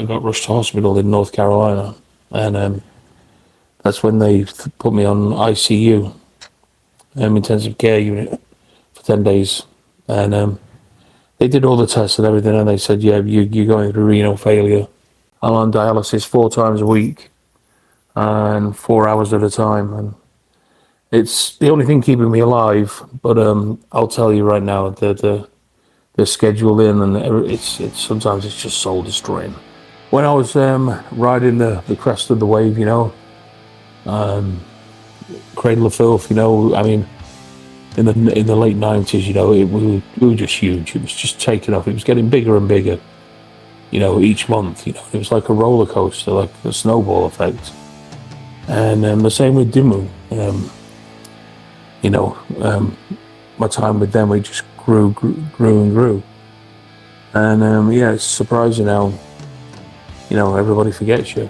I got rushed to hospital in North Carolina, and that's when they put me on ICU, intensive care unit, for 10 days. And they did all the tests and everything, and they said, yeah, you're going through renal failure. I'm on dialysis 4 times a week and 4 hours at a time. And it's the only thing keeping me alive. But I'll tell you right now that they're scheduled in, and it's sometimes it's just soul destroying. When I was riding the crest of the wave, Cradle of Filth, I mean, in the late 90s, we were just huge. It was just taking off. It was getting bigger and bigger, each month. It was like a roller coaster, like a snowball effect. And the same with Dimmu. My time with them, we just grew and grew. And it's surprising how, everybody forgets you.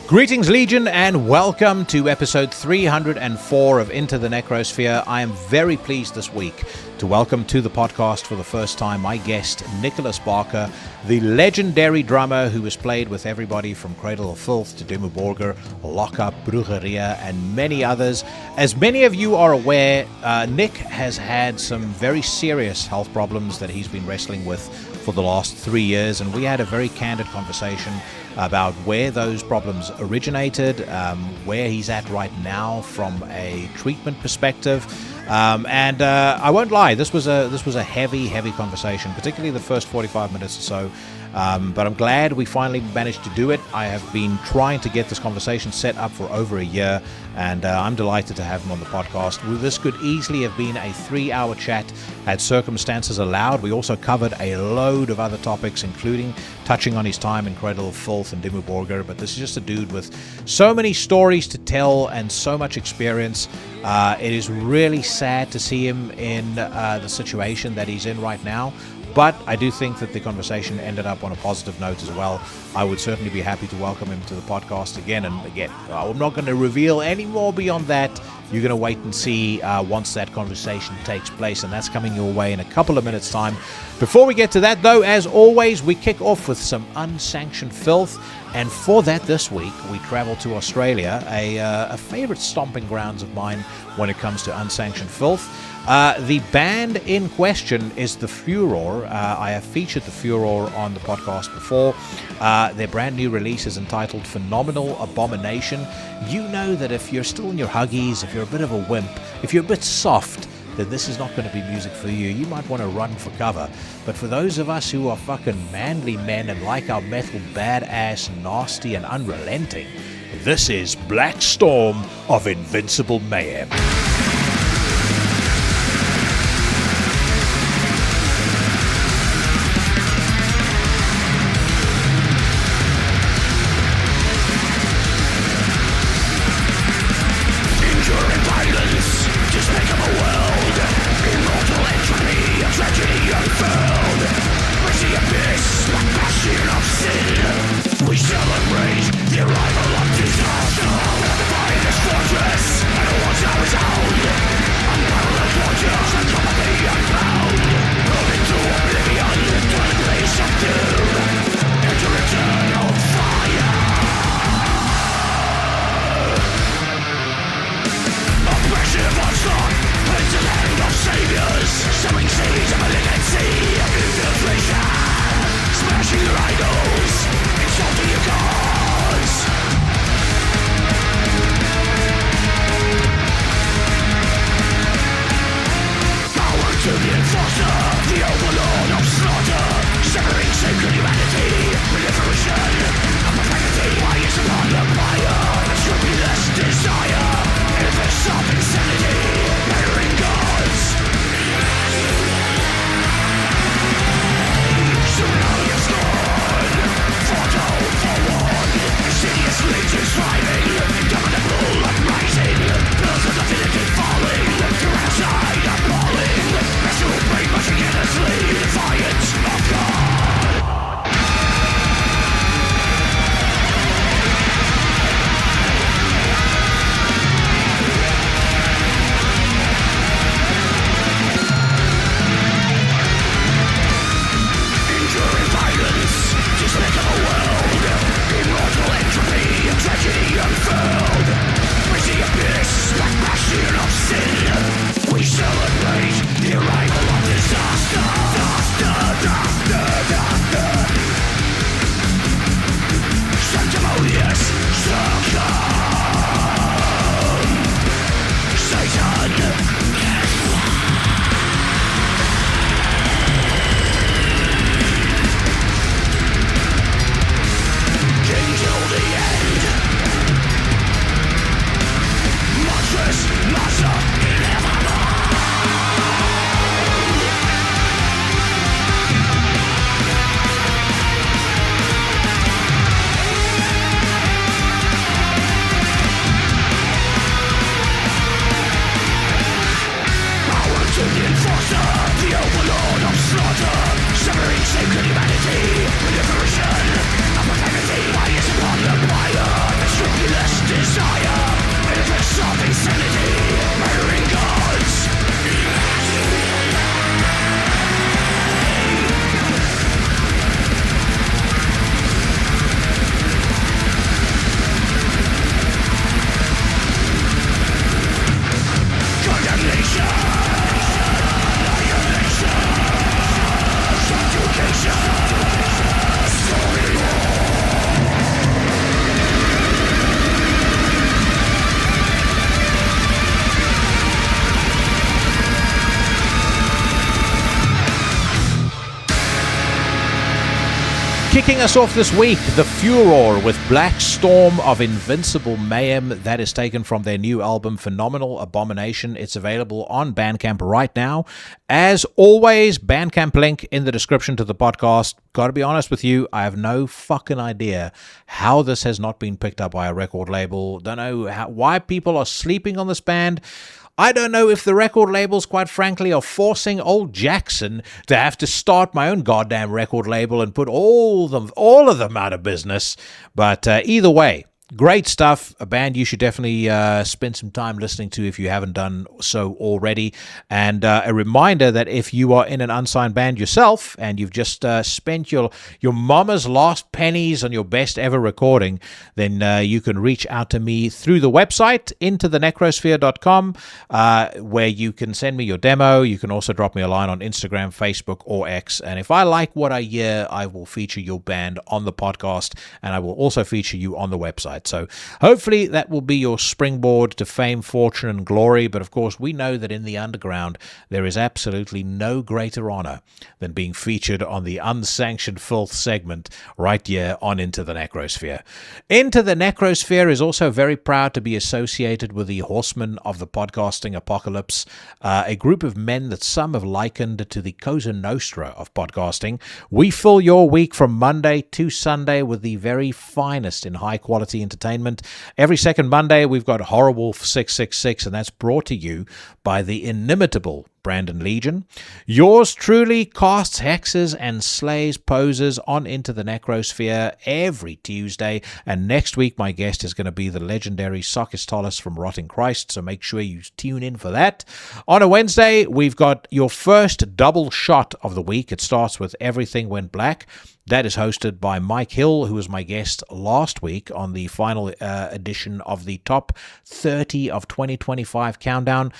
Greetings, Legion, and welcome to episode 304 of Into the Necrosphere. I am very pleased this week to welcome to the podcast for the first time my guest, Nicholas Barker, the legendary drummer who has played with everybody from Cradle of Filth to Dimmu Borgir, Lockup, Brujeria, and many others. As many of you are aware, Nick has had some very serious health problems that he's been wrestling with for the last 3 years, and we had a very candid conversation about where those problems originated, where he's at right now from a treatment perspective, and I won't lie, this was a heavy conversation, particularly the first 45 minutes or so. But I'm glad we finally managed to do it. I have been trying to get this conversation set up for over a year, and I'm delighted to have him on the podcast. This could easily have been a 3-hour chat had circumstances allowed. We also covered a load of other topics, including touching on his time in Cradle of Filth and Dimmu Borgir. But this is just a dude with so many stories to tell and so much experience. It is really sad to see him in the situation that he's in right now. But I do think that the conversation ended up on a positive note as well. I would certainly be happy to welcome him to the podcast again and again. I'm not going to reveal any more beyond that. You're going to wait and see once that conversation takes place, and that's coming your way in a couple of minutes' time. Before we get to that, though, as always, we kick off with some unsanctioned filth. And for that this week, we travel to Australia, a favorite stomping grounds of mine when it comes to unsanctioned filth. The band in question is The Furor. I have featured The Furor on the podcast before. Their brand new release is entitled Phenomenal Abomination. You know that if you're still in your huggies, if you're a bit of a wimp, if you're a bit soft, then this is not going to be music for you. You might want to run for cover. But for those of us who are fucking manly men and like our metal badass, nasty, and unrelenting, this is Black Storm of Invincible Mayhem. The arrival of disaster, the finest fortress, and the one's out. Kicking us off this week, The Furor with Black Storm of Invincible Mayhem. That is taken from their new album, Phenomenal Abomination. It's available on Bandcamp right now. As always, Bandcamp link in the description to the podcast. Got to be honest with you, I have no fucking idea how this has not been picked up by a record label. Don't know why people are sleeping on this band. I don't know if the record labels, quite frankly, are forcing old Jackson to have to start my own goddamn record label and put all of them out of business. But either way, great stuff. A band you should definitely spend some time listening to if you haven't done so already. And a reminder that if you are in an unsigned band yourself and you've just spent your mama's last pennies on your best ever recording, then you can reach out to me through the website, intothenecrosphere.com, where you can send me your demo. You can also drop me a line on Instagram, Facebook, or X. And if I like what I hear, I will feature your band on the podcast, and I will also feature you on the website. So hopefully that will be your springboard to fame, fortune, and glory. But of course, we know that in the underground, there is absolutely no greater honor than being featured on the unsanctioned filth segment right here on Into the Necrosphere. Into the Necrosphere is also very proud to be associated with the Horsemen of the Podcasting Apocalypse, a group of men that some have likened to the Cosa Nostra of podcasting. We fill your week from Monday to Sunday with the very finest in high-quality entertainment. Every second Monday, we've got Horror Wolf 666, and that's brought to you by the inimitable Brandon Legion. Yours truly casts hexes and slays poses on Into the Necrosphere every Tuesday, and next week my guest is going to be the legendary Sarkistolis from Rotting Christ, so make sure you tune in for that. On a Wednesday, we've got your first double shot of the week. It starts with Everything Went Black. That is hosted by Mike Hill, who was my guest last week on the final edition of the Top 30 of 2025 Countdown.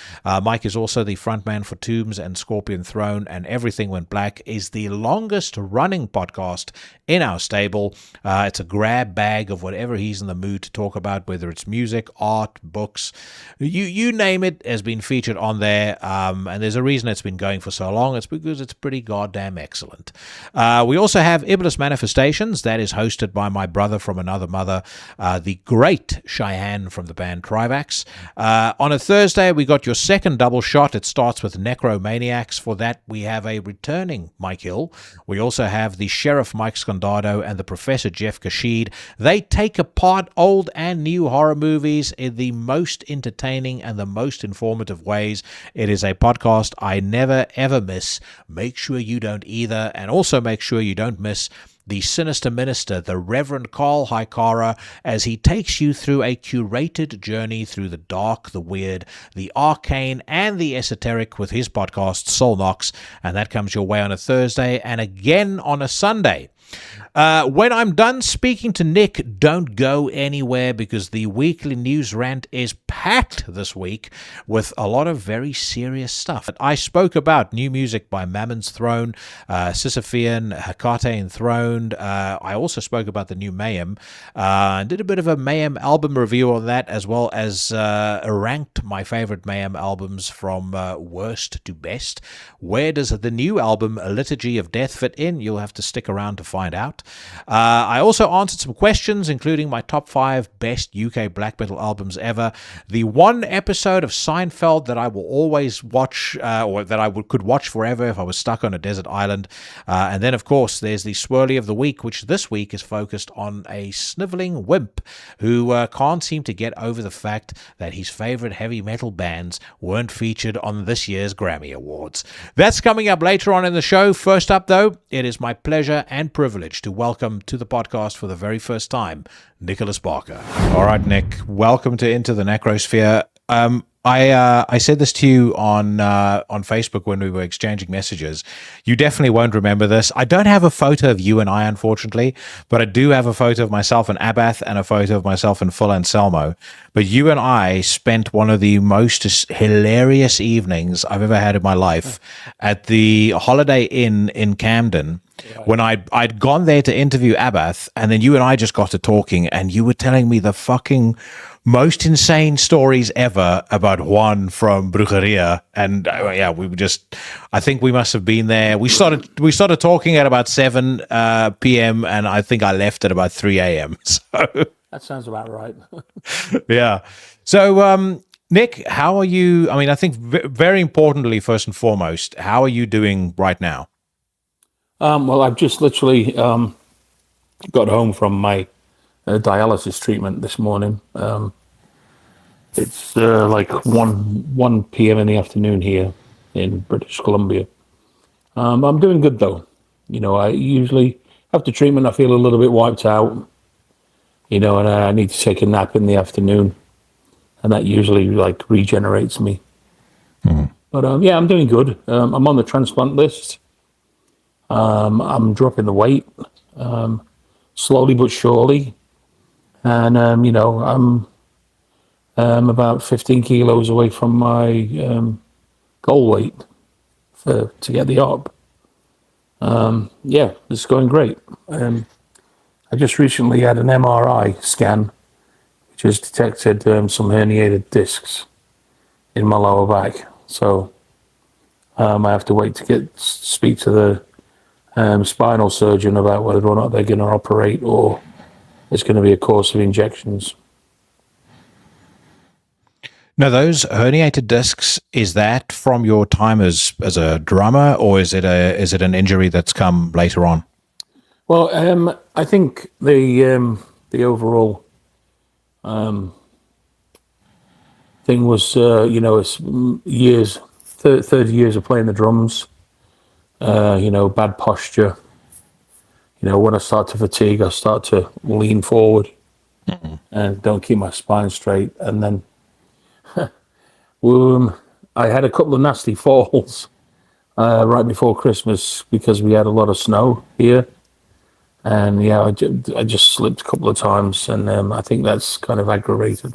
Mike is also the frontman for Tombs and Scorpion Throne, and Everything Went Black is the longest running podcast in our stable. It's a grab bag of whatever he's in the mood to talk about, whether it's music, art, books, you name it, has been featured on there. And there's a reason it's been going for so long. It's because it's pretty goddamn excellent. We also have Iblis Manifestations. That is hosted by my brother from another mother, the great Cheyenne from the band Trivax. On a Thursday, we got your second double shot. It starts with Necromaniacs. For that, we have a returning Mike Hill. We also have the Sheriff Mike Scondado and the Professor Jeff Kashid. They take apart old and new horror movies in the most entertaining and the most informative ways. It is a podcast I never ever miss. Make sure you don't either, and also make sure you don't miss the Sinister Minister, the Reverend Carl Hykara, as he takes you through a curated journey through the dark, the weird, the arcane, and the esoteric with his podcast, Soul Knox, and that comes your way on a Thursday and again on a Sunday. When I'm done speaking to Nick, don't go anywhere, because the weekly news rant is packed this week with a lot of very serious stuff. I spoke about new music by Mammon's Throne, Sisyphean, Hecate Enthroned. I also spoke about the new Mayhem, and did a bit of a Mayhem album review on that, as well as ranked my favorite Mayhem albums from worst to best. Where does the new album Liturgy of Death fit in? You'll have to stick around to find find out. I also answered some questions, including my top 5 best UK black metal albums ever, the one episode of Seinfeld that I will always watch, or that I could watch forever if I was stuck on a desert island, and then, of course, there's the Swirly of the Week, which this week is focused on a sniveling wimp who can't seem to get over the fact that his favorite heavy metal bands weren't featured on this year's Grammy Awards. That's coming up later on in the show. First up, though, it is my pleasure and privilege to welcome to the podcast for the very first time, Nicholas Barker. All right, Nick, welcome to Into the Necrosphere. I said this to you on Facebook when we were exchanging messages. You definitely won't remember this. I don't have a photo of you and I, unfortunately, but I do have a photo of myself and Abath and a photo of myself and Phil Anselmo. But you and I spent one of the most hilarious evenings I've ever had in my life at the Holiday Inn in Camden. When I'd gone there to interview Abath, and then you and I just got to talking, and you were telling me the fucking most insane stories ever about Juan from Brujeria, and we were just, I think we must have been there. We started talking at about 7 p.m. and I think I left at about 3 a.m. So That sounds about right. yeah. So Nick, how are you? I mean, I think very importantly, first and foremost, how are you doing right now? Well, I've just literally got home from my dialysis treatment this morning. It's like 1 p.m. in the afternoon here in British Columbia. I'm doing good, though. You know, I usually, after treatment, I feel a little bit wiped out, you know, and I need to take a nap in the afternoon. And that usually, like, regenerates me. Mm-hmm. But, yeah, I'm doing good. I'm on the transplant list. I'm dropping the weight slowly but surely. And, you know, I'm about 15 kilos away from my goal weight to get the op. Yeah, it's going great. I just recently had an MRI scan, which has detected some herniated discs in my lower back. So I have to wait to speak to the spinal surgeon about whether or not they're going to operate or it's going to be a course of injections. Now, those herniated discs, is that from your time as a drummer, or is it an injury that's come later on? Well, I think the overall thing was, you know, it's years, 30 years of playing the drums, you know, bad posture. You know, when I start to fatigue, I start to lean forward and don't keep my spine straight. And then I had a couple of nasty falls right before Christmas because we had a lot of snow here. And yeah, I just slipped a couple of times, and I think that's kind of aggravated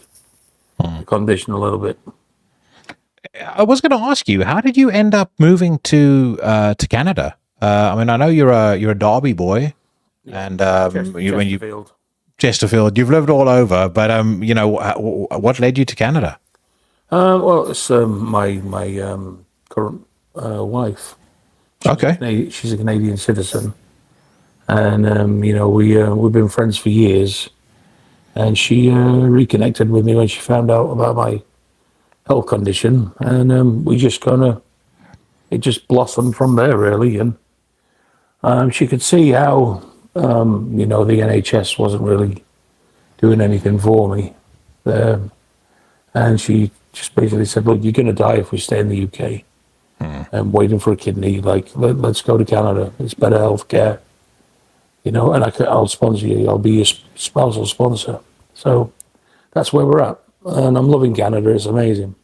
the condition a little bit. I was going to ask you, how did you end up moving to Canada? I mean, I know you're a Derby boy, and Chesterfield. You've lived all over, but you know, what led you to Canada? Well, it's my current wife. She's a Canadian citizen, and you know, we've been friends for years. And she reconnected with me when she found out about my health condition, and we just it just blossomed from there, really. And she could see how you know, the NHS wasn't really doing anything for me, and she just basically said, "Look, you're going to die if we stay in the UK. I'm waiting for a kidney. Like, let's go to Canada. It's better healthcare, you know, and I'll sponsor you. I'll be your spousal sponsor." So that's where we're at, and I'm loving Canada. It's amazing.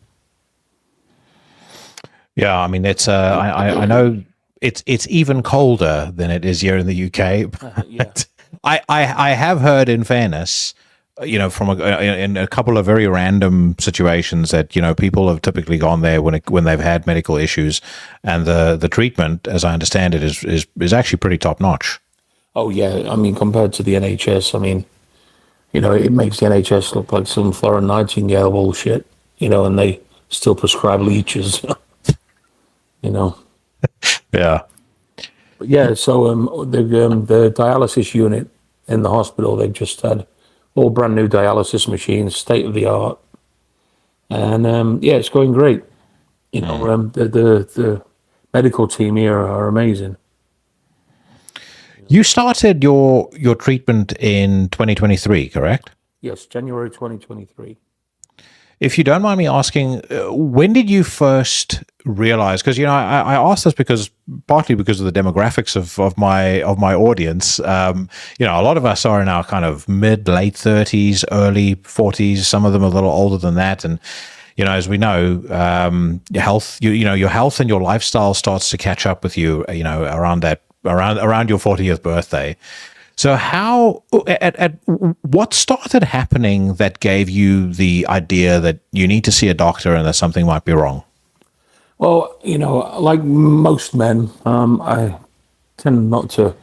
Yeah, I mean, it's I know it's even colder than it is here in the UK. Yeah. I have heard, in fairness, you know, from in a couple of very random situations that, you know, people have typically gone there when they've had medical issues, and the treatment, as I understand it, is actually pretty top notch. Oh yeah, I mean, compared to the NHS, I mean, you know, it makes the NHS look like some Florence Nightingale bullshit, you know, and they still prescribe leeches, you know. Yeah. Yeah, so the dialysis unit in the hospital, they've just had all brand new dialysis machines, state of the art, and yeah, it's going great. You know, the medical team here are amazing. You started your treatment in 2023, correct? Yes, January 2023. If you don't mind me asking, when did you first realize? Because I asked this because partly because of the demographics of my audience. A lot of us are in our kind of mid late 30s, early 40s. Some of them a little older than that, and as we know, your health, your health and your lifestyle starts to catch up with you. Around your 40th birthday. So how at what started happening that gave you the idea that you need to see a doctor and that something might be wrong? Well, like most men, I tend not to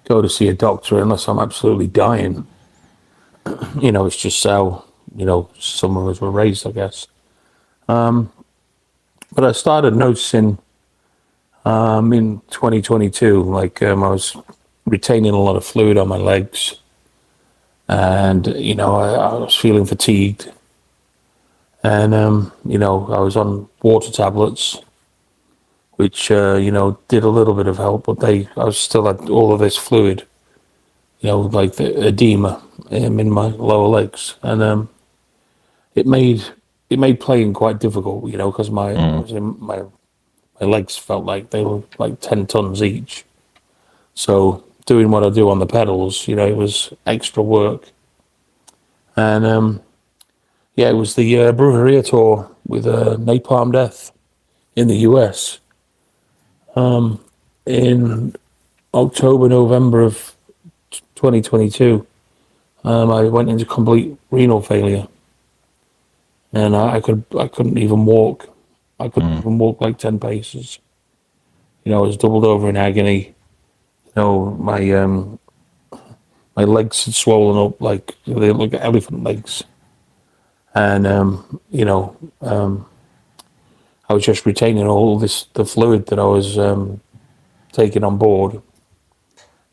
go to see a doctor unless I'm absolutely dying. It's just how, some of us were raised, I guess. But I started noticing in 2022, like I was retaining a lot of fluid on my legs, and I was feeling fatigued, and I was on water tablets, which did a little bit of help, but I was still had all of this fluid, like the edema in my lower legs, and it made playing quite difficult, because my legs felt like they were like 10 tons each. So doing what I do on the pedals, it was extra work. And yeah, it was the Brujeria tour with Napalm Death in the US in October, November of 2022. I went into complete renal failure, and I couldn't even walk. I couldn't even walk like 10 paces. I was doubled over in agony. My legs had swollen up like they look like elephant legs, and I was just retaining all the fluid that I was taking on board.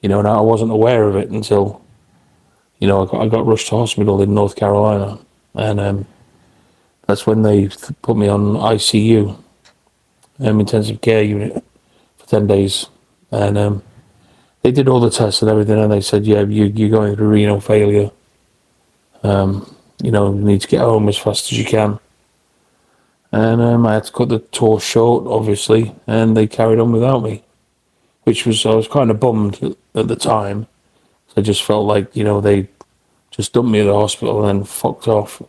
And I wasn't aware of it until I got rushed to hospital in North Carolina, and that's when they put me on ICU, intensive care unit, for 10 days, and they did all the tests and everything, and they said, yeah, you're going through renal failure. You need to get home as fast as you can. And I had to cut the tour short, obviously, and they carried on without me, I was kind of bummed at the time. I just felt like, they just dumped me at the hospital and then fucked off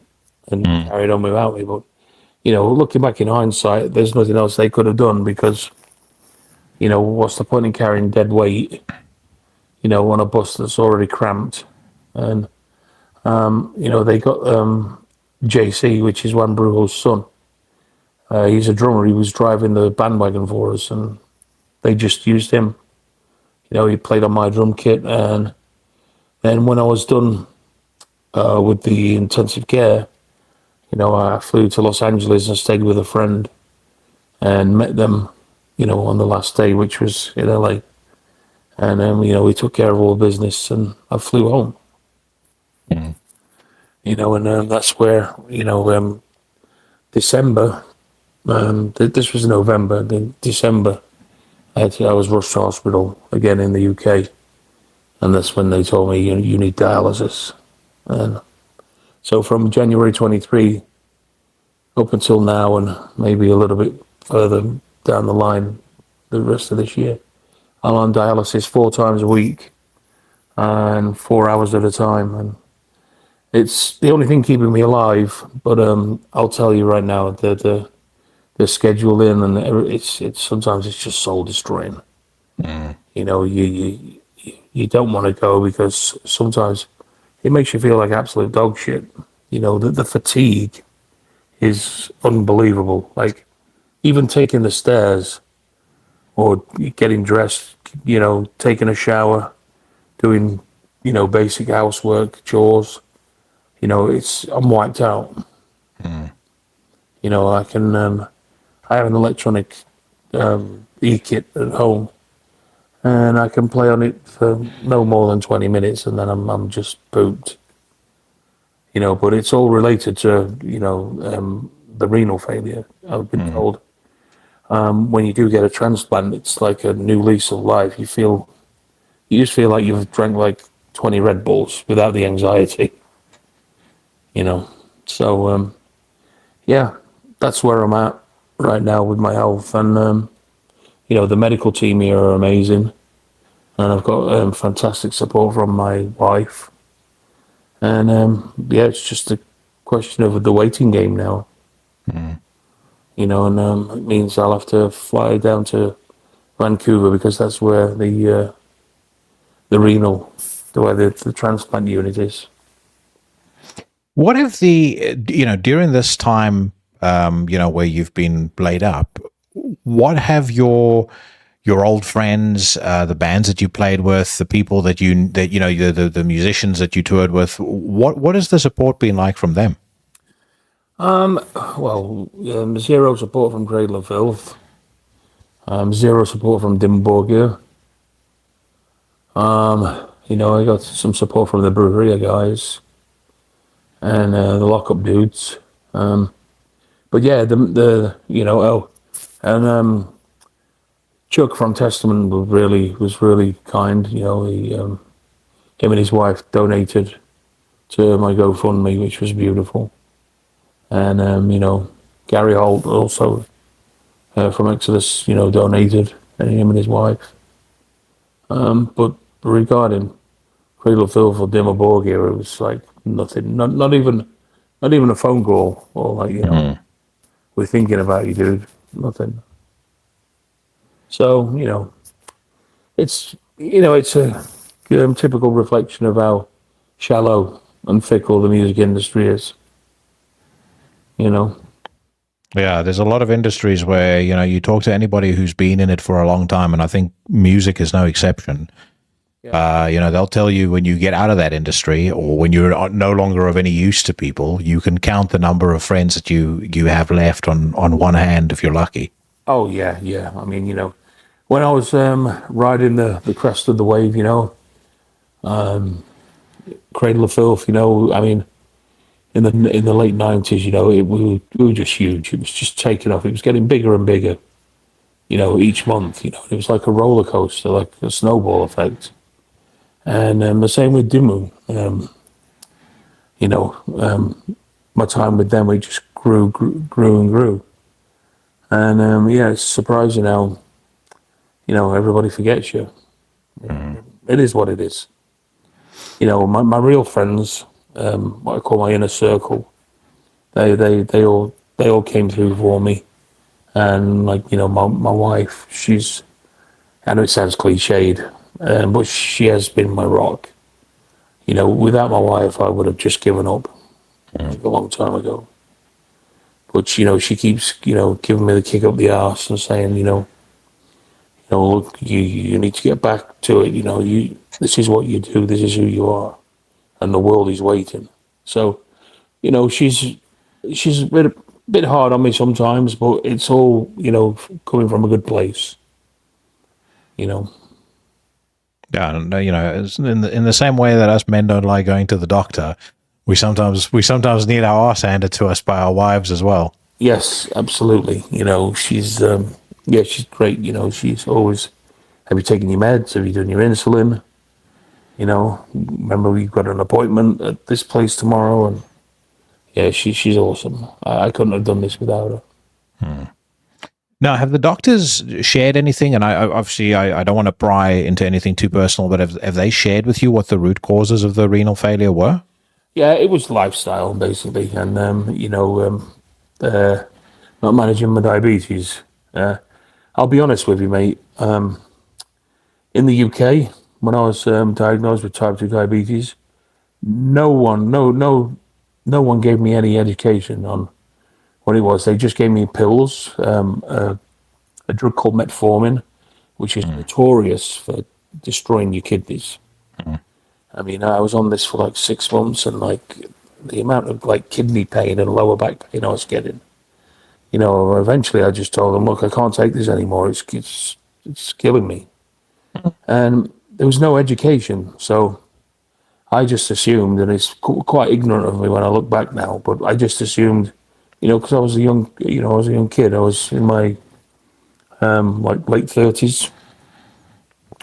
and carried on without me. But, looking back in hindsight, there's nothing else they could have done because, what's the point in carrying dead weight, on a bus that's already cramped? And, they got JC, which is Juan Brujo's son. He's a drummer. He was driving the bandwagon for us, and they just used him. He played on my drum kit, and then when I was done with the intensive care, I flew to Los Angeles and stayed with a friend and met them, on the last day, which was in LA. And then, we took care of all the business, and I flew home. And that's where, December, this was November, then December, I was rushed to hospital again in the UK. And that's when they told me, you need dialysis. And so from January 23 up until now, and maybe a little bit further down the line, the rest of this year, I'm on dialysis 4 times a week and 4 hours at a time. And it's the only thing keeping me alive. But I'll tell you right now that the schedule in, and it's sometimes it's just soul destroying. You don't want to go because sometimes it makes you feel like absolute dog shit. The fatigue is unbelievable. Like even taking the stairs or getting dressed, taking a shower, doing, basic housework, chores, I'm wiped out. I have an electronic e-kit at home, and I can play on it for no more than 20 minutes, and then I'm just pooped. But it's all related to the renal failure. I've been told. When you do get a transplant, it's like a new lease of life. You just feel like you've drank like 20 Red Bulls without the anxiety. So yeah, that's where I'm at right now with my health, and the medical team here are amazing, and I've got fantastic support from my wife, and it's just a question of the waiting game now. And it means I'll have to fly down to Vancouver because that's where the transplant unit is. What have during this time, where you've been laid up, what have your old friends, the bands that you played with, the people the musicians that you toured with, what has the support been like from them? Zero support from Cradle of Filth. Zero support from Dimmu Borgir. I got some support from the Brujeria guys and the Lockup dudes. But yeah, Chuck from Testament was really kind. Him and his wife donated to my GoFundMe, which was beautiful. And Gary Holt also from Exodus, donated, and him and his wife. But regarding Cradle of Filth or Dimmu Borgir, it was like nothing, not even a phone call, or like we're thinking about you, dude. Nothing. So it's a typical reflection of how shallow and fickle the music industry is. Yeah, there's a lot of industries where, you talk to anybody who's been in it for a long time, and I think music is no exception. Yeah. They'll tell you when you get out of that industry, or when you're no longer of any use to people, you can count the number of friends that you have left on one hand if you're lucky. Oh, yeah. I mean, when I was riding the crest of the wave, Cradle of Filth, I mean, in the late 90s, we were just huge. It was just taking off. It was getting bigger and bigger, each month. It was like a roller coaster, like a snowball effect. And the same with Dimmu. My time with them, we just grew and grew. And it's surprising how, everybody forgets you. It is what it is. My real friends, what I call my inner circle, they all came through for me. And like, my wife, I know it sounds cliched, but she has been my rock. Without my wife, I would have just given up a long time ago. But she keeps giving me the kick up the arse and saying, look, you need to get back to it. This is what you do. This is who you are, and the world is waiting. So, she's a bit hard on me sometimes, but it's all coming from a good place. Yeah, and it's in the same way that us men don't like going to the doctor, we sometimes need our arse handed to us by our wives as well. Yes, absolutely. She's she's great. She's always, have you taken your meds? Have you done your insulin? Remember we've got an appointment at this place tomorrow, and yeah, she's awesome. I couldn't have done this without her. Now, have the doctors shared anything? And I don't want to pry into anything too personal, but have they shared with you what the root causes of the renal failure were? Yeah, it was lifestyle basically, and not managing my diabetes. I'll be honest with you, mate. In the UK, when I was diagnosed with type 2 diabetes, no one gave me any education on what it was. They just gave me pills, a drug called metformin, which is notorious for destroying your kidneys. I mean, I was on this for like 6 months, and like the amount of like kidney pain and lower back pain I was getting. Eventually I just told them, look, I can't take this anymore. It's killing me. And there was no education, so I just assumed, and it's quite ignorant of me when I look back now, but I just assumed, because I was a young, I was a young kid. I was in my like late 30s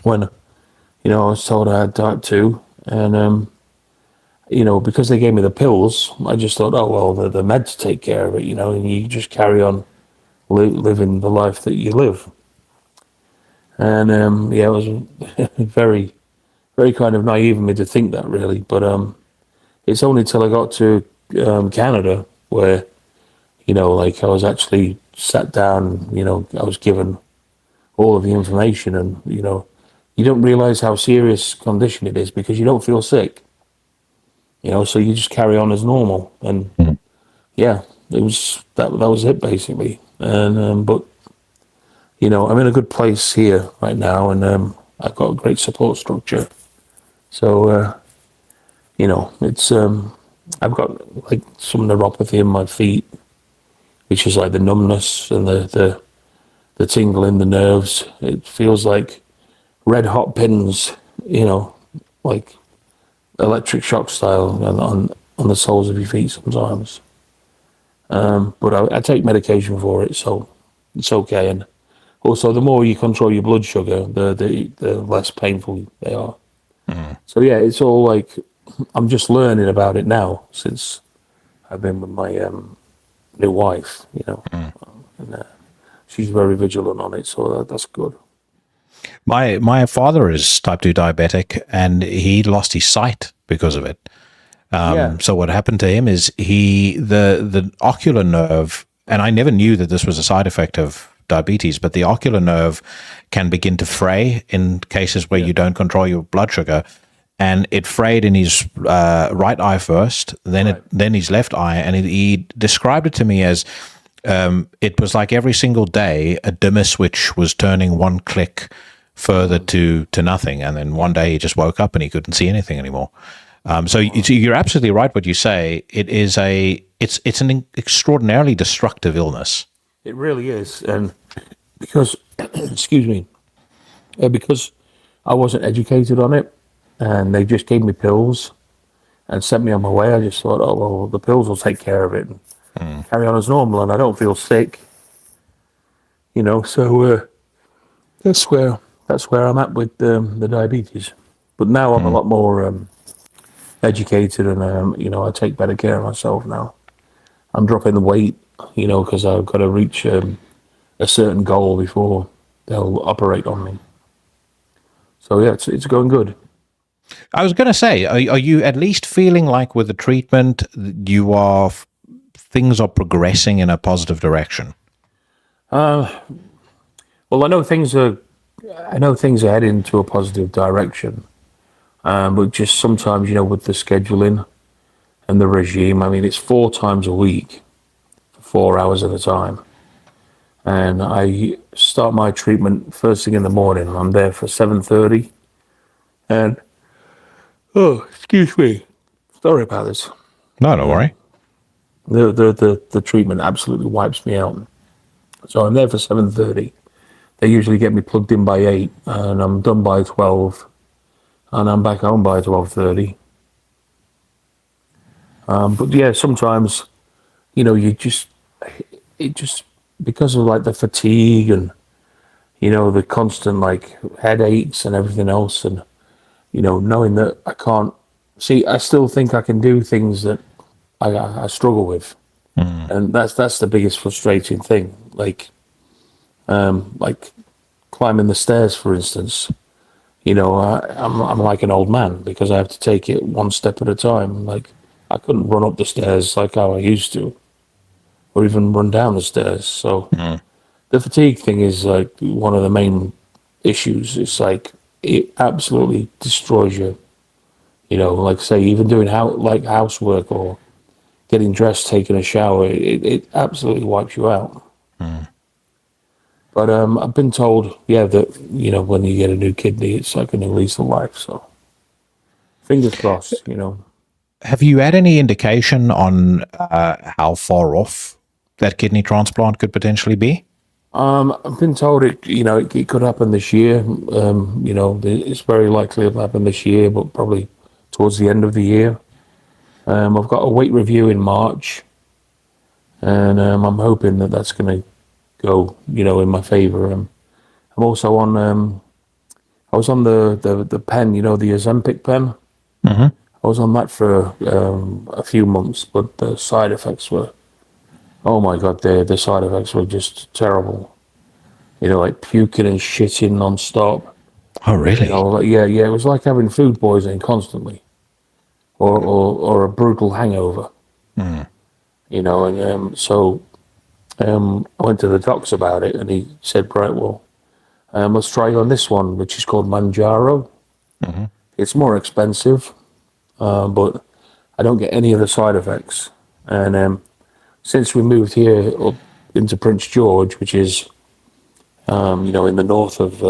when, I was told I had type 2, and because they gave me the pills, I just thought, oh well, the meds take care of it, and you just carry on living the life that you live. And it was very, very kind of naive of me to think that, really. But it's only till I got to Canada where, like I was actually sat down, I was given all of the information, and, you don't realize how serious condition it is because you don't feel sick, so you just carry on as normal. And yeah, it was that was it basically. And but I'm in a good place here right now, and I've got a great support structure. So it's I've got like some neuropathy in my feet, which is like the numbness and the tingle in the nerves. It feels like red hot pins, like electric shock style on the soles of your feet sometimes. But I take medication for it, so it's okay. And also, the more you control your blood sugar, the less painful they are. So yeah, it's all like I'm just learning about it now since I've been with my new wife, and she's very vigilant on it, so that's good. My father is type 2 diabetic, and he lost his sight because of it. So what happened to him is the ocular nerve, and I never knew that this was a side effect of diabetes, but the ocular nerve can begin to fray in cases where you don't control your blood sugar. And it frayed in his right eye first, then his left eye, and he described it to me as it was like every single day a dimmer switch was turning one click further to nothing, and then one day he just woke up and he couldn't see anything anymore. So you're absolutely right what you say. It's an extraordinarily destructive illness. It really is, and because excuse me, because I wasn't educated on it, and they just gave me pills and sent me on my way. I just thought, oh well, the pills will take care of it and carry on as normal, and I don't feel sick, So that's where I'm at with the diabetes. But now I'm a lot more educated, and I take better care of myself now. I'm dropping the weight, because I've got to reach a certain goal before they'll operate on me. So yeah, it's going good. I was going to say, are you at least feeling like with the treatment, things are progressing in a positive direction? Well, I know things are heading into a positive direction, but just sometimes, with the scheduling and the regime. I mean, it's 4 times a week, for 4 hours at a time, and I start my treatment first thing in the morning. I'm there for 7:30, and oh, excuse me, sorry about this. No, don't worry. The treatment absolutely wipes me out. So I'm there for 7:30. They usually get me plugged in by 8, and I'm done by 12, and I'm back home by 12:30. But yeah, sometimes, it just because of like the fatigue and the constant like headaches and everything else, and knowing that I can't see, I still think I can do things that I struggle with, and that's the biggest frustrating thing. Like climbing the stairs, for instance. I'm like an old man because I have to take it one step at a time. Like I couldn't run up the stairs like how I used to, or even run down the stairs. So the fatigue thing is like one of the main issues. It's like it absolutely destroys you. Like say even doing housework or getting dressed, taking a shower, it absolutely wipes you out. But I've been told, that when you get a new kidney, it's like a new lease of life. So fingers crossed. Have you had any indication on how far off that kidney transplant could potentially be? I've been told it could happen this year. It's very likely it'll happen this year, but probably towards the end of the year. I've got a weight review in March, and I'm hoping that that's going to go, in my favour. I'm also on. I was on the pen, the Ozempic pen. Mm-hmm. I was on that for a few months, but the side effects were, oh my God, the side effects were just terrible. Like puking and shitting non-stop. Oh, really? Yeah, it was like having food poisoning constantly, or a brutal hangover. Mm. I went to the docs about it, and he said, right, well, let's try on this one, which is called Manjaro. Mm-hmm. It's more expensive, but I don't get any of the side effects. And since we moved here up into Prince George, which is, in the north of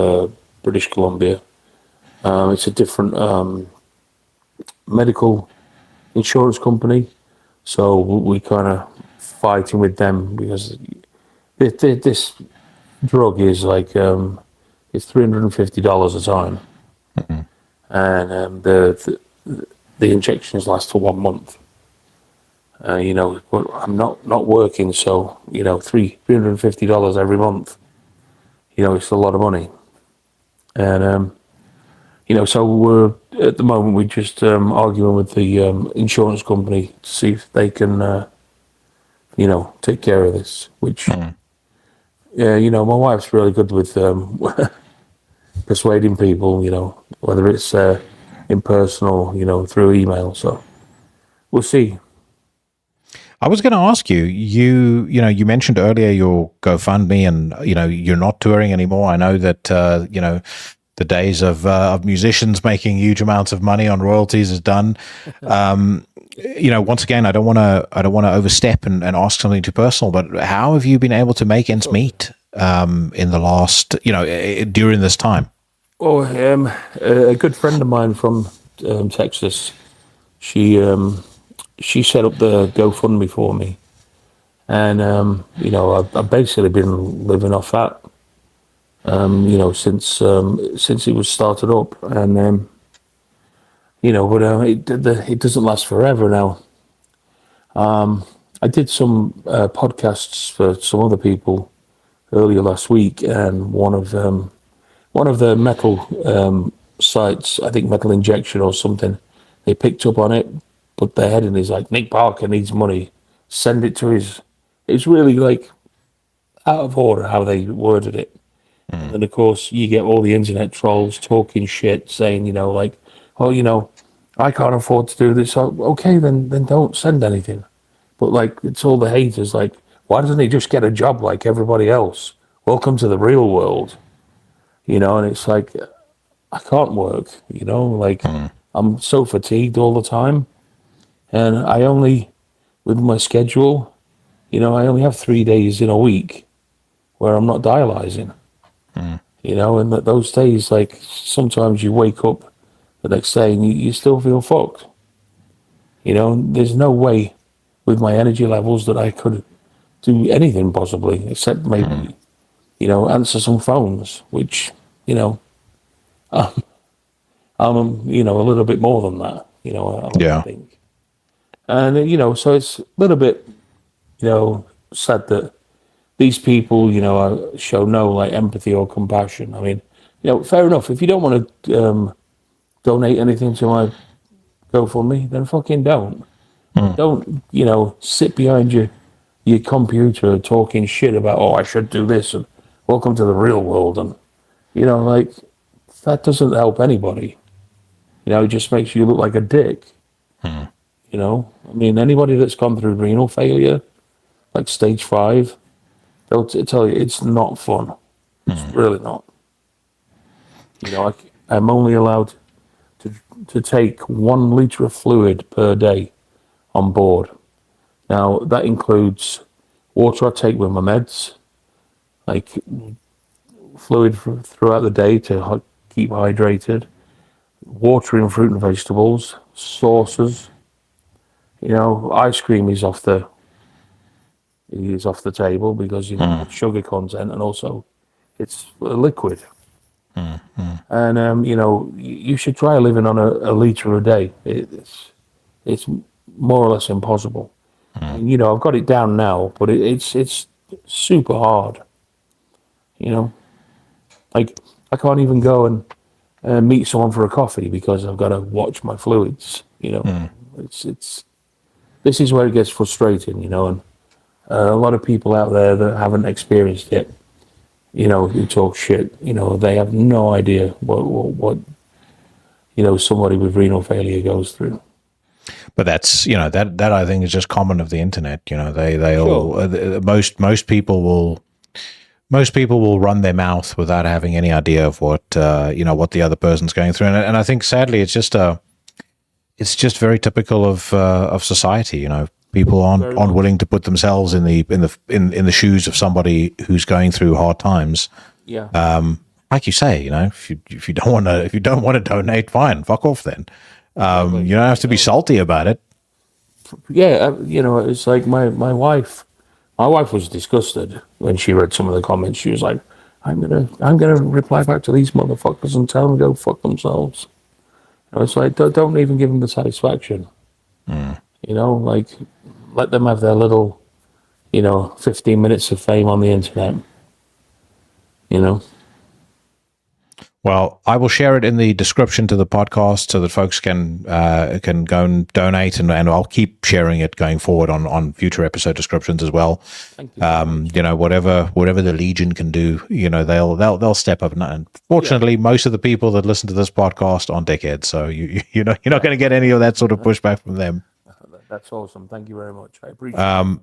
British Columbia, it's a different medical insurance company. So we kind of fighting with them because this drug is like it's $350 a time, Mm-hmm. and the injections last for 1 month. But I'm not working, so $350 every month. It's a lot of money, and so we're at the moment we're just arguing with the insurance company to see if they can take care of this. Which my wife's really good with persuading people, whether it's in person or through email. So we'll see. I was going to ask you, you mentioned earlier your GoFundMe, and you're not touring anymore. I know that the days of musicians making huge amounts of money on royalties is done. Once again, I don't want to overstep and ask something too personal, but how have you been able to make ends meet in the last, during this time? Oh, a good friend of mine from Texas, she set up the GoFundMe for me, and I've basically been living off that, since it was started up, and it doesn't last forever now. I did some podcasts for some other people earlier last week, and one of the metal sites, I think Metal Injection or something, they picked up on it, but their heading is like, Nick Parker needs money, send it to his. It's really like out of order how they worded it. And then of course you get all the internet trolls talking shit, saying, like, oh, I can't afford to do this. So, okay, then don't send anything. But like, it's all the haters. Like, why doesn't he just get a job like everybody else? Welcome to the real world. And it's like, I can't work. Like, I'm so fatigued all the time, and I only, with my schedule, I only have 3 days in a week where I'm not dialyzing. And those days, like, sometimes you wake up the next day and you still feel fucked. There's no way with my energy levels that I could do anything possibly, except maybe, answer some phones, which, I'm a little bit more than that, I like to think. And, so it's a little bit, sad that these people, show no like empathy or compassion. I mean, fair enough. If you don't want to donate anything to my GoFundMe, then fucking don't. Don't, sit behind your computer talking shit about, oh, I should do this and welcome to the real world. And, like, that doesn't help anybody. It just makes you look like a dick. I mean, anybody that's gone through renal failure, like stage 5, they'll tell you it's not fun. It's really not. I'm only allowed to take 1 liter of fluid per day on board. Now, that includes water I take with my meds, like fluid throughout the day to keep hydrated, watering fruit and vegetables, sauces. Ice cream is off the is off the table because sugar content, and also it's a liquid. And you should try living on a liter a day. It's more or less impossible. And, I've got it down now, but it's super hard. Like I can't even go and meet someone for a coffee because I've got to watch my fluids. It's this is where it gets frustrating. And a lot of people out there that haven't experienced it, who talk shit, they have no idea what somebody with renal failure goes through. But that's that I think is just common of the internet. They all most people will run their mouth without having any idea of what what the other person's going through, and I think sadly it's just very typical of society. People aren't willing to put themselves in the shoes of somebody who's going through hard times. Yeah. Like you say, if you don't want to donate, fine, fuck off then. You don't have to be salty about it. Yeah, it's like my wife. My wife was disgusted when she read some of the comments. She was like, "I'm gonna reply back to these motherfuckers and tell them to go fuck themselves." It's like don't even give them the satisfaction. Like let them have their little, 15 minutes of fame on the internet. Well, I will share it in the description to the podcast so that folks can go and donate, and I'll keep sharing it going forward on future episode descriptions as well. Thank you. Whatever the Legion can do, they'll step up. And fortunately, most of the people that listen to this podcast aren't dickheads, so you're not going to get any of that sort of pushback from them. That's awesome. Thank you very much. I appreciate it.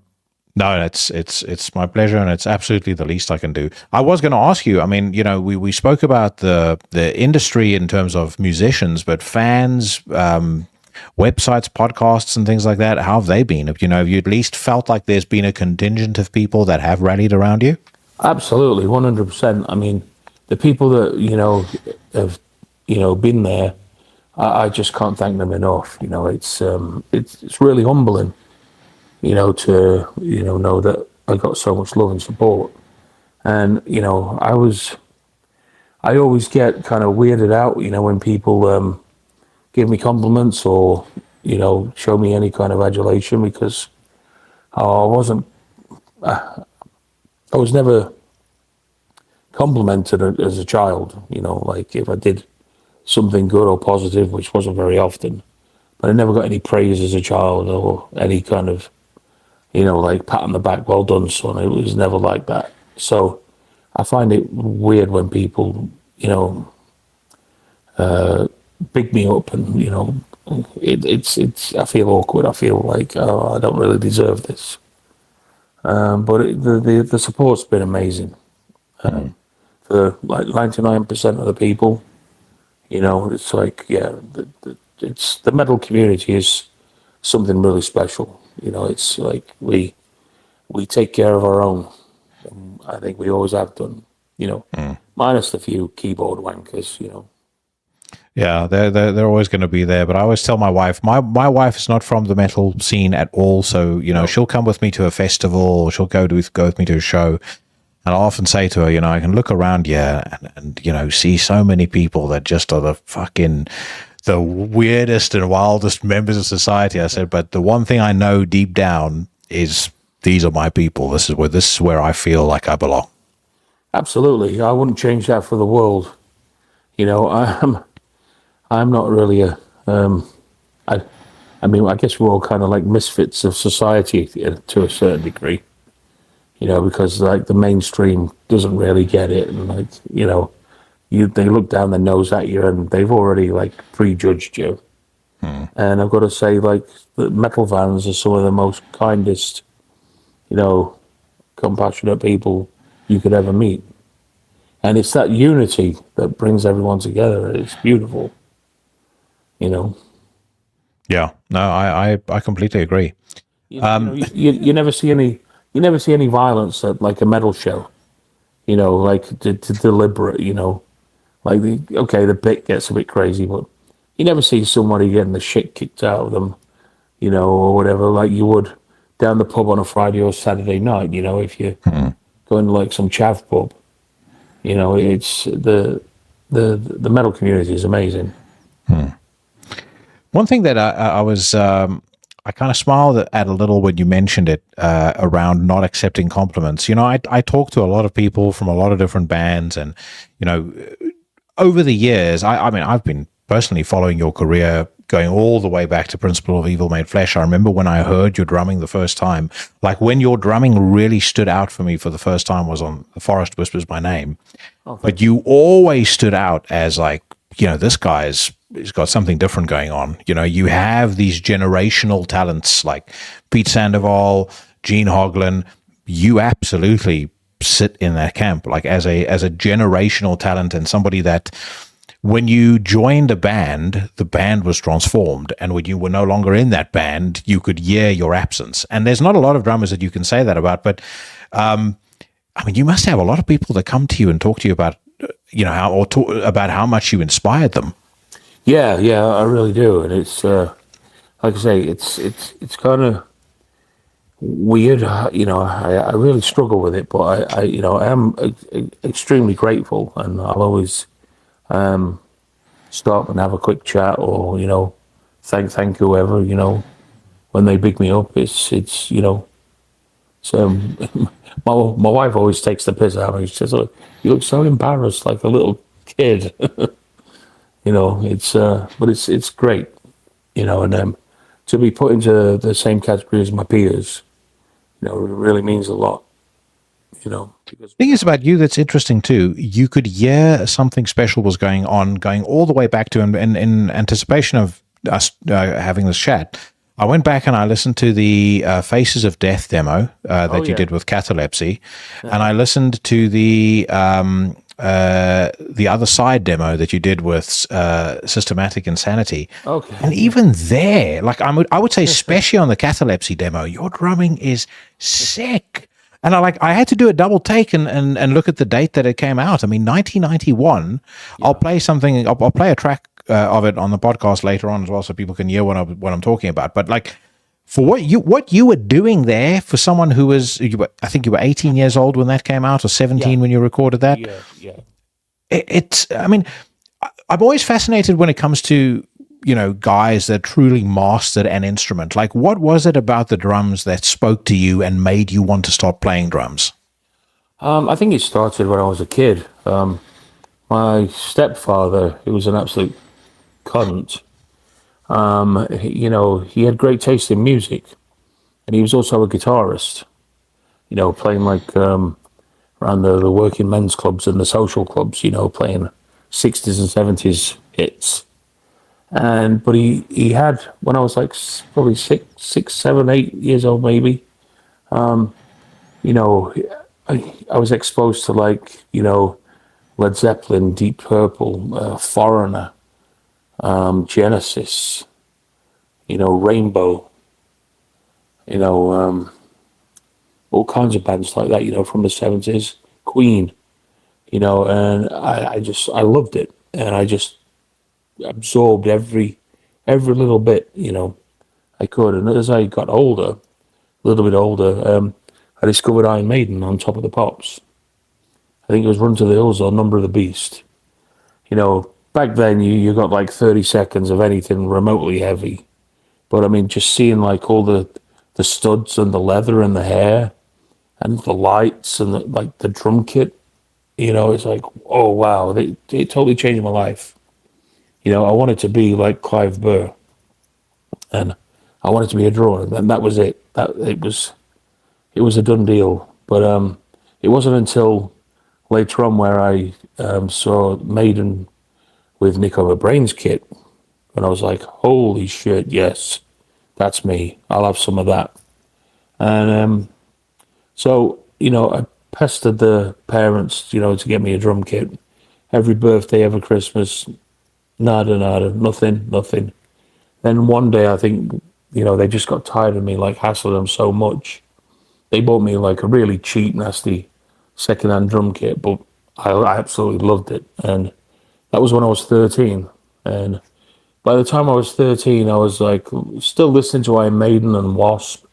No, it's my pleasure, and it's absolutely the least I can do. I was going to ask you. I mean, we spoke about the industry in terms of musicians, but fans, websites, podcasts, and things like that. How have they been? Have you at least felt like there's been a contingent of people that have rallied around you? Absolutely, 100%. I mean, the people that have been there, I just can't thank them enough. It's really humbling. To know that I got so much love and support. And I always get kind of weirded out when people give me compliments or show me any kind of adulation, because I was never complimented as a child. Like if I did something good or positive, which wasn't very often, but I never got any praise as a child or any kind of like pat on the back, well done, son. It was never like that. So I find it weird when people, big me up, and it's. I feel awkward. I feel like I don't really deserve this. But the support's been amazing. For like 99% of the people, it's like it's the metal community is something really special. It's like we take care of our own. I think we always have done. Minus the few keyboard wankers. Yeah, they're always going to be there. But I always tell my wife, my wife is not from the metal scene at all. So she'll come with me to a festival, or she'll go with me to a show. And I'll often say to her, I can look around here and see so many people that just are the weirdest and wildest members of society. I said, but the one thing I know deep down is these are my people. This is where I feel like I belong. Absolutely. I wouldn't change that for the world. I'm not really I guess we're all kind of like misfits of society to a certain degree, because like the mainstream doesn't really get it. And like, they look down their nose at you and they've already like prejudged you. And I've got to say, like, the metal fans are some of the most kindest, compassionate people you could ever meet. And it's that unity that brings everyone together. It's beautiful, Yeah, no, I completely agree. You never see any violence at like a metal show, like to deliberate, like the bit gets a bit crazy, but you never see somebody getting the shit kicked out of them, or whatever, like you would down the pub on a Friday or Saturday night. If you're going to like some chav pub, it's the metal community is amazing. One thing that I kind of smiled at a little when you mentioned it around not accepting compliments. I talk to a lot of people from a lot of different bands, and over the years, I mean, I've been personally following your career going all the way back to Principle of Evil Made Flesh. I remember when I heard your drumming the first time, like when your drumming really stood out for me for the first time was on The Forest Whispers My Name. But you always stood out as like, this guy's got something different going on. You have these generational talents like Pete Sandoval, Gene Hoglan. You absolutely sit in that camp, like as a generational talent, and somebody that when you joined a band, the band was transformed, and when you were no longer in that band, you could hear your absence. And there's not a lot of drummers that you can say that about, but I mean, you must have a lot of people that come to you and talk to you about, about how much you inspired them. Yeah, I really do, and it's like I say, it's kind of weird. I really struggle with it, but I am extremely grateful, and I'll always stop and have a quick chat, or thank whoever, when they big me up. It's so my wife always takes the piss out of me. She says, "Look, you look so embarrassed, like a little kid." But it's great, and to be put into the same category as my peers, it really means a lot. Because The thing is about you that's interesting too. You could hear something special was going on, going all the way back to in anticipation of us having this chat. I went back and I listened to the Faces of Death demo that you did with Catalepsy, and I listened to the Other Side demo that you did with Systematic Insanity. Okay. And even there, like I would say, especially on the Catalepsy demo, your drumming is sick. And I had to do a double take and look at the date that it came out. I mean, 1991. Yeah. I'll play something. I'll play a track of it on the podcast later on as well, so people can hear what I'm talking about. But like, for what you were doing there, for someone who was, I think you were 18 years old when that came out, or 17 when you recorded that. Yeah. It's. I mean, I'm always fascinated when it comes to guys that truly mastered an instrument. Like, what was it about the drums that spoke to you and made you want to start playing drums? I think it started when I was a kid. My stepfather, who was an absolute cunt, he had great taste in music, and he was also a guitarist, playing like around the working men's clubs and the social clubs, playing 60s and 70s hits. But he had, when I was like probably 6, 7, 8 years old, maybe, I was exposed to like, Led Zeppelin, Deep Purple, Foreigner, Genesis, Rainbow, all kinds of bands like that, from the 70s, Queen, and I loved it, and I just absorbed every little bit, I could. And as I got older, a little bit older, I discovered Iron Maiden on Top of the Pops. I think it was Run to the Hills or Number of the Beast. Back then you got like 30 seconds of anything remotely heavy. But I mean, just seeing like all the studs and the leather and the hair and the lights and the drum kit, it's like, oh wow, it totally changed my life. I wanted to be like Clive Burr, and I wanted to be a drummer, and that was it. It was a done deal. But it wasn't until later on where I saw Maiden with Nick Overbrain's kit, and I was like, holy shit, yes, that's me. I'll have some of that. And so I pestered the parents, to get me a drum kit. Every birthday, every Christmas. Nada, nothing. Then one day, I think, they just got tired of me, like, hassling them so much. They bought me, like, a really cheap, nasty second-hand drum kit, but I absolutely loved it. And that was when I was 13. And by the time I was 13, I was, like, still listening to Iron Maiden and Wasp.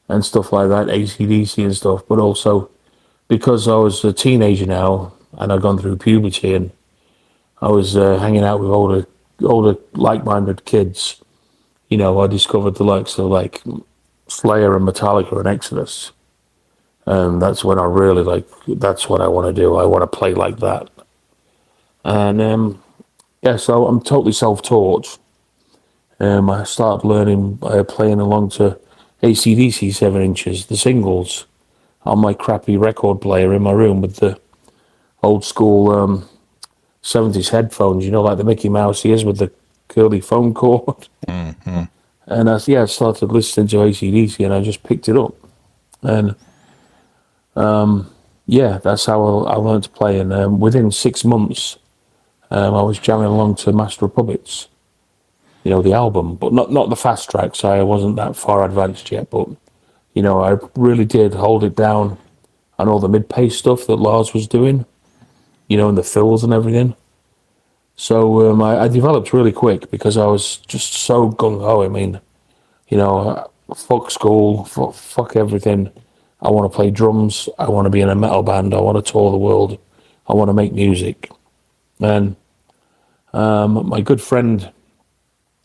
and stuff like that, AC/DC and stuff. But also because I was a teenager now and I'd gone through puberty and I was hanging out with older like-minded kids. I discovered the likes of like Slayer and Metallica and Exodus. And that's when I really that's what I want to do. I want to play like that. And so I'm totally self-taught. I started learning playing along to AC/DC 7 inches, the singles, on my crappy record player in my room with the old school 70s headphones, like the Mickey Mouse ears with the curly phone cord. Mm-hmm. And I started listening to AC/DC and I just picked it up. And that's how I learned to play. And within 6 months, I was jamming along to Master of Puppets, the album, but not the fast tracks. I wasn't that far advanced yet, but, I really did hold it down on all the mid-pace stuff that Lars was doing, and the fills and everything. So I developed really quick because I was just so gung-ho. I mean, fuck school, fuck everything. I want to play drums. I want to be in a metal band. I want to tour the world. I want to make music. And my good friend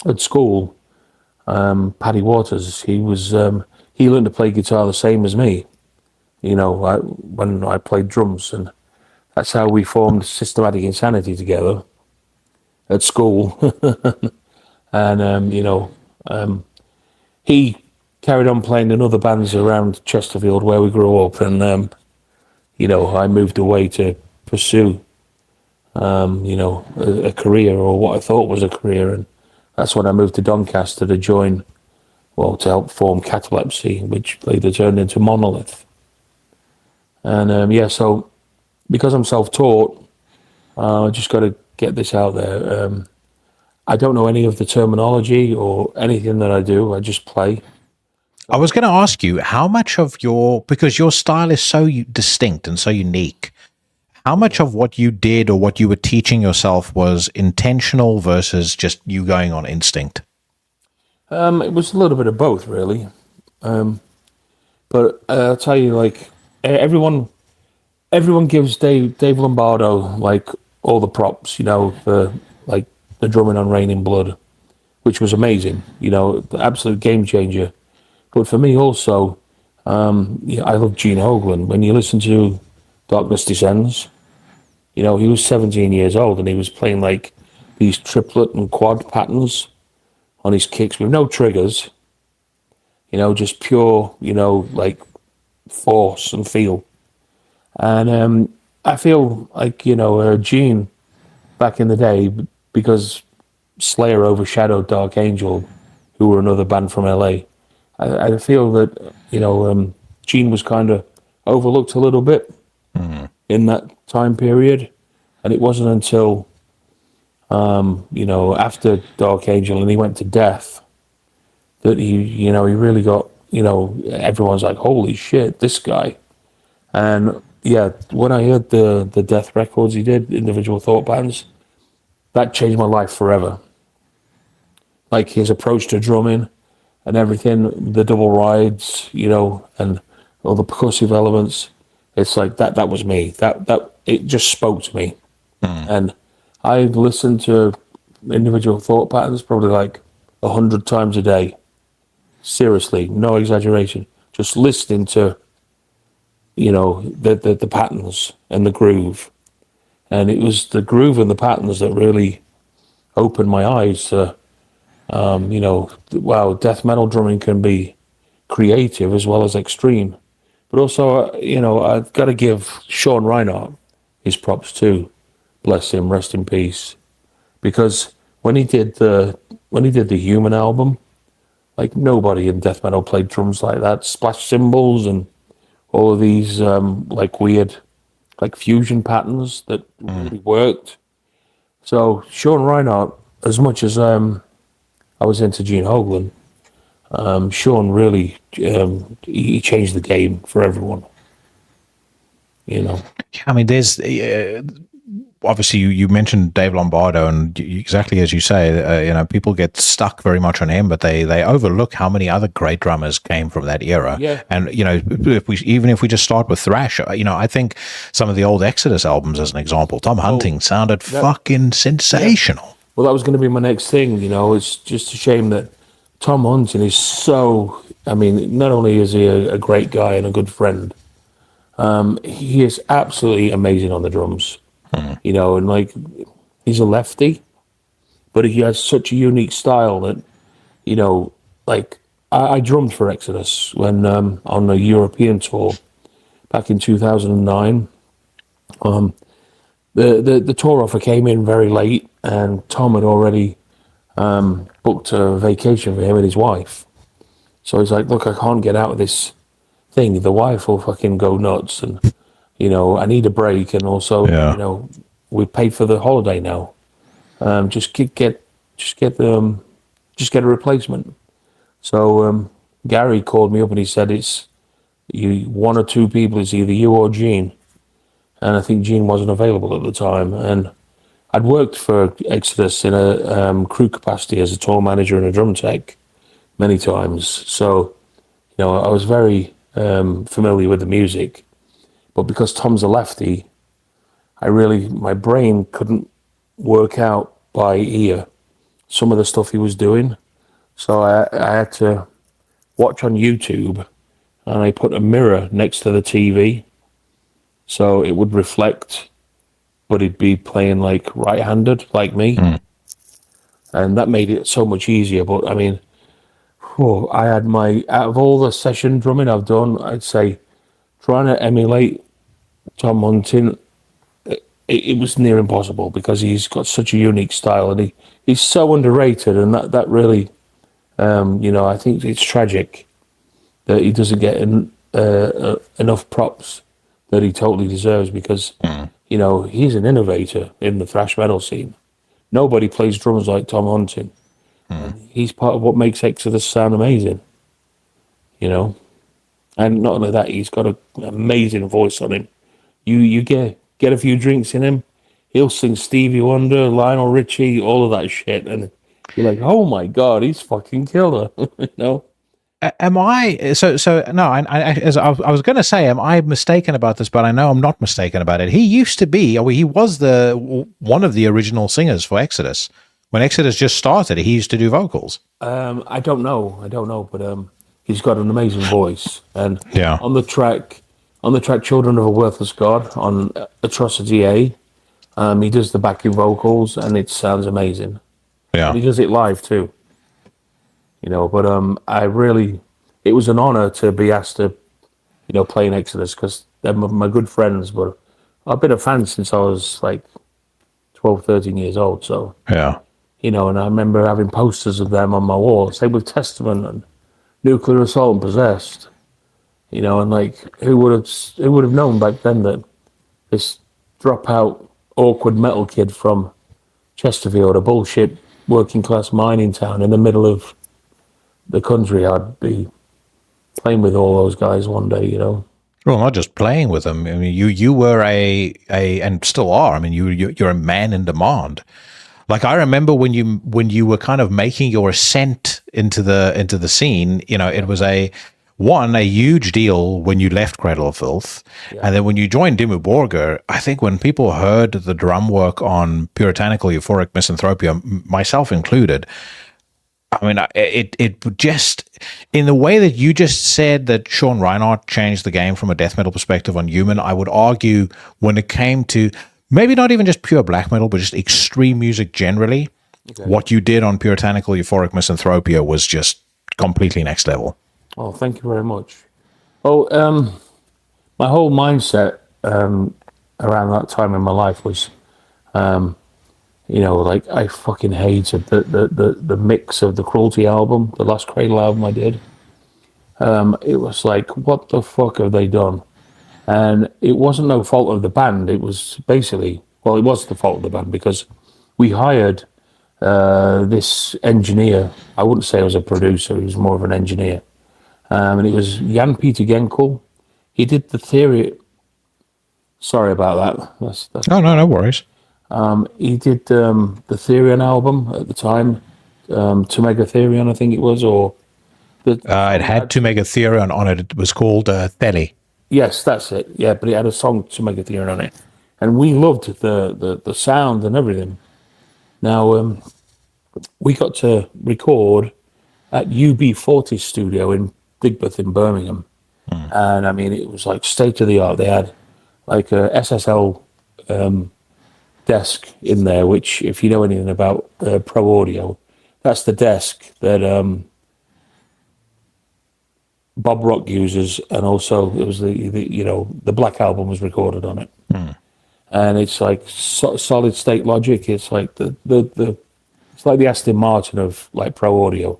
at school, Paddy Waters, he learned to play guitar the same as me, when I played drums. And that's how we formed Systematic Insanity together at school. And, he carried on playing in other bands around Chesterfield where we grew up. And, I moved away to pursue, a career, or what I thought was a career. And that's when I moved to Doncaster to help form Catalepsy, which later turned into Monolith. And, so because I'm self-taught, I just got to get this out there. I don't know any of the terminology or anything that I do. I just play. I was going to ask you how much of because your style is so distinct and so unique, how much of what you did or what you were teaching yourself was intentional versus just you going on instinct? It was a little bit of both, really. But I'll tell you, everyone gives Dave Lombardo, all the props, for, the drumming on Rain in Blood, which was amazing, the absolute game changer. But for me also, I love Gene Hoglan. When you listen to Darkness Descends, he was 17 years old and he was playing these triplet and quad patterns on his kicks with no triggers, just pure, force and feel. And I feel Gene back in the day, because Slayer overshadowed Dark Angel, who were another band from LA. I feel that Gene was kind of overlooked a little bit in that time period, and it wasn't until after Dark Angel and he went to Death that he really got everyone's like, holy shit, this guy. And when I heard the Death records he did, Individual Thought Bands, that changed my life forever. His approach to drumming and everything, the double rides, and all the percussive elements. It's that was me. That it just spoke to me. And I listened to Individual Thought Patterns probably 100 times a day. Seriously, no exaggeration. Just listening to, the patterns and the groove. And it was the groove and the patterns that really opened my eyes to, wow, death metal drumming can be creative as well as extreme. But also, I've got to give Sean Reinhardt his props too. Bless him, rest in peace. Because when he did the Human album, nobody in death metal played drums like that. Splash cymbals and all of these weird fusion patterns that really worked. So Sean Reinhardt, as much as I was into Gene Hoglan, Sean really he changed the game for everyone. I mean, there's obviously you mentioned Dave Lombardo, and exactly as you say, people get stuck very much on him, but they overlook how many other great drummers came from that era. Yeah. And if we just start with thrash, I think some of the old Exodus albums, as an example, Tom Hunting sounded fucking sensational. Yeah. Well, that was going to be my next thing. It's just a shame that Tom Hunting is so. I mean, not only is he a great guy and a good friend, he is absolutely amazing on the drums. And like, he's a lefty, but he has such a unique style that, like, I drummed for Exodus when on a European tour back in 2009. The tour offer came in very late, and Tom had already booked a vacation for him and his wife. So he's like, look, I can't get out of this thing. The wife will fucking go nuts, and I need a break, and also we paid for the holiday now. Just get a replacement. So Gary called me up and he said, it's you, one or two people. It's either you or Gene. And I think Gene wasn't available at the time. And I'd worked for Exodus in a crew capacity as a tour manager and a drum tech many times. So, I was very familiar with the music. But because Tom's a lefty, my brain couldn't work out by ear some of the stuff he was doing. So I had to watch on YouTube, and I put a mirror next to the TV so it would reflect, but he'd be playing like right-handed, like me. And that made it so much easier. But I mean, I had out of all the session drumming I've done, I'd say trying to emulate Tom Hunting, it was near impossible because he's got such a unique style, and he's so underrated, and that really, I think it's tragic that he doesn't get enough props that he totally deserves, because, he's an innovator in the thrash metal scene. Nobody plays drums like Tom Hunting. He's part of what makes Exodus sound amazing, And not only that, he's got an amazing voice on him. You get a few drinks in him, he'll sing Stevie Wonder, Lionel Richie, all of that shit, and you're like, oh my God, he's fucking killer, Am I so? No, as I was going to say, am I mistaken about this? But I know I'm not mistaken about it. He used to be, he was one of the original singers for Exodus. When Exodus just started, he used to do vocals. I don't know, but he's got an amazing voice, and on the track, "Children of a Worthless God" on Atrocity A, he does the backing vocals, and it sounds amazing. Yeah, and he does it live too. But it was an honor to be asked to, play in Exodus, because they're my good friends, but I've been a fan since I was like 12, 13 years old. So, and I remember having posters of them on my wall. Same with Testament and Nuclear Assault and Possessed, and like, who would have known back then that this dropout, awkward metal kid from Chesterfield, a bullshit working class mining town in the middle of the country, I'd be playing with all those guys one day, Well, not just playing with them. I mean, you were and still are. I mean, you're a man in demand. Like, I remember when you were kind of making your ascent into the scene. It was a huge deal when you left Cradle of Filth, and then when you joined Dimmu Borgir. I think when people heard the drum work on Puritanical Euphoric Misanthropia, myself included, I mean, it just, in the way that you just said that Sean Reinhardt changed the game from a death metal perspective on Human, I would argue when it came to maybe not even just pure black metal, but just extreme music generally, what you did on Puritanical Euphoric Misanthropia was just completely next level. Oh, thank you very much. Oh, my whole mindset around that time in my life was, like, I fucking hated the mix of the Cruelty album, the last Cradle album I did. It was like, what the fuck have they done? And it wasn't no fault of the band. It was basically, well, it was the fault of the band, because we hired this engineer. I wouldn't say he was a producer, he was more of an engineer. And it was Jan Peter Genkel. He did the theory. Sorry about that. That's no worries. He did the Therion album at the time, To Mega Therion, I think it was, or the It had to make a theory on it. It was called Theli. yes, that's it. Yeah, but it had a song To Mega Therion on it, and we loved the sound and everything. Now we got to record at UB40 studio in Digbeth in Birmingham, and I mean it was like state of the art. They had like a SSL desk in there, which, if you know anything about pro audio, that's the desk that Bob Rock uses, and also it was the Black Album was recorded on it, and it's like solid state logic. It's like the it's like the Aston Martin of like pro audio,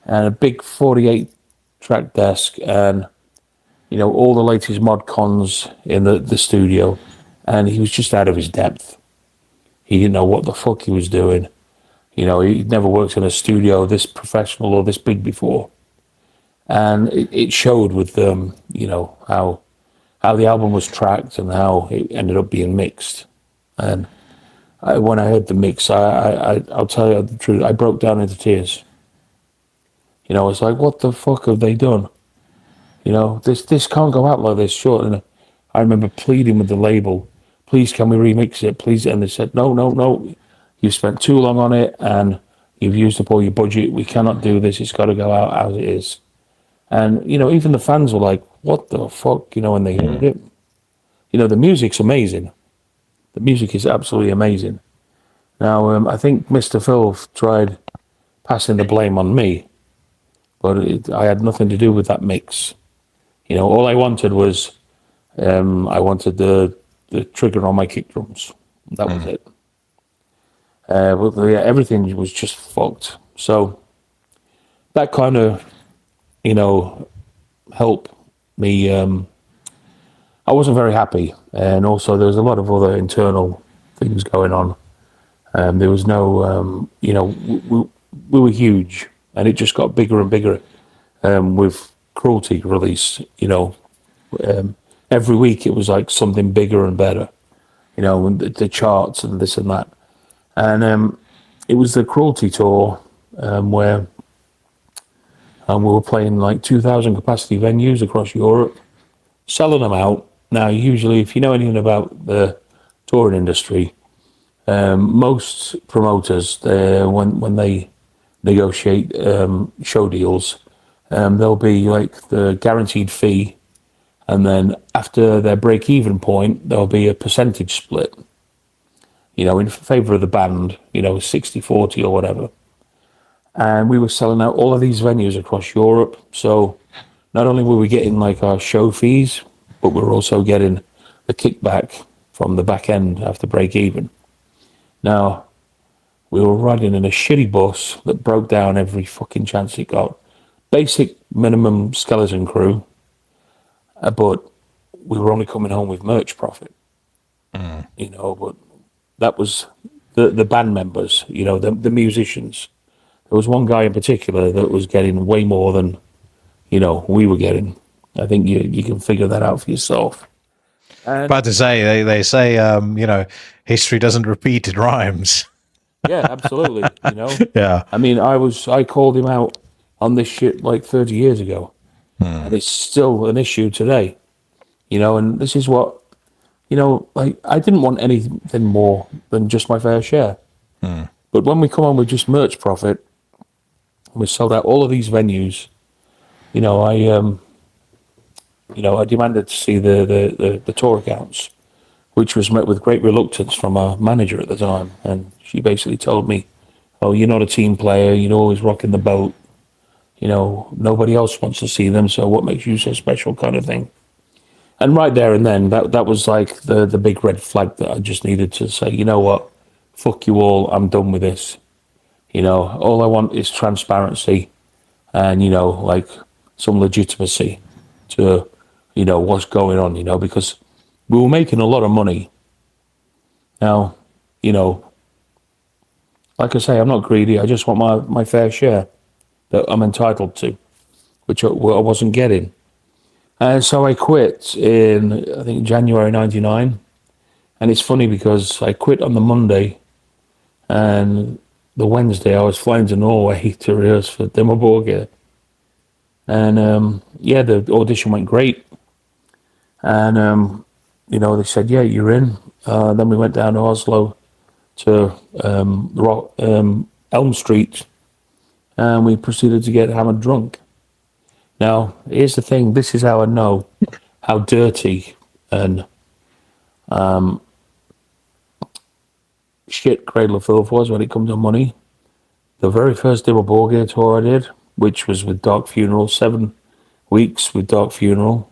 and a big 48 track desk, and all the latest mod cons in the studio, and he was just out of his depth. He didn't know what the fuck he was doing. He'd never worked in a studio this professional or this big before. And it showed with how the album was tracked and how it ended up being mixed. And when I heard the mix, I'll tell you the truth, I broke down into tears. It's like, what the fuck have they done? This can't go out like this, sure. And I remember pleading with the label, please, can we remix it, please? And they said, no, you've spent too long on it and you've used up all your budget. We cannot do this. It's got to go out as it is. And, even the fans were like, what the fuck, when they heard it. The music's amazing. The music is absolutely amazing. Now, I think Mr. Phil tried passing the blame on me, but I had nothing to do with that mix. All I wanted was, I wanted the trigger on my kick drums. That was it. But yeah, everything was just fucked. So that kind of, helped me. I wasn't very happy, and also there was a lot of other internal things going on. There was no, we were huge, and it just got bigger and bigger with Cruelty release. Every week it was like something bigger and better, and the charts and this and that. And it was the Cruelty tour where we were playing like 2,000 capacity venues across Europe, selling them out. Now, usually, if you know anything about the touring industry, most promoters, when they negotiate show deals, there'll be like the guaranteed fee, and then after their break-even point, there'll be a percentage split, in favour of the band, 60-40 or whatever. And we were selling out all of these venues across Europe, so not only were we getting like our show fees, but we were also getting the kickback from the back end after break-even. Now, we were riding in a shitty bus that broke down every fucking chance it got. Basic minimum skeleton crew, but we were only coming home with merch profit. But that was the band members, the musicians. There was one guy in particular that was getting way more than, we were getting. I think you can figure that out for yourself. About to say, they say, history doesn't repeat, it rhymes. Yeah, absolutely. Yeah. I mean, I called him out on this shit like 30 years ago, and it's still an issue today. And this is what, like, I didn't want anything more than just my fair share. But when we come on with just merch profit, we sold out all of these venues. I demanded to see the tour accounts, which was met with great reluctance from our manager at the time. And she basically told me, "Oh, you're not a team player. You're always rocking the boat. Nobody else wants to see them. So what makes you so special?" kind of thing. And right there and then, that was like the big red flag that I just needed to say, you know what, fuck you all. I'm done with this. All I want is transparency and, like some legitimacy to, what's going on, because we were making a lot of money. Now, like I say, I'm not greedy. I just want my fair share that I'm entitled to, which I wasn't getting. And so I quit in, I think, January 99. And it's funny because I quit on the Monday, and the Wednesday I was flying to Norway to rehearse for Dimmu Borgir. And yeah, the audition went great. And you know, they said, yeah, you're in. Then we went down to Oslo to Elm Street, and we proceeded to get hammered drunk. Now, here's the thing. This is how I know how dirty and shit Cradle of Filth was when it comes to money. The very first Dimmu Borgir tour I did, which was with Dark Funeral, 7 weeks with Dark Funeral,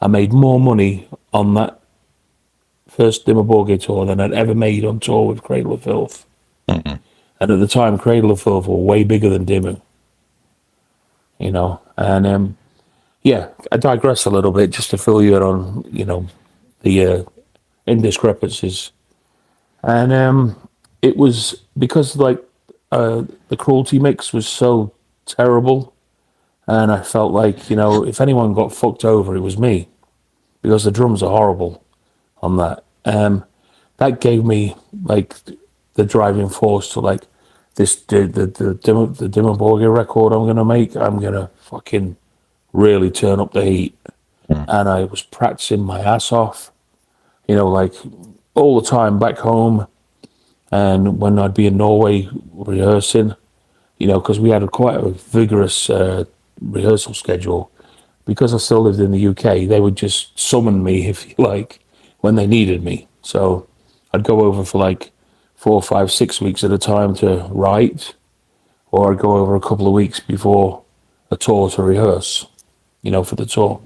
I made more money on that first Dimmu Borgir tour than I'd ever made on tour with Cradle of Filth. Mm-hmm. And at the time, Cradle of Filth were way bigger than Dimmu. You know, and yeah, I digress a little bit just to fill you in on, you know, the indiscrepancies. And it was because, like, the cruelty mix was so terrible, and I felt like, you know, if anyone got fucked over, it was me, because the drums are horrible on that. That gave me, like, the driving force to, like, the Dimmu Borgir record I'm gonna make. I'm gonna fucking really turn up the heat. And I was practicing my ass off, you know, like all the time back home. And when I'd be in Norway rehearsing, you know, because we had quite a vigorous rehearsal schedule. Because I still lived in the UK, they would just summon me, if you like, when they needed me. So I'd go over for like 4, 5, 6 weeks at a time to write, or I'd go over a couple of weeks before a tour to rehearse, you know, for the tour.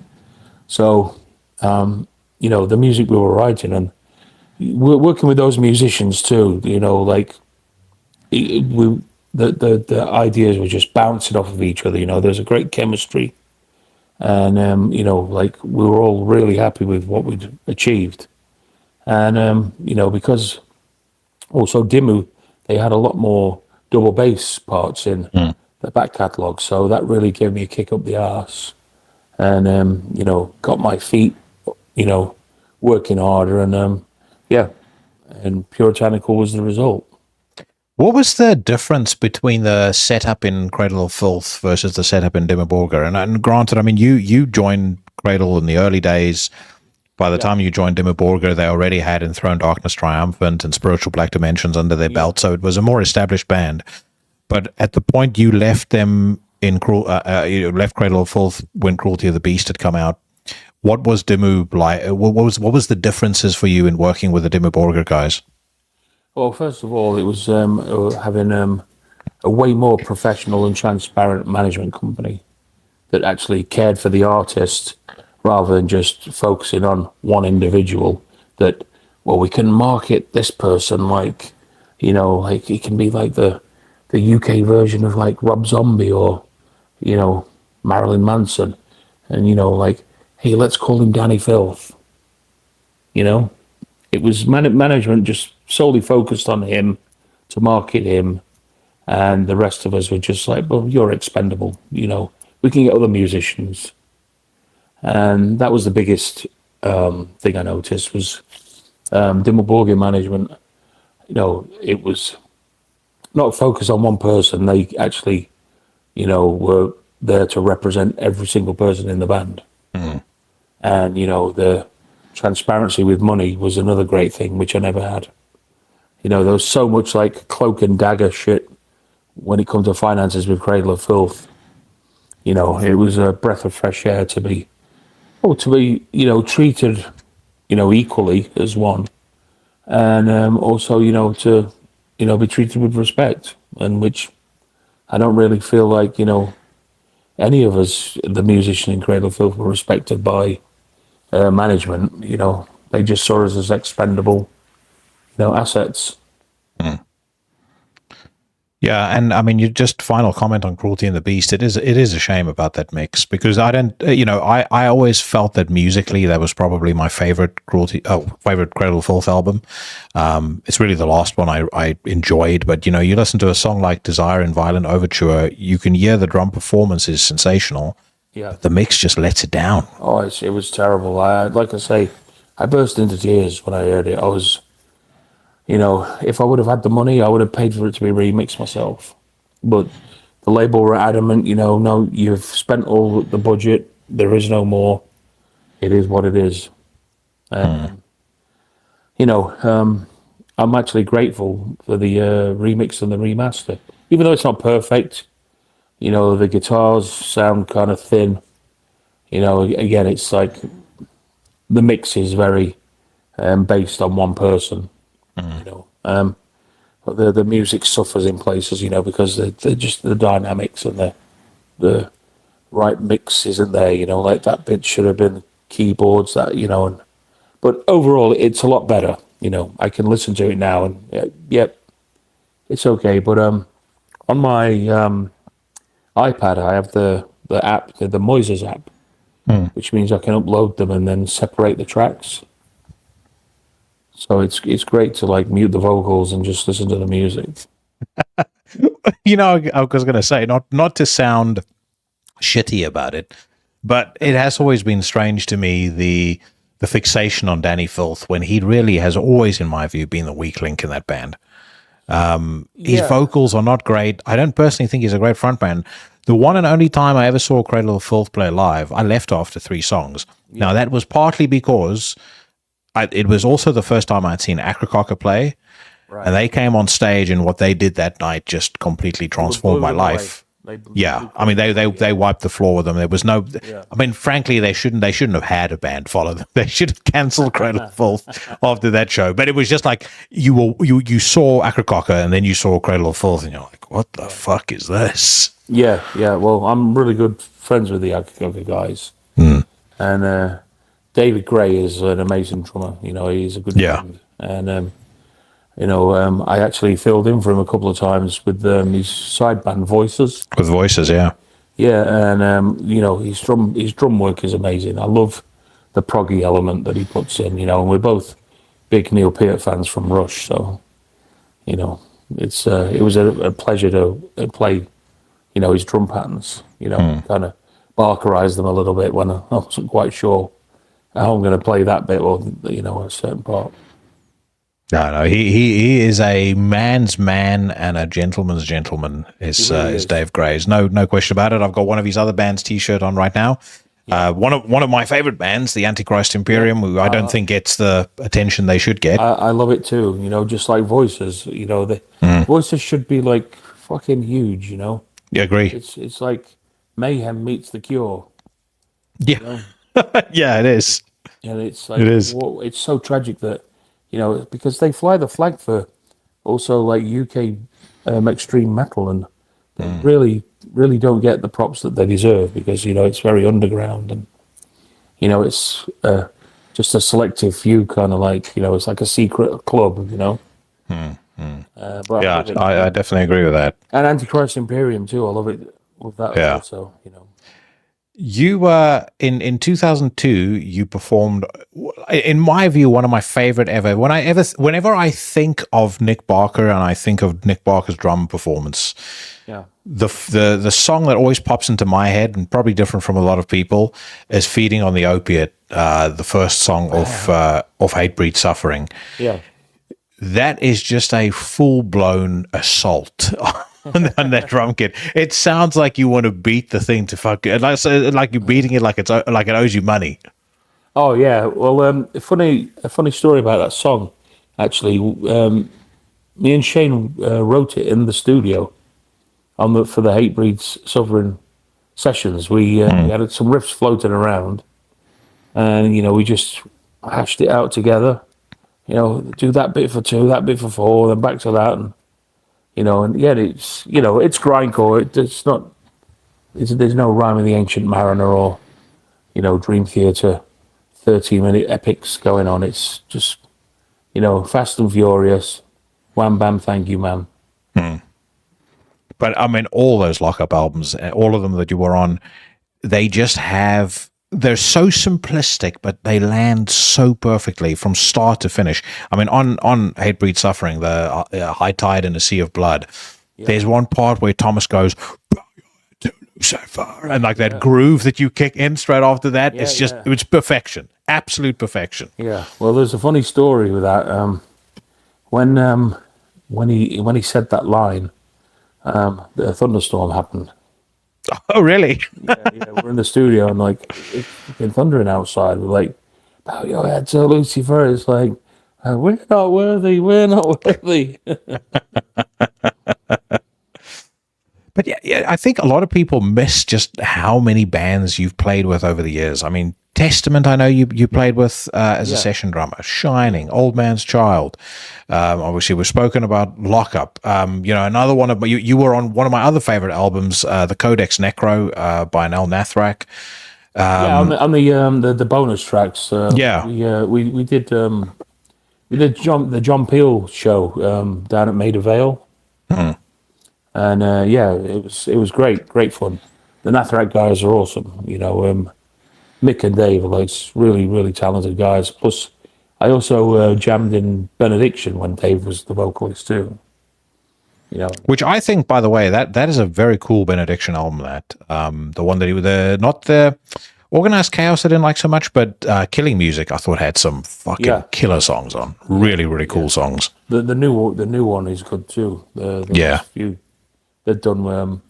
So, you know, the music we were writing, and we're working with those musicians too, you know, like the ideas were just bouncing off of each other, you know, there's a great chemistry, and, you know, like we were all really happy with what we'd achieved. And, you know, because also Dimmu, they had a lot more double bass parts in the back catalogue, so that really gave me a kick up the arse, and you know, got my feet, you know, working harder, and yeah, and Puritanical was the result. What was the difference between the setup in Cradle of Filth versus the setup in Dimmu Borgir? And granted, I mean, you joined Cradle in the early days. By the time you joined Dimmu Borgir, they already had Enthroned Darkness Triumphant and Spiritual Black Dimensions under their belt, so it was a more established band. But at the point you left them in you left Cradle of Filth when Cruelty of the Beast had come out, what was Dimmu like? What was the differences for you in working with the Dimmu Borgir guys? Well, first of all, it was having a way more professional and transparent management company that actually cared for the artist, rather than just focusing on one individual. That, well, we can market this person like, you know, like he can be like the UK version of like Rob Zombie, or, you know, Marilyn Manson, and, you know, like, hey, let's call him Danny Filth. You know, it was management just solely focused on him to market him, and the rest of us were just like, well, you're expendable, you know, we can get other musicians. And that was the biggest thing I noticed was Dimmu Borgir management. You know, it was not focused on one person. They actually, you know, were there to represent every single person in the band. And, you know, the transparency with money was another great thing, which I never had. You know, there was so much like cloak and dagger shit when it comes to finances with Cradle of Filth. You know, it was a breath of fresh air to be, you know, treated, you know, equally as one. And also, you know, to, you know, be treated with respect, and which I don't really feel like, you know, any of us, the musicians in Cradle of Filth, were respected by management. You know, they just saw us as expendable, you know, assets. Yeah, and I mean, you just final comment on Cruelty and the Beast. It is a shame about that mix, because I don't, you know, I always felt that musically that was probably my favorite favorite Cradle of Filth album. It's really the last one I enjoyed, but you know, you listen to a song like Desire and Violent Overture, you can hear the drum performance is sensational. Yeah, but the mix just lets it down. Oh, it was terrible. Like I say, I burst into tears when I heard it. I was, if I would have had the money, I would have paid for it to be remixed myself. But the label were adamant, no, you've spent all the budget. There is no more. It is what it is. I'm actually grateful for the remix and the remaster. Even though it's not perfect, the guitars sound kind of thin. Again, it's like the mix is very based on one person. But the music suffers in places, because they're just the dynamics and the right mix isn't there. Like that bit should have been keyboards. But overall, it's a lot better. I can listen to it now, and it's okay. But on my iPad, I have the app, the Moises app, which means I can upload them and then separate the tracks. So it's great to like mute the vocals and just listen to the music. I was going to say, not to sound shitty about it, but it has always been strange to me, the fixation on Danny Filth, when he really has always, in my view, been the weak link in that band. His vocals are not great. I don't personally think he's a great frontman. The one and only time I ever saw Cradle of Filth play live, I left after 3 songs. Yeah. Now, that was partly because it was also the first time I'd seen Acrococker play, right. And they came on stage, and what they did that night just completely transformed my life. I mean, they wiped the floor with them. There was no. Yeah. I mean, frankly, they shouldn't have had a band follow them. They should have cancelled Cradle of Filth after that show. But it was just like you saw Acrococker, and then you saw Cradle of Filth, and you're like, what the fuck is this? Yeah. Well, I'm really good friends with the Acrococker guys, and David Gray is an amazing drummer. He's a good friend, and I actually filled in for him a couple of times with his side band Voices. With Voices, yeah. Yeah, and his drum work is amazing. I love the proggy element that he puts in. And we're both big Neil Peart fans from Rush, so it was a pleasure to play his drum patterns. Kind of barkerize them a little bit when I wasn't quite sure how I'm going to play that bit or a certain part. No, he is a man's man and a gentleman's gentleman. Is Dave Gray's no question about it. I've got one of his other band's T-shirt on right now. Yeah. One of my favorite bands, the Antichrist Imperium, who I don't think gets the attention they should get. I love it too. Just like Voices. The Voices should be like fucking huge. Yeah, agree. It's like Mayhem meets The Cure. Yeah, yeah, it is. And it's like it's so tragic that. Because they fly the flag for also like UK extreme metal, and they really, really don't get the props that they deserve because it's very underground and it's just a selective few kind of like it's like a secret club. But I definitely agree with that. And Antichrist Imperium too. I love it. Love that. Yeah. Also, You in 2002 you performed, in my view, one of my favorite ever. Whenever I think of Nick Barker and I think of Nick Barker's drum performance, the song that always pops into my head, and probably different from a lot of people, is "Feeding on the Opiate," the first song of Hatebreed Suffering. Yeah, that is just a full-blown assault on that drum kit. It sounds like you want to beat the thing to fuck it, like you're beating it like it owes you money. Oh yeah, well, a funny story about that song. Actually, me and Shane wrote it in the studio for the Hatebreed Suffering sessions. We had some riffs floating around, and we just hashed it out together. Do that bit for 2, that bit for 4, then back to that, and it's it's grindcore. It's not. There's no Rime of the Ancient Mariner or Dream Theater 30-minute epics going on. It's just fast and furious. Wham bam, thank you, ma'am. But I mean, all those Lockup albums, all of them that you were on, they're so simplistic, but they land so perfectly from start to finish. I mean, on Hatebreed Suffering, the High Tide in a Sea of Blood, there's one part where Thomas goes, so far, and like that groove that you kick in straight after that, it's just it's perfection, absolute perfection. Yeah. Well, there's a funny story with that. When he said that line, the thunderstorm happened. Oh, really? Yeah. We're in the studio and like it's fucking thundering outside. We're like, bow your head to Lucifer. It's like, we're not worthy. We're not worthy. But yeah, I think a lot of people miss just how many bands you've played with over the years. I mean, Testament, I know you played with as a session drummer. Shining, Old Man's Child. Obviously, we've spoken about Lockup. Another one of you were on one of my other favorite albums, the Codex Necro by Nel Nathrak. On the bonus tracks. We did the John Peel show down at Maida Vale. Hmm. And it was great fun. The Nathrak guys are awesome. Mick and Dave are like really, really talented guys. Plus, I also jammed in Benediction when Dave was the vocalist too. Which I think, by the way, that is a very cool Benediction album. That the one that he was not the Organized Chaos I didn't like so much, but Killing Music I thought had some fucking killer songs on. Really, really cool songs. The new one is good too. The few they've done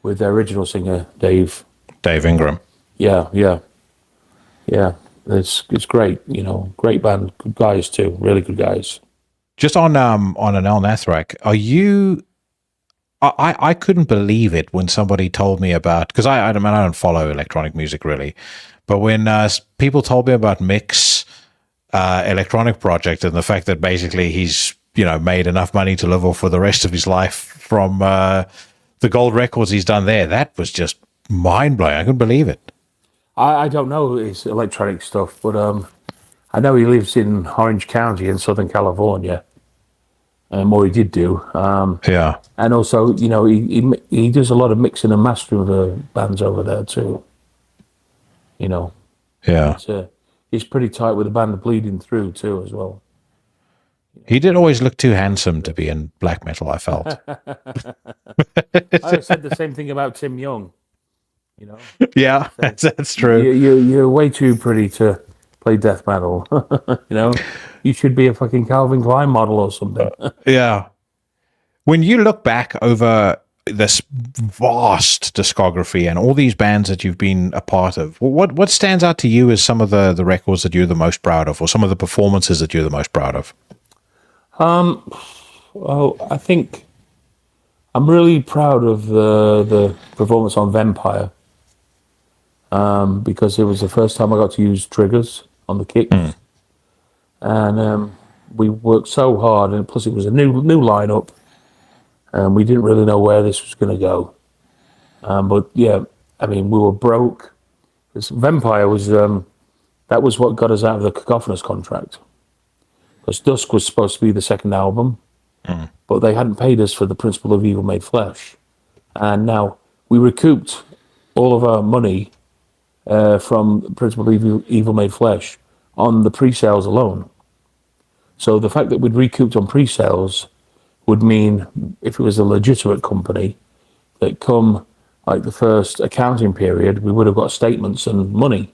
with their original singer Dave Ingram. Yeah. It's great. Great band, good guys too. Really good guys. Just on an El Nathrak, are you? I couldn't believe it when somebody told me about, because I don't follow electronic music really, but when people told me about Mick's electronic project and the fact that basically he's made enough money to live off for the rest of his life from the gold records he's done there, that was just mind blowing. I couldn't believe it. I don't know his electronic stuff, but I know he lives in Orange County in Southern California. Or he did do. And also, he does a lot of mixing and mastering of the bands over there too. Yeah. He's pretty tight with the band Bleeding Through too as well. He did always look too handsome to be in black metal, I felt. I said the same thing about Tim Young. Yeah, that's true. You're way too pretty to play death metal. You should be a fucking Calvin Klein model or something. Yeah. When you look back over this vast discography and all these bands that you've been a part of, what stands out to you as some of the records that you're the most proud of, or some of the performances that you're the most proud of? Well, I think I'm really proud of the performance on Vampire. Because it was the first time I got to use triggers on the kicks. And we worked so hard, and plus it was a new lineup, and we didn't really know where this was going to go. But yeah, I mean, we were broke. This Vampire was that was what got us out of the Cacophonous contract, because Dusk was supposed to be the second album, but they hadn't paid us for the Principle of Evil Made Flesh, and now we recouped all of our money from Principle of Evil Made Flesh on the pre-sales alone. So the fact that we'd recouped on pre-sales would mean, if it was a legitimate company, that come like the first accounting period, we would have got statements and money.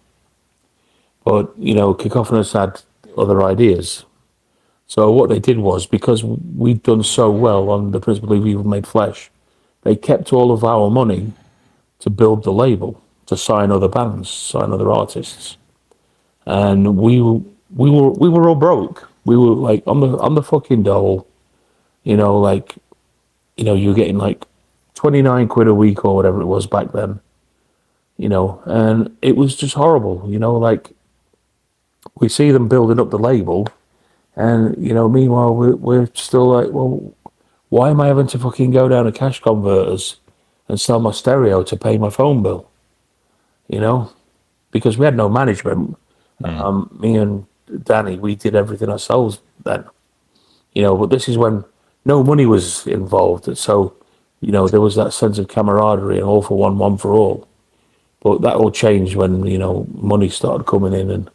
But, Cacophonous had other ideas. So what they did was, because we'd done so well on the Principle of Evil Made Flesh, they kept all of our money to build the label, to sign other bands, sign other artists. And we were all broke. We were like on the fucking dole, you were getting like 29 quid a week or whatever it was back then, and it was just horrible, we see them building up the label, and meanwhile we're still like, well, why am I having to fucking go down to Cash Converters and sell my stereo to pay my phone bill? Because we had no management. Me and Danny, we did everything ourselves then. But this is when no money was involved. So, there was that sense of camaraderie and all for one, one for all. But that all changed when, money started coming in. And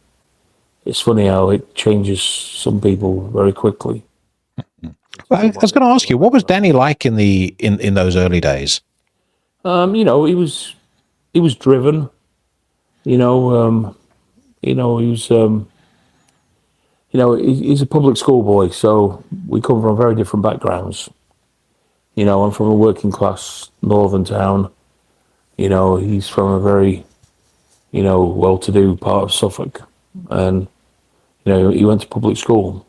it's funny how it changes some people very quickly. Well, I was going to ask you, what was Danny like in those early days? He was he was driven. You know, he was. He's a public school boy, so we come from very different backgrounds. I'm from a working class northern town. He's from a very, well-to-do part of Suffolk, and he went to public school,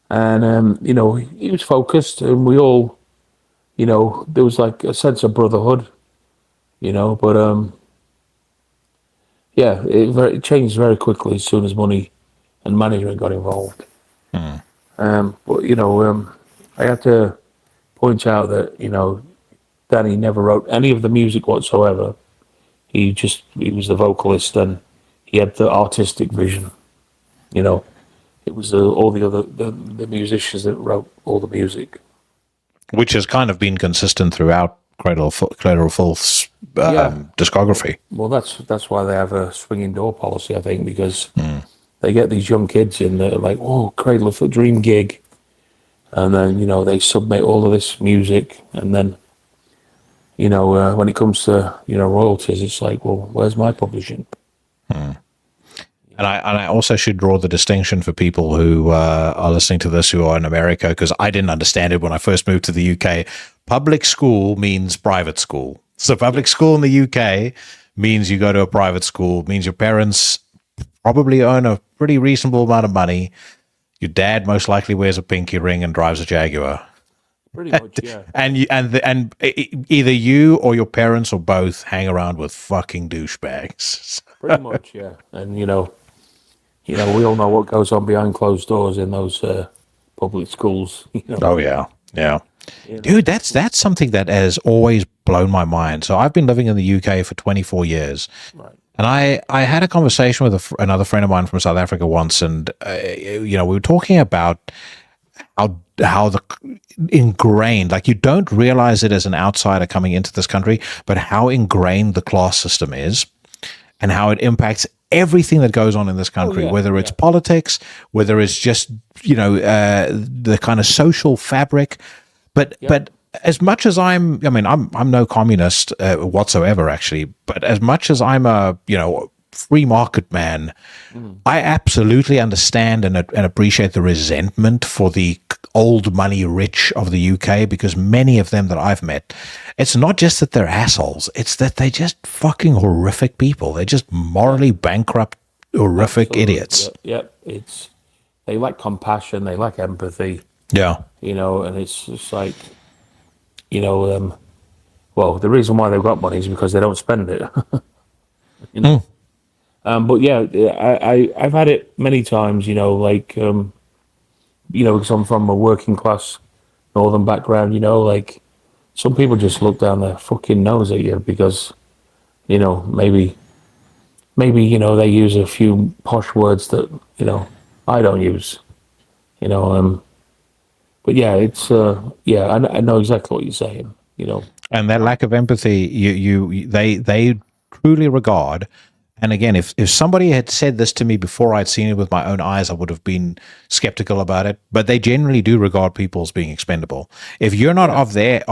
and he was focused, and we all, there was like a sense of brotherhood, but yeah, it changed very quickly as soon as money and management got involved. But I had to point out that Danny never wrote any of the music whatsoever. He was the vocalist, and he had the artistic vision. It was all the musicians that wrote all the music, which has kind of been consistent throughout Cradle of Filth's discography. Well, that's why they have a swinging door policy, I think, because they get these young kids in that are like, oh, Cradle of Filth, dream gig. And then, they submit all of this music. And then, when it comes to, royalties, it's like, well, where's my publishing? And I also should draw the distinction for people who are listening to this who are in America, because I didn't understand it when I first moved to the UK. Public school means private school. So public school in the UK means you go to a private school, means your parents probably earn a pretty reasonable amount of money. Your dad most likely wears a pinky ring and drives a Jaguar. Pretty much, yeah. And either you or your parents or both hang around with fucking douchebags. Pretty much, yeah. And we all know what goes on behind closed doors in those public schools. Oh yeah. Dude, that's something that has always blown my mind. So I've been living in the UK for 24 years. Right. And I had a conversation with another friend of mine from South Africa once, and we were talking about how the ingrained, like, you don't realize it as an outsider coming into this country, but how ingrained the class system is, and how it impacts everything that goes on in this country, whether it's politics, whether it's just the kind of social fabric, but as much as I'm no communist whatsoever, actually, but as much as I'm a free market man, I absolutely understand and appreciate the resentment for the old money rich of the UK, because many of them that I've met, it's not just that they're assholes, it's that they're just fucking horrific people. They're just morally bankrupt, horrific idiots. Yeah, they lack compassion, they lack empathy. Yeah. And it's just like, well, the reason why they've got money is because they don't spend it. But yeah, I've had it many times, because I'm from a working class northern background, like, some people just look down their fucking nose at you because, maybe they use a few posh words that, I don't use, but yeah, it's I know exactly what you're saying, And that lack of empathy, they truly regard. And again, if somebody had said this to me before I'd seen it with my own eyes, I would have been skeptical about it. But they generally do regard people as being expendable. If you're not of their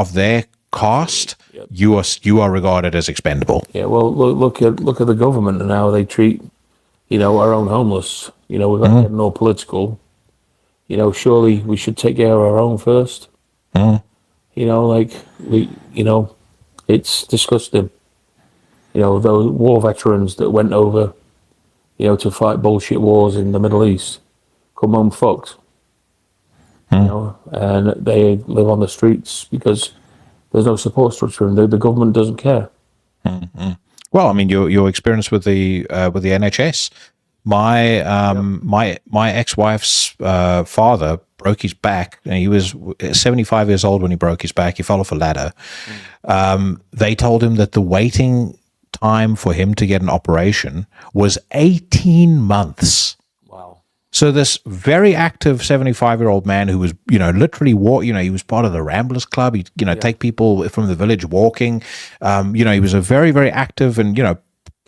caste, you are regarded as expendable. Yeah. Well, look at the government and how they treat, our own homeless. Without getting all political. Surely we should take care of our own first. It's disgusting. Those war veterans that went over, to fight bullshit wars in the Middle East, come home fucked. And they live on the streets because there's no support structure, and the government doesn't care. Well, I mean, your experience with the NHS. My ex-wife's father broke his back, and he was 75 years old when he broke his back. He fell off a ladder. They told him that the waiting time for him to get an operation was 18 months. Wow. So this very active 75-year-old man who was, literally he was part of the Ramblers Club. He'd, take people from the village walking. He was a very, very active and,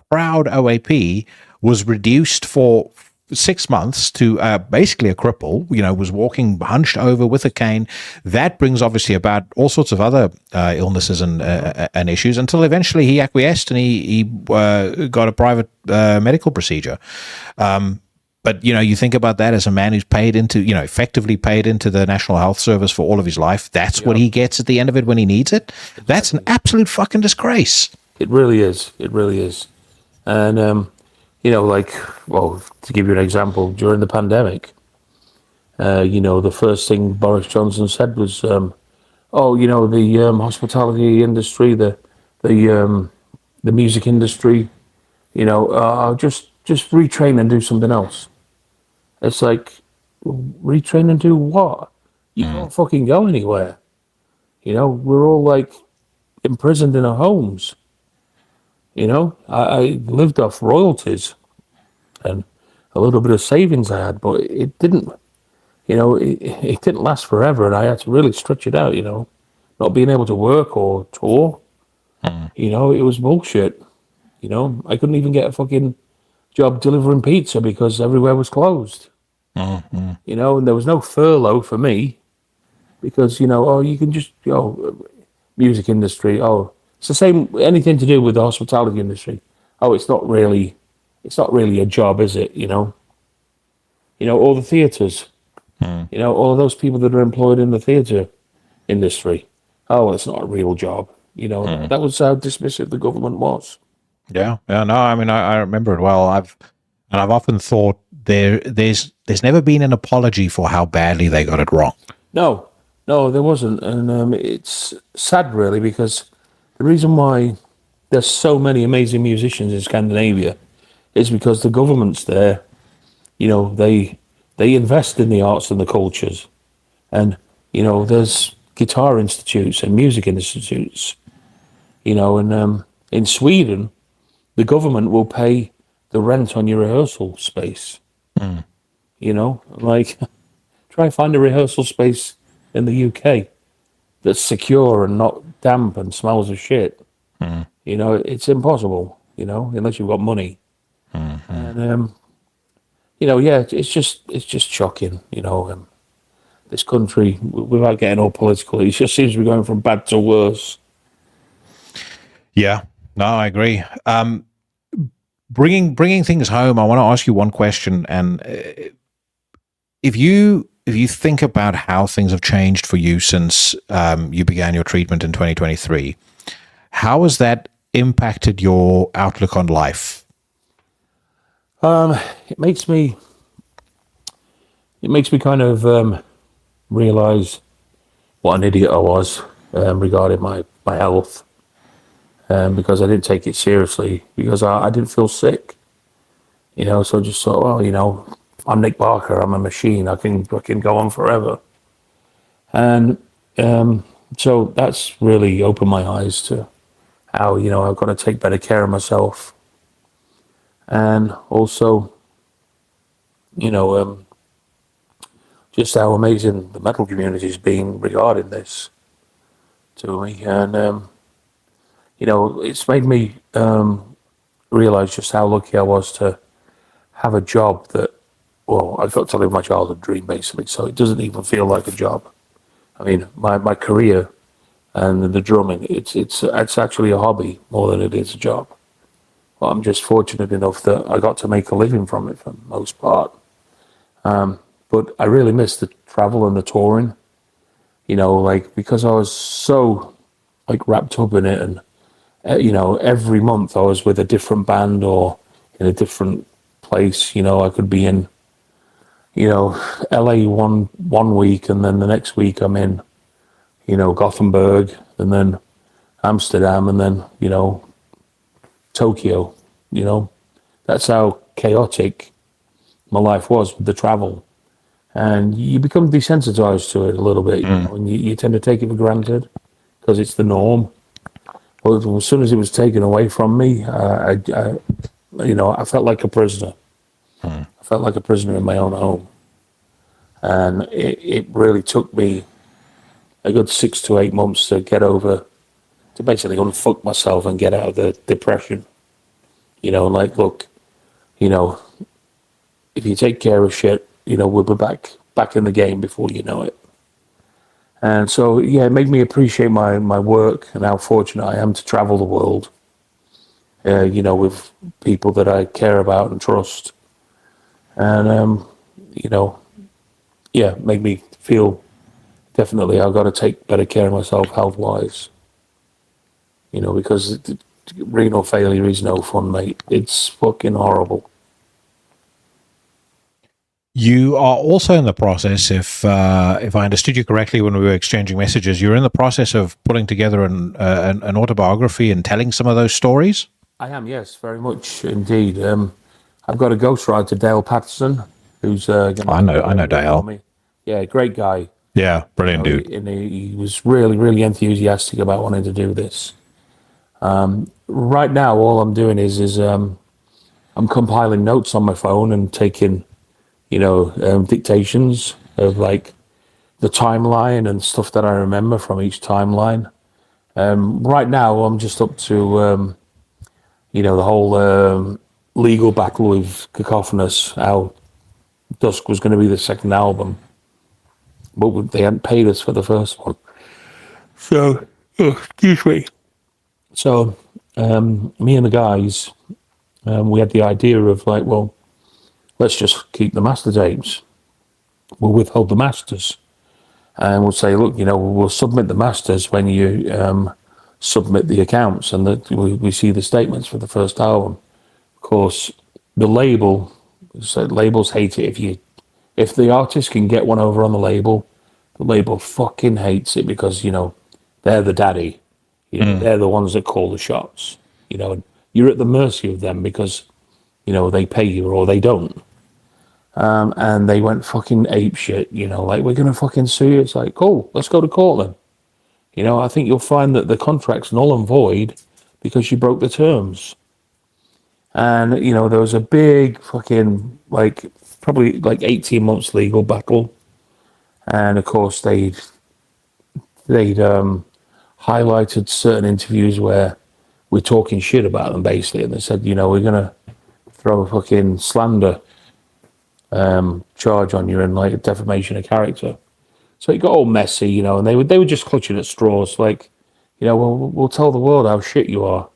proud OAP, was reduced for 6 months to basically a cripple, was walking hunched over with a cane. That brings obviously about all sorts of other illnesses and issues until eventually he acquiesced and he got a private medical procedure. But, you think about that as a man who's paid into, effectively paid into the National Health Service for all of his life. That's what he gets at the end of it when he needs it. Exactly. That's an absolute fucking disgrace. It really is. It really is. And, to give you an example, during the pandemic, the first thing Boris Johnson said was, the hospitality industry, the music industry, just retrain and do something else. It's like, retrain and do what? You can't fucking go anywhere. We're all like imprisoned in our homes. I lived off royalties and a little bit of savings I had, but it didn't, it didn't last forever, and I had to really stretch it out, not being able to work or tour. It was bullshit. I couldn't even get a fucking job delivering pizza because everywhere was closed. And there was no furlough for me because, you can just, music industry, it's the same, anything to do with the hospitality industry. It's not really a job, is it? All the theatres, all of those people that are employed in the theatre industry. It's not a real job. That was how dismissive the government was. Yeah. No, I mean, I remember it well. I've often thought there's never been an apology for how badly they got it wrong. No, there wasn't, and it's sad really because the reason why there's so many amazing musicians in Scandinavia is because the governments there, they invest in the arts and the cultures, and there's guitar institutes and music institutes, and in Sweden, the government will pay the rent on your rehearsal space. Try and find a rehearsal space in the UK that's secure and not damp and smells of shit. It's impossible, unless you've got money. And it's just shocking, this country, without getting all political, it just seems to be going from bad to worse. Yeah, no, I agree. Bringing things home, I want to ask you one question, and if you think about how things have changed for you since you began your treatment in 2023, how has that impacted your outlook on life? It makes me kind of realize what an idiot I was regarding my health, because I didn't take it seriously, because I didn't feel sick, so I just thought, I'm Nick Barker, I'm a machine, I can go on forever. And so that's really opened my eyes to how, I've got to take better care of myself. And also, just how amazing the metal community has been regarding this to me. And, it's made me realize just how lucky I was to have a job that, I got to live my childhood dream, basically, so it doesn't even feel like a job. I mean, my career and the drumming, it's actually a hobby more than it is a job. But I'm just fortunate enough that I got to make a living from it for the most part. But I really miss the travel and the touring, because I was so, wrapped up in it, and, every month I was with a different band or in a different place. I could be in, LA one week, and then the next week I'm in, Gothenburg, and then Amsterdam, and then, Tokyo. That's how chaotic my life was with the travel. And you become desensitized to it a little bit, and you tend to take it for granted because it's the norm. Well, as soon as it was taken away from me, I felt like a prisoner. I felt like a prisoner in my own home. And it really took me a good 6 to 8 months to get over, to basically unfuck myself and get out of the depression. Look, if you take care of shit, we'll be back in the game before you know it. And so, yeah, it made me appreciate my work and how fortunate I am to travel the world, with people that I care about and trust. And, made me feel definitely I've got to take better care of myself health-wise. Because renal failure is no fun, mate. It's fucking horrible. You are also in the process, if I understood you correctly when we were exchanging messages, you're in the process of putting together an autobiography and telling some of those stories? I am, yes, very much indeed. I've got a ghostwriter, Dale Patterson, who's I know Dale. Yeah, great guy. Yeah, brilliant dude. And he was really, really enthusiastic about wanting to do this. Right now, all I'm doing is I'm compiling notes on my phone and taking, dictations of like the timeline and stuff that I remember from each timeline. Right now, I'm just up to, the whole legal battle with Cacophonous, how Dusk was going to be the second album, but they hadn't paid us for the first one. So, excuse me. So, me and the guys, we had the idea of like, well, let's just keep the master tapes. We'll withhold the masters. And we'll say, look, we'll submit the masters when you submit the accounts and that we see the statements for the first album. Of course, the label, so labels hate it. If the artist can get one over on the label fucking hates it because, they're the daddy. They're the ones that call the shots. And you're at the mercy of them because, they pay you or they don't. And they went fucking ape shit, like, we're going to fucking sue you. It's like, cool, let's go to court then. I think you'll find that the contract's null and void because you broke the terms. And, there was a big fucking, probably 18 months legal battle. And of course they'd highlighted certain interviews where we're talking shit about them basically. And they said, we're going to throw a fucking slander charge on you and like a defamation of character. So it got all messy, and they were just clutching at straws, like, we'll tell the world how shit you are,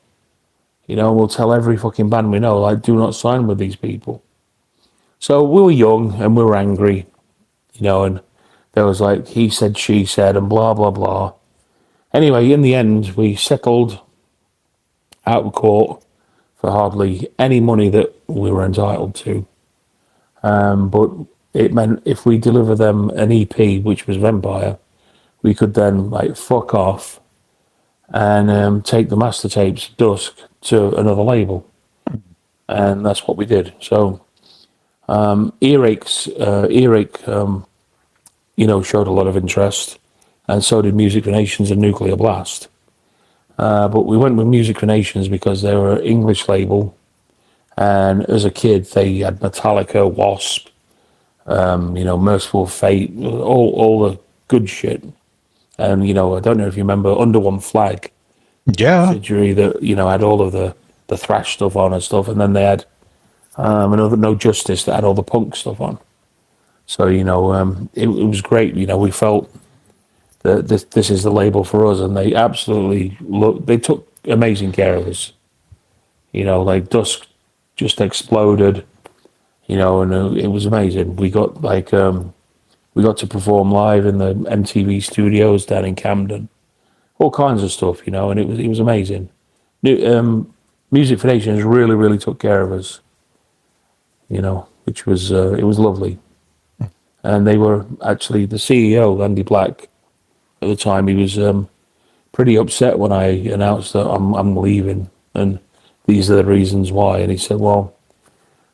we'll tell every fucking band we know, like, do not sign with these people. So we were young and we were angry, and there was like he said, she said, and blah blah blah. Anyway, in the end, we settled out of court for hardly any money that we were entitled to. But it meant if we deliver them an EP, which was Vampire, we could then like fuck off and take the master tapes Dusk to another label, and that's what we did. So Earache, showed a lot of interest, and so did Music for Nations and Nuclear Blast. But we went with Music for Nations because they were an English label. And as a kid, they had Metallica, Wasp, Merciful Fate, all the good shit. And, I don't know if you remember Under One Flag. Yeah. Subsidiary that, had all of the thrash stuff on and stuff. And then they had another No Justice that had all the punk stuff on. So, it was great. We felt that this is the label for us. And they absolutely they took amazing care of us. Like Dusk just exploded, and it was amazing. We got we got to perform live in the MTV studios down in Camden, all kinds of stuff, and it was amazing. Music for Nations really, really took care of us, which was it was lovely. And they were actually the CEO, Andy Black, at the time. He was pretty upset when I announced that I'm leaving and these are the reasons why. And he said, well,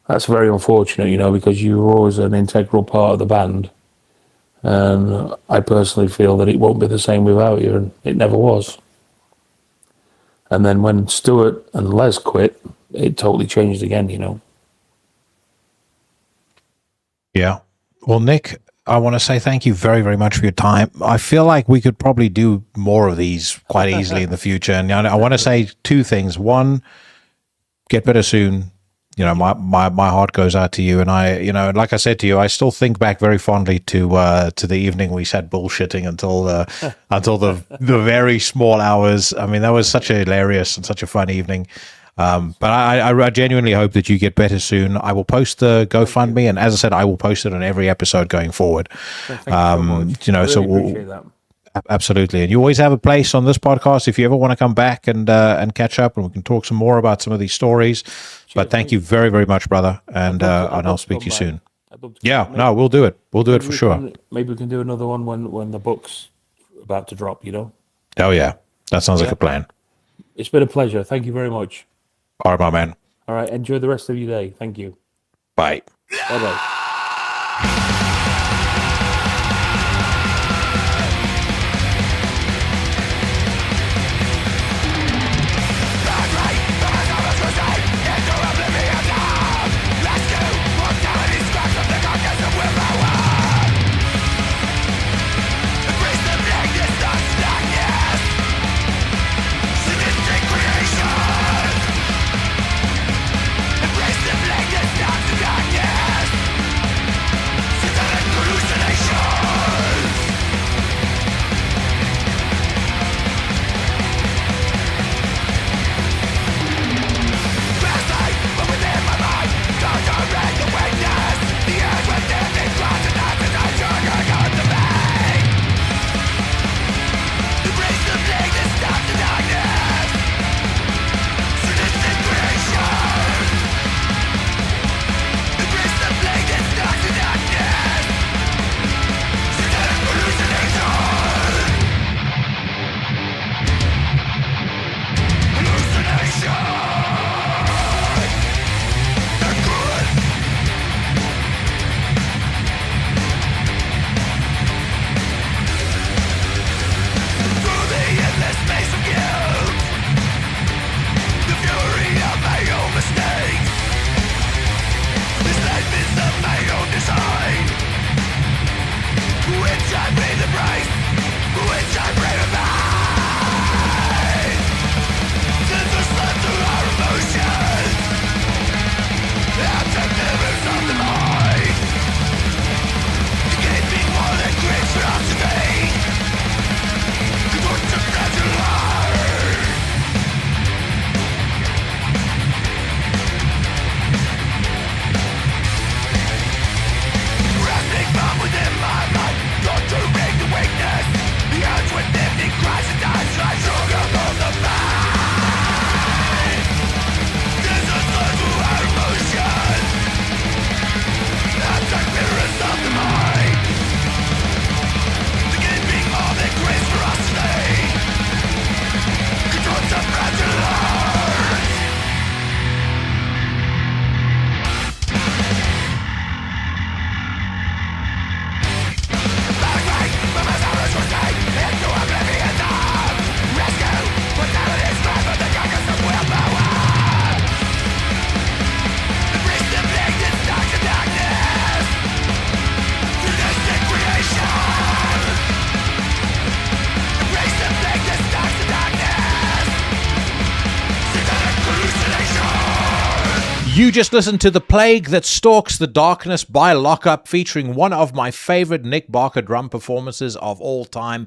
that's very unfortunate, because you were always an integral part of the band. And I personally feel that it won't be the same without you. And it never was. And then when Stuart and Les quit, it totally changed again, Yeah. Well, Nick, I want to say thank you very, very much for your time. I feel like we could probably do more of these quite easily in the future. And I want to say two things. One, get better soon. my heart goes out to you. And I, like I said to you, I still think back very fondly to the evening we sat bullshitting until the very small hours. I mean, that was such a hilarious and such a fun evening. But I genuinely hope that you get better soon. I will post the GoFundMe, and as I said, I will post it on every episode going forward. Thank you so much. I really appreciate that. Absolutely, and you always have a place on this podcast if you ever want to come back and catch up, and we can talk some more about some of these stories. Cheers, but thank you very, very much, brother, and I'll speak to you soon. Yeah, no, we'll do it. We'll do it for sure. Maybe we can do another one when the book's about to drop. Oh yeah, that sounds like a plan. It's been a pleasure. Thank you very much. All right, my man. All right, enjoy the rest of your day. Thank you. Bye. Bye-bye. You just listened to The Plague That Stalks the Darkness by Lockup, featuring one of my favorite Nick Barker drum performances of all time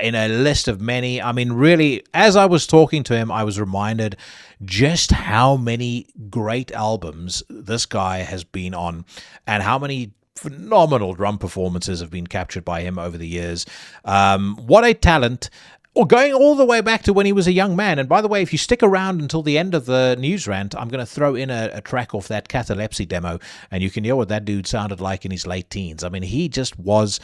in a list of many. I mean, really, as I was talking to him, I was reminded just how many great albums this guy has been on and how many phenomenal drum performances have been captured by him over the years. What a talent. Or going all the way back to when he was a young man. And by the way, if you stick around until the end of the news rant, I'm going to throw in a track off that Catalepsy demo, and you can hear what that dude sounded like in his late teens. I mean, he just was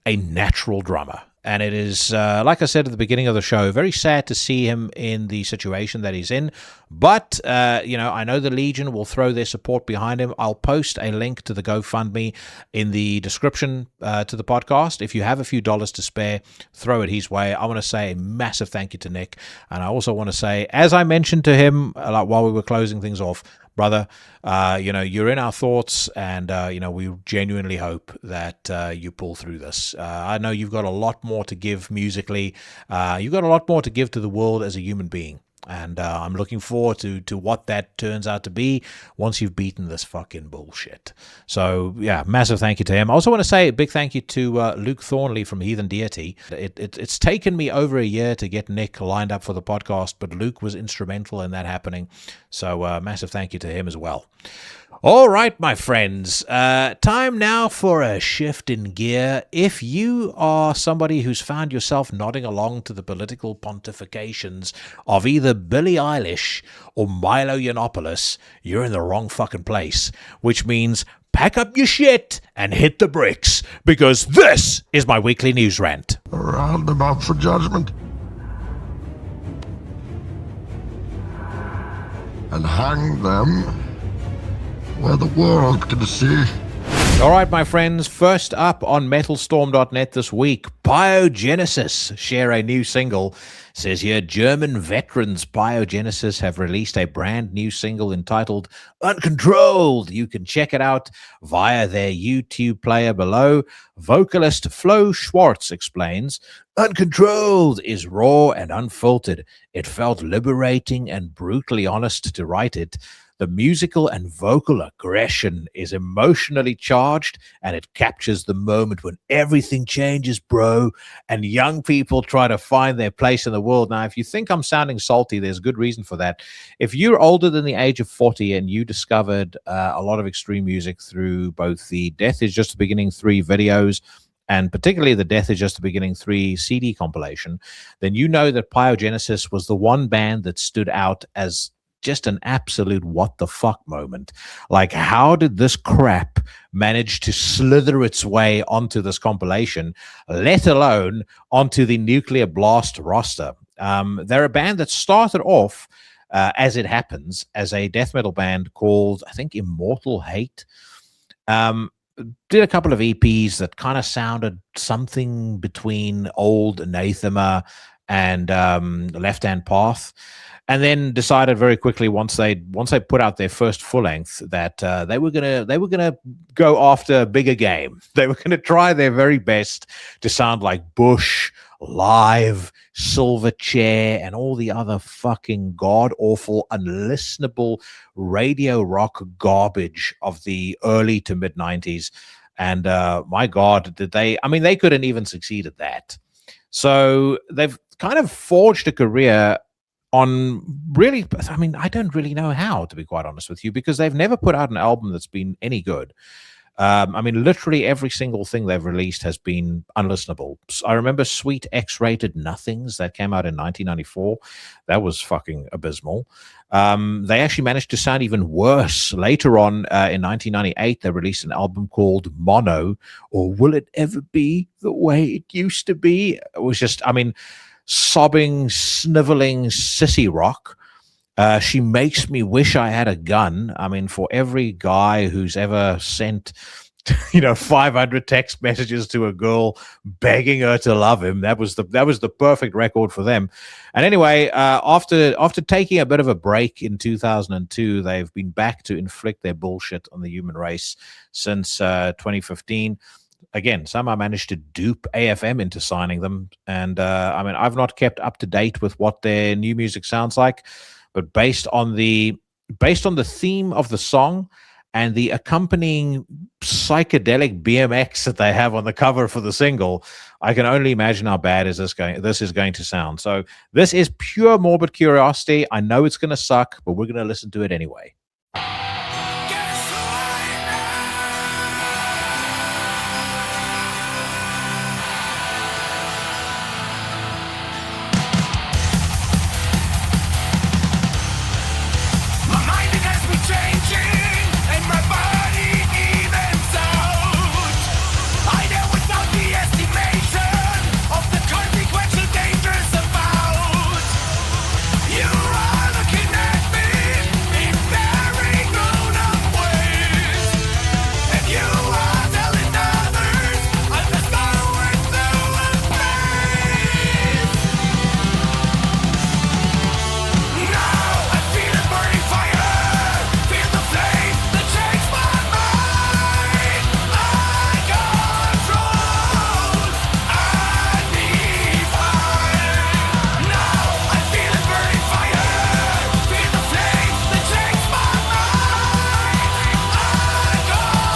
a natural drummer. And it is, like I said at the beginning of the show, very sad to see him in the situation that he's in. But, I know the Legion will throw their support behind him. I'll post a link to the GoFundMe in the description to the podcast. If you have a few dollars to spare, throw it his way. I want to say a massive thank you to Nick. And I also want to say, as I mentioned to him while we were closing things off, brother, you're in our thoughts, and, we genuinely hope that you pull through this. I know you've got a lot more to give musically. You've got a lot more to give to the world as a human being. And I'm looking forward to what that turns out to be once you've beaten this fucking bullshit. So, yeah, massive thank you to him. I also want to say a big thank you to Luke Thornley from Heathen Deity. It's taken me over a year to get Nick lined up for the podcast, but Luke was instrumental in that happening. So, massive thank you to him as well. All right, my friends, time now for a shift in gear. If you are somebody who's found yourself nodding along to the political pontifications of either Billie Eilish or Milo Yiannopoulos, you're in the wrong fucking place, which means pack up your shit and hit the bricks, because this is my weekly news rant. Round them up for judgment. And hang them where the world can see. All right, my friends, first up on metalstorm.net this week, Biogenesis share a new single. Says here, German veterans Biogenesis have released a brand new single entitled Uncontrolled. You can check it out via their YouTube player below. Vocalist Flo Schwartz explains, Uncontrolled is raw and unfiltered. It felt liberating and brutally honest to write it. The musical and vocal aggression is emotionally charged, and it captures the moment when everything changes, bro, and young people try to find their place in the world. Now, if you think I'm sounding salty, there's good reason for that. If you're older than the age of 40 and you discovered a lot of extreme music through both the Death is Just the Beginning 3 videos, and particularly the Death is Just the Beginning 3 CD compilation, then you know that Biogenesis was the one band that stood out as just an absolute what the fuck moment. Like, how did this crap manage to slither its way onto this compilation, let alone onto the Nuclear Blast roster? They're a band that started off, as it happens, as a death metal band called, I think, Immortal Hate. Did a couple of EPs that kind of sounded something between old Anathema and Left Hand Path. And then decided very quickly once they put out their first full length that they were gonna go after a bigger game. They were gonna try their very best to sound like Bush, Live, Silverchair, and all the other fucking god awful, unlistenable radio rock garbage of the early to mid 90s. And my God, did they? I mean, they couldn't even succeed at that. So they've kind of forged a career on really, I mean, I don't really know how, to be quite honest with you, because they've never put out an album that's been any good. I mean, literally every single thing they've released has been unlistenable. I remember Sweet X-Rated Nothings that came out in 1994. That was fucking abysmal. They actually managed to sound even worse. Later on, in 1998, they released an album called Mono, or Will It Ever Be the Way It Used to Be? It was just, I mean, sobbing, sniveling sissy rock. She Makes Me Wish I Had a Gun. I mean, for every guy who's ever sent, 500 text messages to a girl begging her to love him, that was the perfect record for them. And anyway, after taking a bit of a break in 2002, they've been back to inflict their bullshit on the human race since 2015. Again, somehow managed to dupe AFM into signing them. And I mean, I've not kept up to date with what their new music sounds like, but based on the theme of the song and the accompanying psychedelic BMX that they have on the cover for the single, I can only imagine how bad this is going to sound. So this is pure morbid curiosity. I know it's going to suck, but we're going to listen to it anyway. You are looking at me in very good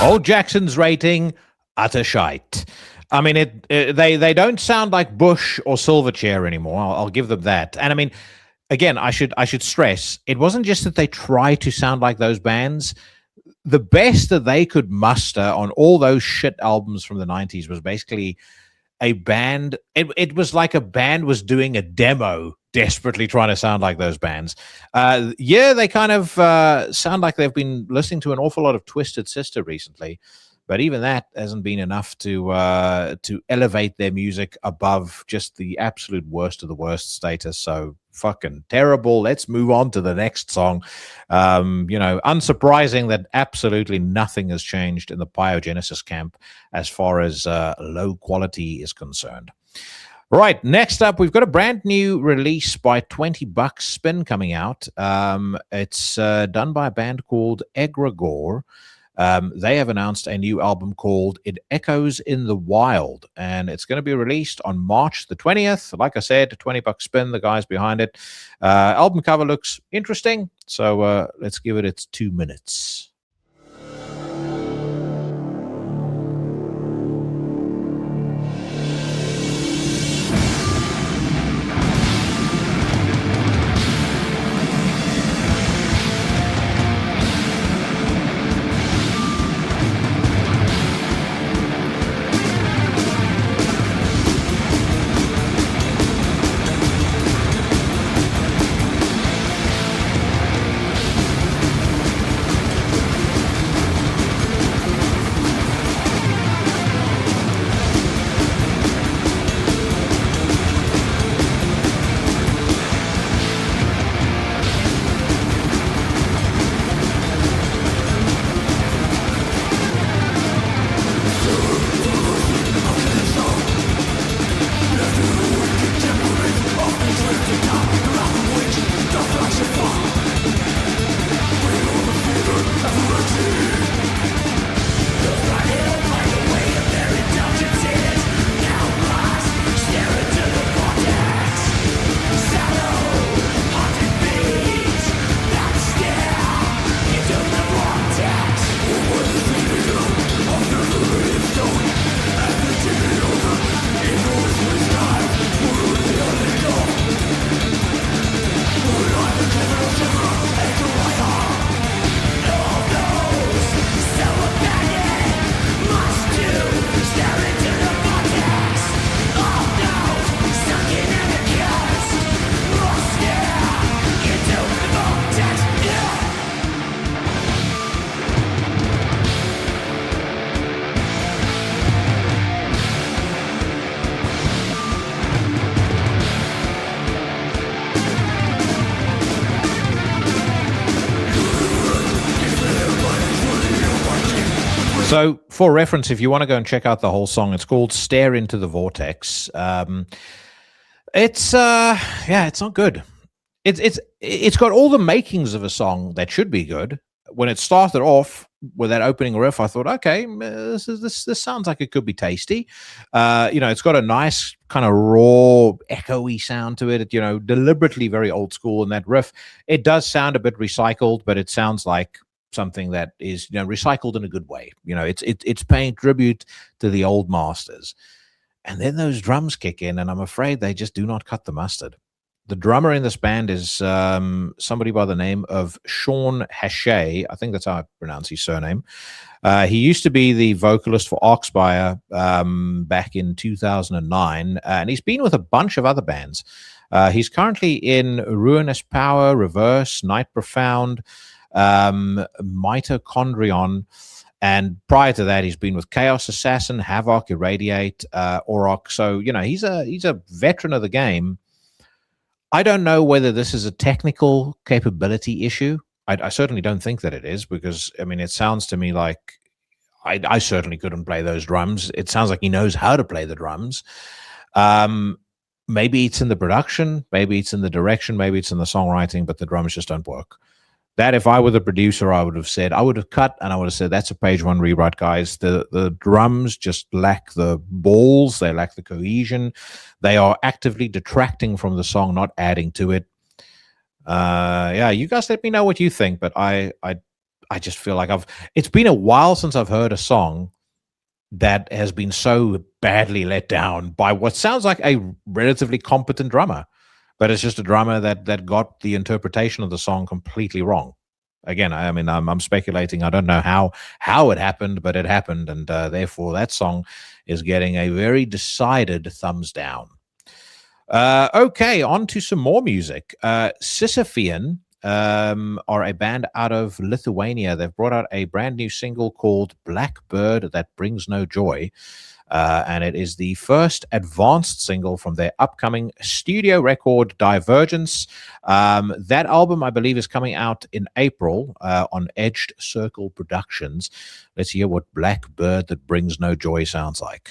Old Jackson's rating, utter shite. I mean, they don't sound like Bush or Silverchair anymore. I'll give them that. And I mean, again, I should stress, it wasn't just that they tried to sound like those bands. The best that they could muster on all those shit albums from the 90s was basically a band. It was like a band was doing a demo, desperately trying to sound like those bands. They kind of sound like they've been listening to an awful lot of Twisted Sister recently. But even that hasn't been enough to elevate their music above just the absolute worst of the worst status. So fucking terrible. Let's move on to the next song. Unsurprising that absolutely nothing has changed in the Pyogenesis camp as far as low quality is concerned. Right, next up, we've got a brand new release by 20 Bucks Spin coming out. It's done by a band called Egregore. They have announced a new album called It Echoes in the Wild, and it's going to be released on March the 20th. Like I said, 20 Bucks Spin, the guys behind it. Album cover looks interesting, so let's give it its 2 minutes. So, for reference, if you want to go and check out the whole song, it's called "Stare into the Vortex." It's not good. It's got all the makings of a song that should be good. When it started off with that opening riff, I thought, okay, this sounds like it could be tasty. It's got a nice kind of raw, echoey sound to it. Deliberately very old school. And that riff, it does sound a bit recycled, but it sounds like something that is recycled in a good way. It's paying tribute to the old masters. And then those drums kick in, and I'm afraid they just do not cut the mustard. The drummer in this band is somebody by the name of Sean Hachet. I think that's how I pronounce his surname. He used to be the vocalist for Arcspire back in 2009, and he's been with a bunch of other bands. He's currently in Ruinous Power, Reverse, Night Profound, Mitochondrion, and prior to that, he's been with Chaos Assassin, Havoc, Irradiate, Auroch. So he's a veteran of the game. I don't know whether this is a technical capability issue. I certainly don't think that it is, because it sounds to me like I certainly couldn't play those drums. It sounds like he knows how to play the drums. Maybe it's in the production, maybe it's in the direction, maybe it's in the songwriting, but the drums just don't work. That, if I were the producer, I would have cut, and I would have said, that's a page one rewrite, guys. The drums just lack the balls. They lack the cohesion. They are actively detracting from the song, not adding to it. You guys let me know what you think, but I I just feel like it's been a while since I've heard a song that has been so badly let down by what sounds like a relatively competent drummer, but it's just a drummer that got the interpretation of the song completely wrong. Again, I mean, I'm speculating. I don't know how it happened, but it happened, and therefore that song is getting a very decided thumbs down. Okay, on to some more music. Sisyphean are a band out of Lithuania. They've brought out a brand new single called Blackbird That Brings No Joy. And it is the first advanced single from their upcoming studio record, Divergence. That album, I believe, is coming out in April on Edged Circle Productions. Let's hear what Blackbird That Brings No Joy sounds like.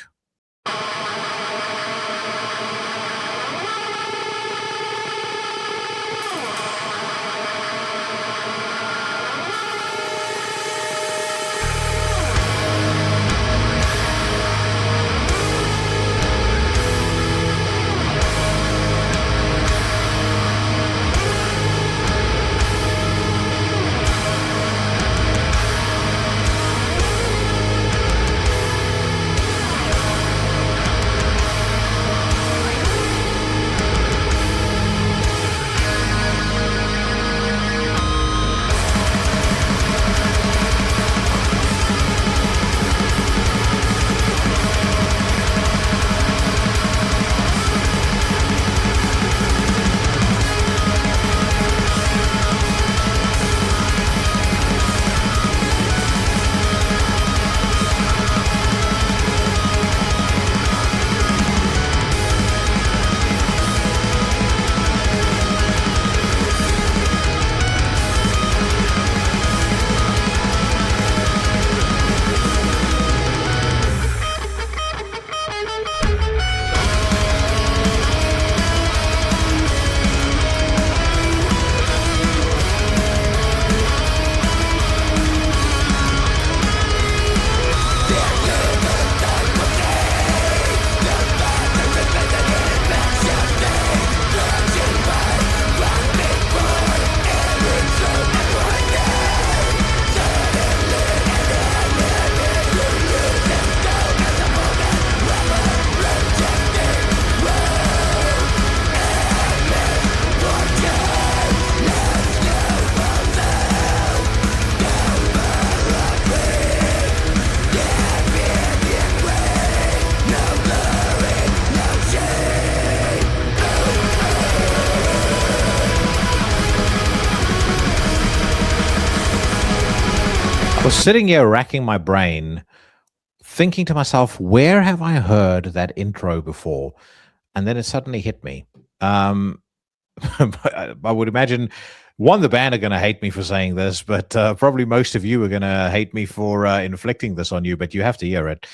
I was sitting here racking my brain, thinking to myself, where have I heard that intro before? And then it suddenly hit me. I would imagine, one, the band are going to hate me for saying this, but probably most of you are going to hate me for inflicting this on you, but you have to hear it.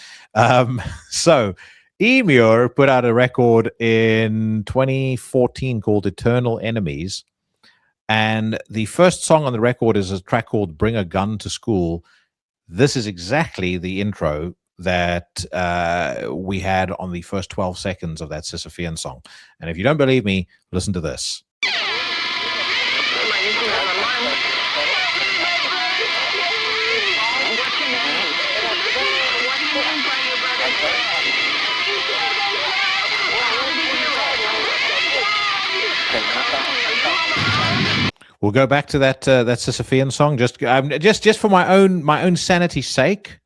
So Emure put out a record in 2014 called Eternal Enemies. And the first song on the record is a track called Bring a Gun to School. This is exactly the intro that we had on the first 12 seconds of that Sisyphean song. And if you don't believe me, listen to this. We'll go back to that Sisyphean song just for my own sanity's sake.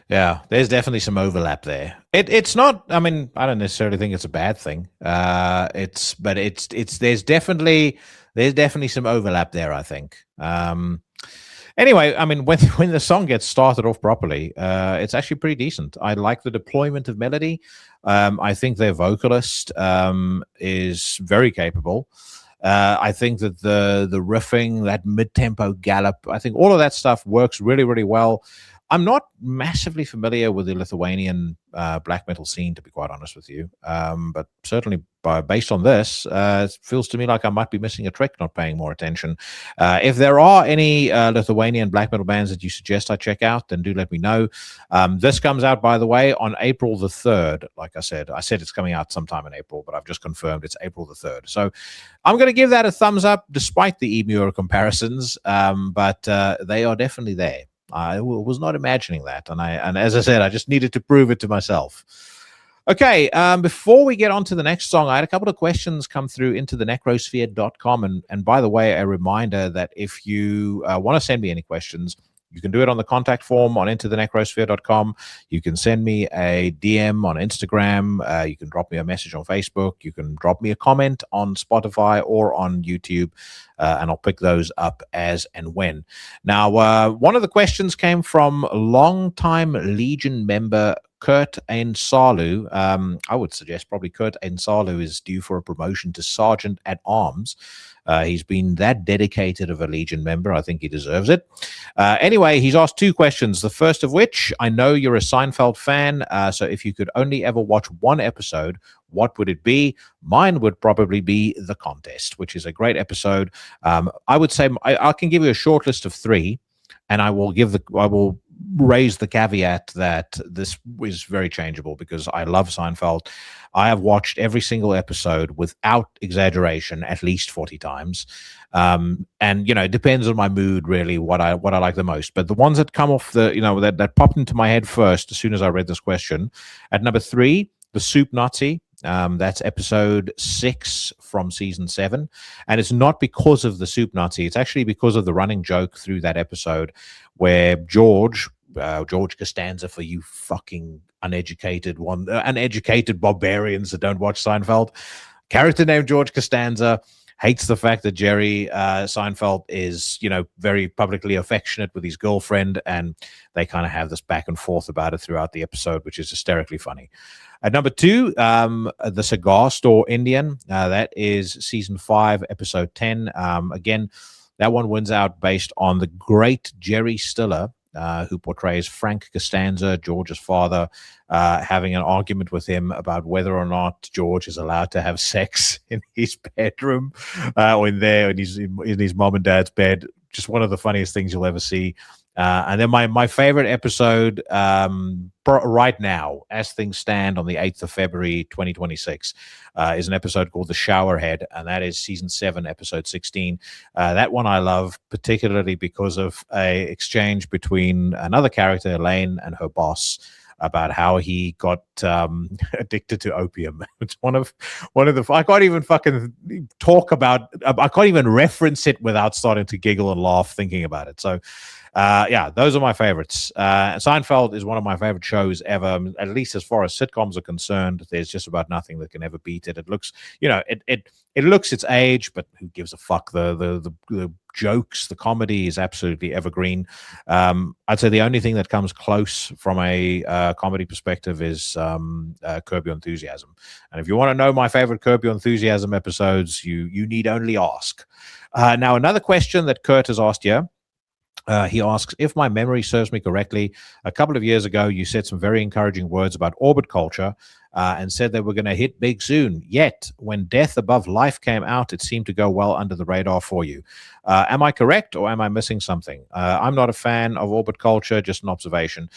Yeah, there's definitely some overlap there. It's not. I mean, I don't necessarily think it's a bad thing. There's definitely some overlap there, I think. Anyway, I mean, when the song gets started off properly, it's actually pretty decent. I like the deployment of melody. I think their vocalist is very capable. I think that the riffing, that mid-tempo gallop, I think all of that stuff works really, really well. I'm not massively familiar with the Lithuanian black metal scene, to be quite honest with you. But certainly based on this, it feels to me like I might be missing a trick not paying more attention. If there are any Lithuanian black metal bands that you suggest I check out, then do let me know. This comes out, by the way, on April the 3rd. Like I said it's coming out sometime in April, but I've just confirmed it's April the 3rd. So I'm going to give that a thumbs up despite the Emure comparisons, but they are definitely there. I was not imagining that, and as I said, I just needed to prove it to myself. Okay, before we get on to the next song, I had a couple of questions come through into the necrosphere.com. And by the way, a reminder that if you want to send me any questions, you can do it on the contact form on intothenecrosphere.com. You can send me a DM on Instagram. You can drop me a message on Facebook. You can drop me a comment on Spotify or on YouTube, and I'll pick those up as and when. Now, one of the questions came from longtime Legion member Kurt Ensalu. I would suggest probably Kurt Ensalu is due for a promotion to Sergeant at Arms. He's been that dedicated of a Legion member. I think he deserves it. Anyway, he's asked two questions. The first of which, I know you're a Seinfeld fan, so if you could only ever watch one episode, what would it be? Mine would probably be The Contest, which is a great episode. I would say I can give you a short list of three, and I will raise the caveat that this is very changeable because I love Seinfeld. I have watched every single episode without exaggeration at least 40 times. And, it depends on my mood, really, what I like the most. But the ones that come off that popped into my head first as soon as I read this question, at number 3, The Soup Nazi. That's episode 6 from season 7. And it's not because of the Soup Nazi. It's actually because of the running joke through that episode where George Costanza, for you fucking uneducated barbarians that don't watch Seinfeld, character named George Costanza hates the fact that Jerry Seinfeld is, very publicly affectionate with his girlfriend, and they kind of have this back and forth about it throughout the episode, which is hysterically funny. At number 2, The Cigar Store Indian. That is season 5, episode 10. Again, that one wins out based on the great Jerry Stiller, who portrays Frank Costanza, George's father, having an argument with him about whether or not George is allowed to have sex in his bedroom or in his mom and dad's bed. Just one of the funniest things you'll ever see. And then my favorite episode right now, as things stand on the 8th of February, 2026, is an episode called The Showerhead, and that is season 7, episode 16. That one I love, particularly because of a exchange between another character, Elaine, and her boss about how he got addicted to opium. It's one of the I can't even fucking talk about. I can't even reference it without starting to giggle and laugh thinking about it. So, those are my favorites. Seinfeld is one of my favorite shows ever. At least as far as sitcoms are concerned, there's just about nothing that can ever beat it. It looks, it looks its age, but who gives a fuck? The jokes, the comedy is absolutely evergreen. I'd say the only thing that comes close from a comedy perspective is Curb Your Enthusiasm. And if you want to know my favorite Curb Your Enthusiasm episodes, you need only ask. Now, another question that Kurt has asked here. He asks, if my memory serves me correctly, a couple of years ago, you said some very encouraging words about orbit culture and said they were going to hit big soon. Yet, when Death Above Life came out, it seemed to go well under the radar for you. Am I correct, or am I missing something? I'm not a fan of orbit culture, just an observation.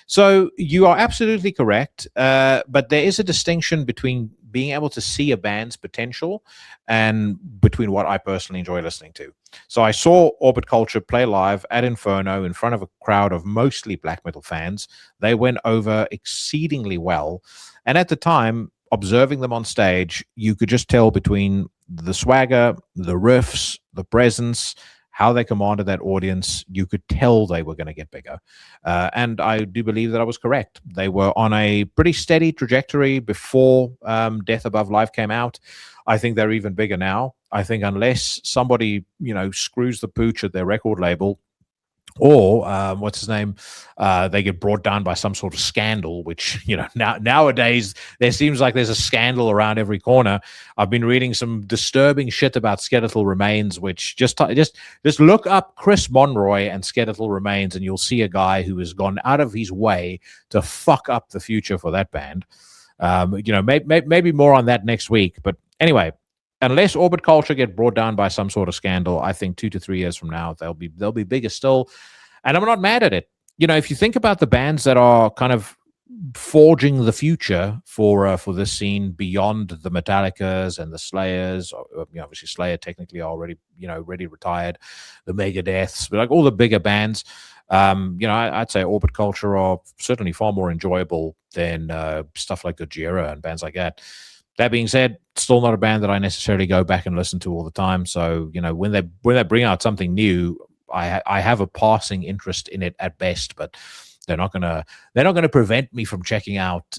So you are absolutely correct, but there is a distinction between being able to see a band's potential and between what I personally enjoy listening to. So I saw Orbit Culture play live at Inferno in front of a crowd of mostly black metal fans. They went over exceedingly well. And at the time, observing them on stage, you could just tell between the swagger, the riffs, the presence, how they commanded that audience, you could tell they were going to get bigger. And I do believe that I was correct. They were on a pretty steady trajectory before Death Above Life came out. I think they're even bigger now. I think unless somebody, screws the pooch at their record label or what's his name? They get brought down by some sort of scandal, which nowadays there seems like there's a scandal around every corner. I've been reading some disturbing shit about skeletal remains, which just look up Chris Monroy and skeletal remains, and you'll see a guy who has gone out of his way to fuck up the future for that band. Maybe more on that next week. But anyway, unless Orbit Culture get brought down by some sort of scandal, I think 2 to 3 years from now they'll be bigger still, and I'm not mad at it. If you think about the bands that are kind of forging the future for this scene beyond the Metallicas and the Slayers, obviously Slayer technically already retired, the Megadeths, but like all the bigger bands, I'd say Orbit Culture are certainly far more enjoyable than stuff like Gojira and bands like that. That being said, still not a band that I necessarily go back and listen to all the time. So, when they bring out something new, I have a passing interest in it at best, but they're not gonna prevent me from checking out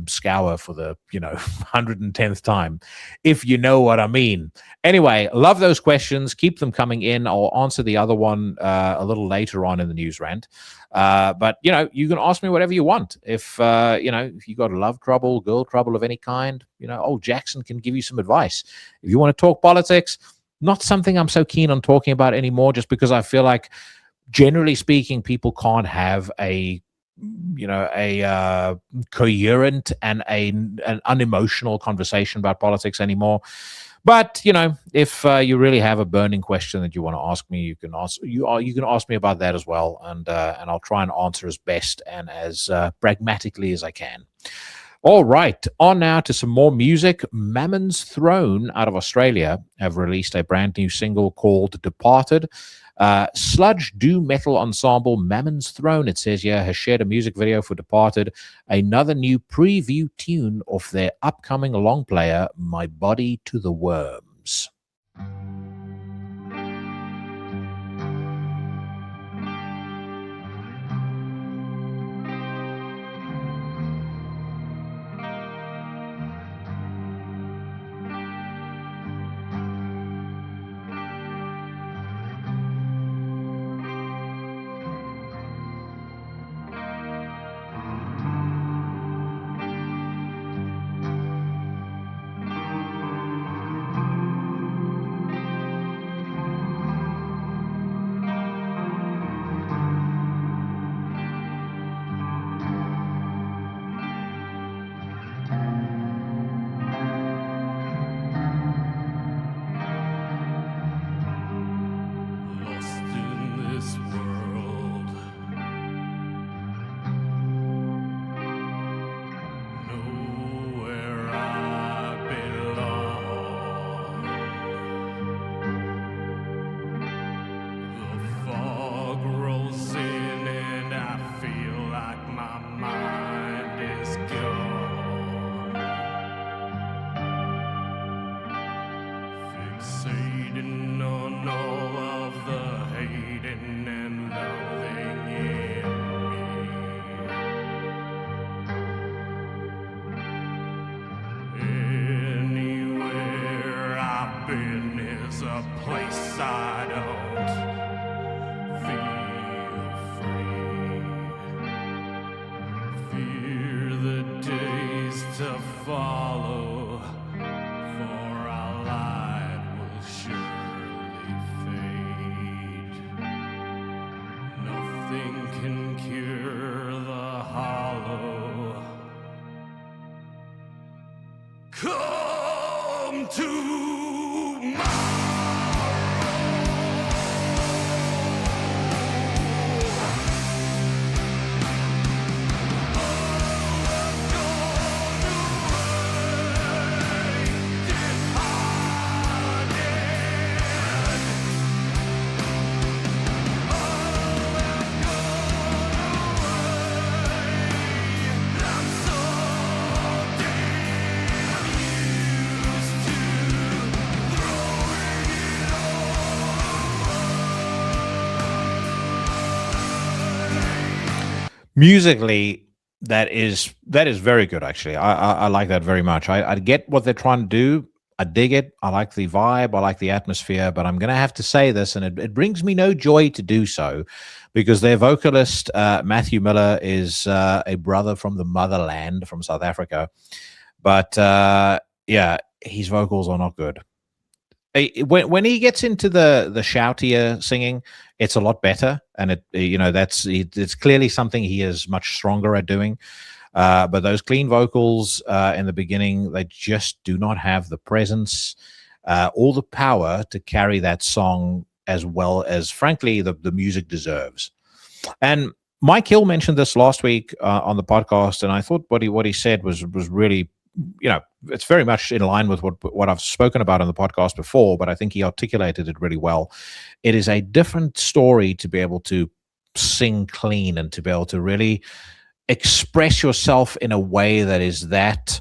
Scour for the 110th time, if you know what I mean. Anyway, love those questions. Keep them coming in. I'll answer the other one a little later on in the news rant. But you can ask me whatever you want. If you got love trouble, girl trouble of any kind, old Jackson can give you some advice. If you want to talk politics, not something I'm so keen on talking about anymore, just because I feel like, generally speaking, people can't have a coherent and an unemotional conversation about politics anymore. But if you really have a burning question that you want to ask me, you can ask me about that as well, and I'll try and answer as best and as pragmatically as I can. All right, on now to some more music. Mammon's Throne out of Australia have released a brand new single called Departed. Sludge doom metal ensemble Mammon's Throne, it says here, has shared a music video for Departed, another new preview tune of their upcoming long player, My Body to the Worms. Musically, that is very good, actually. I like that very much. I get what they're trying to do. I dig it. I like the vibe. I like the atmosphere. But I'm going to have to say this, and it brings me no joy to do so, because their vocalist, Matthew Miller, is a brother from the motherland, from South Africa. But yeah, his vocals are not good. When he gets into the shoutier singing, it's a lot better, and it's clearly something he is much stronger at doing. But those clean vocals in the beginning, they just do not have the presence or the power to carry that song as well as, frankly, the music deserves. And Mike Hill mentioned this last week on the podcast, and I thought what he said was really, it's very much in line with what I've spoken about on the podcast before, but I think he articulated it really well. It is a different story to be able to sing clean and to be able to really express yourself in a way that is that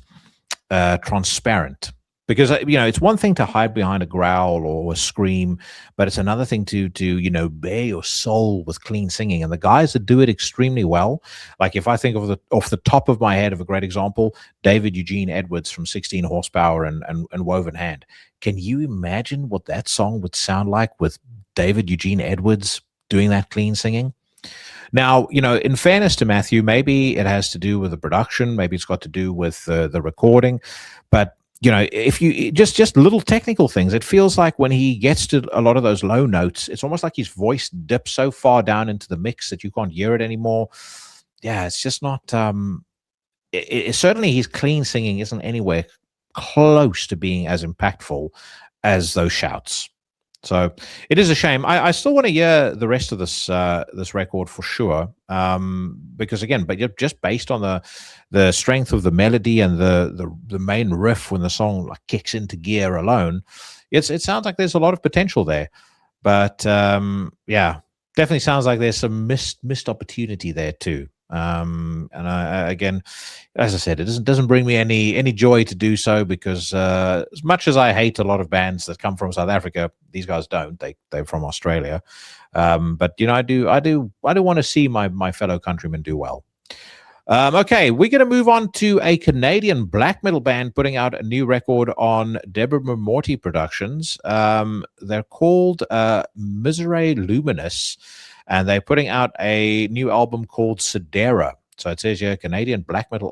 transparent. Because, it's one thing to hide behind a growl or a scream, but it's another thing to bare your soul with clean singing. And the guys that do it extremely well, like if I think of off the top of my head of a great example, David Eugene Edwards from 16 Horsepower and Woven Hand. Can you imagine what that song would sound like with David Eugene Edwards doing that clean singing? Now, in fairness to Matthew, maybe it has to do with the production, maybe it's got to do with the recording, but if you just little technical things, it feels like when he gets to a lot of those low notes, it's almost like his voice dips so far down into the mix that you can't hear it anymore. Yeah, it's just not. Certainly, his clean singing isn't anywhere close to being as impactful as those shouts. So it is a shame. I still want to hear the rest of this record for sure, because again, but just based on the strength of the melody and the main riff when the song like kicks into gear alone, it sounds like there's a lot of potential there. But yeah, definitely sounds like there's some missed opportunity there too. And again, as I said, it doesn't bring me any joy to do so, because as much as I hate a lot of bands that come from South Africa, these guys don't. They're from Australia. But I do want to see my fellow countrymen do well. Okay, we're going to move on to a Canadian black metal band putting out a new record on Deborah Morty Productions. They're called Misery Luminous, and they're putting out a new album called Sedera. So it says here, Canadian black metal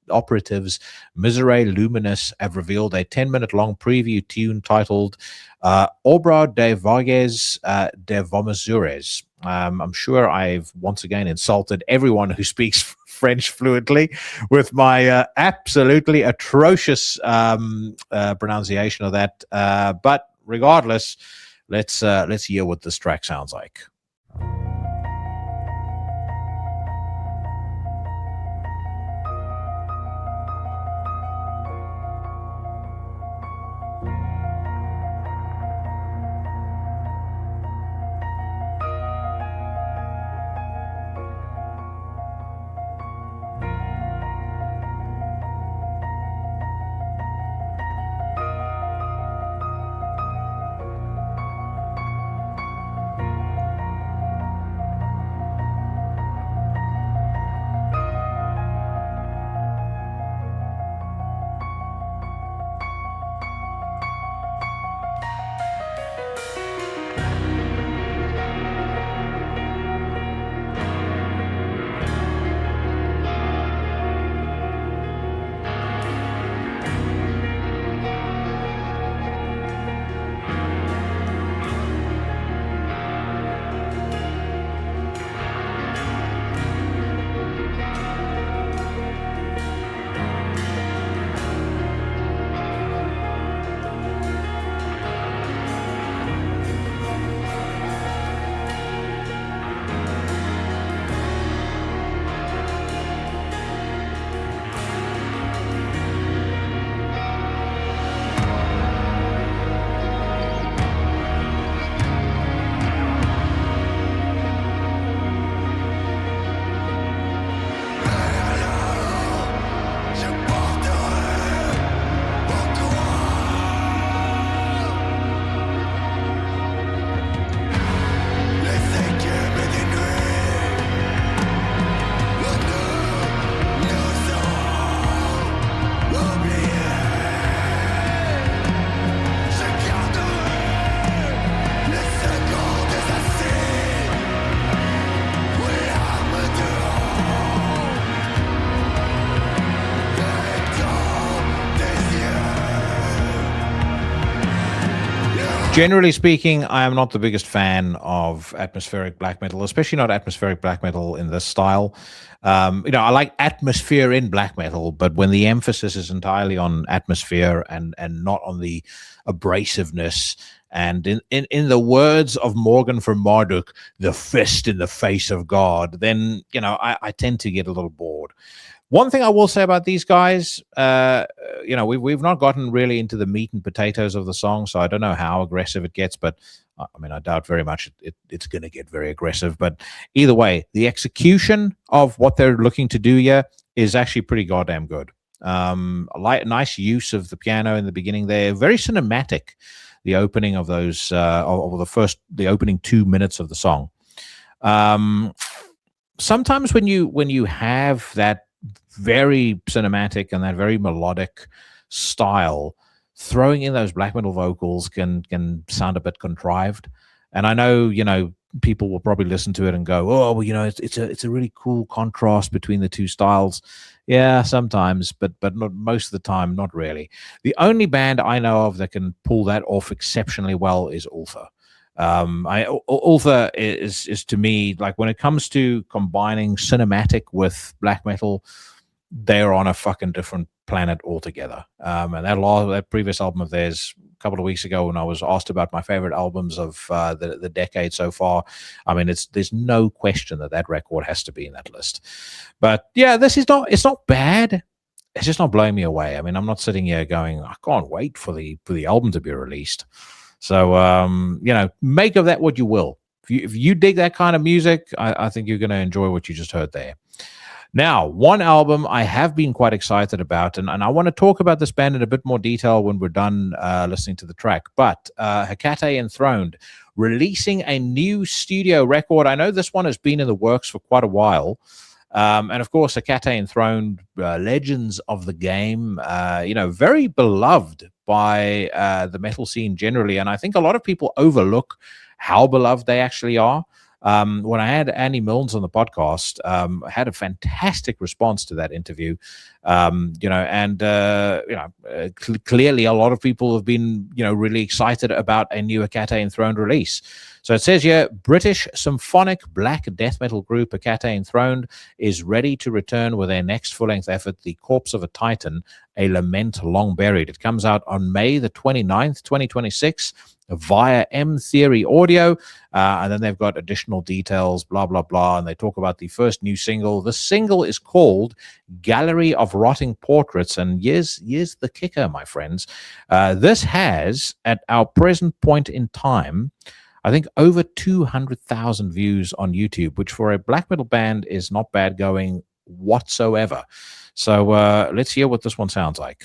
operatives Misery Luminous have revealed a 10-minute long preview tune titled Obra de Vargas de Vomazures. I'm sure I've once again insulted everyone who speaks French fluently with my absolutely atrocious pronunciation of that. But regardless, let's hear what this track sounds like. Generally speaking, I am not the biggest fan of atmospheric black metal, especially not atmospheric black metal in this style. I like atmosphere in black metal, but when the emphasis is entirely on atmosphere and not on the abrasiveness, and in the words of Morgan from Marduk, the fist in the face of God, then I tend to get a little bored. One thing I will say about these guys, we've not gotten really into the meat and potatoes of the song, so I don't know how aggressive it gets, but I doubt very much it's going to get very aggressive. But either way, the execution of what they're looking to do here is actually pretty goddamn good. Nice use of the piano in the beginning there, very cinematic. The opening of those, the opening 2 minutes of the song. Sometimes when you have that very cinematic and that very melodic style, throwing in those black metal vocals can sound a bit contrived. And I know, people will probably listen to it and go, oh, well, it's a really cool contrast between the two styles. Yeah, sometimes, but not most of the time, not really. The only band I know of that can pull that off exceptionally well is Ultha. Ultha is to me, like, when it comes to combining cinematic with black metal, they're on a fucking different planet altogether. And that previous album of theirs a couple of weeks ago, when I was asked about my favorite albums of the decade so far, I mean, there's no question that record has to be in that list. But yeah, it's not bad. It's just not blowing me away. I mean, I'm not sitting here going, I can't wait for the album to be released. So, make of that what you will. If you dig that kind of music, I think you're going to enjoy what you just heard there. Now, one album I have been quite excited about, and I want to talk about this band in a bit more detail when we're done listening to the track, but Hecate Enthroned, releasing a new studio record. I know this one has been in the works for quite a while. And of course, Hecate Enthroned, legends of the game, very beloved by the metal scene generally. And I think a lot of people overlook how beloved they actually are. When I had Andy Milnes on the podcast, I had a fantastic response to that interview. Clearly a lot of people have been, really excited about a new Hecate Enthroned release. So it says here, British symphonic black death metal group Hecate Enthroned is ready to return with their next full-length effort, The Corpse of a Titan, A Lament Long Buried. It comes out on May the 29th, 2026, via M Theory Audio, and then they've got additional details, blah, blah, blah, and they talk about the first new single. The single is called Gallery of Rotting Portraits, and here's the kicker, my friends. This has, at our present point in time, I think over 200,000 views on YouTube, which for a black metal band is not bad going whatsoever. So let's hear what this one sounds like.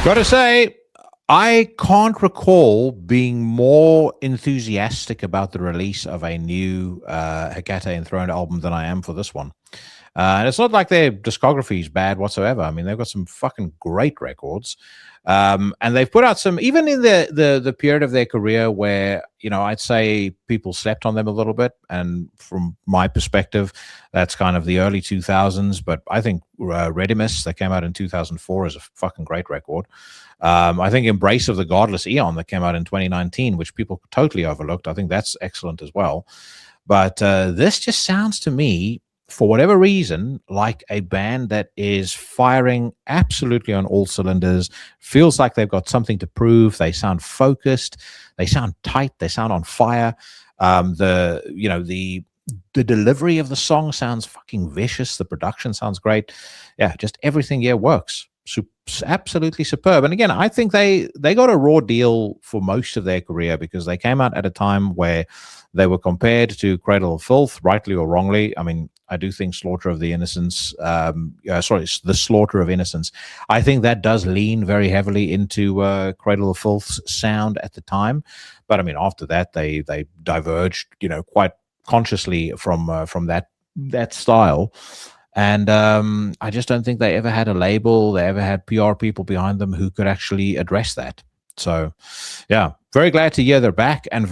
Gotta say, I can't recall being more enthusiastic about the release of a new Hecate Enthroned album than I am for this one. And it's not like their discography is bad whatsoever. I mean, they've got some fucking great records. And they've put out some, even in the period of their career where, I'd say people slept on them a little bit. And from my perspective, that's kind of the early 2000s. But I think Redimus, that came out in 2004, is a fucking great record. I think Embrace of the Godless Eon, that came out in 2019, which people totally overlooked. I think that's excellent as well. But this just sounds to me, for whatever reason, like a band that is firing absolutely on all cylinders. Feels like they've got something to prove. They sound focused. They sound tight. They sound on fire. The delivery of the song sounds fucking vicious. The production sounds great. Yeah, just everything here works. Absolutely superb. And again, I think they got a raw deal for most of their career, because they came out at a time where they were compared to Cradle of Filth, rightly or wrongly. I mean, I do think the Slaughter of Innocence, I think that does lean very heavily into Cradle of Filth's sound at the time. But I mean, after that, they diverged, quite consciously from that style. And I just don't think they ever had a label, they ever had PR people behind them who could actually address that. So, yeah, very glad to hear they're back, and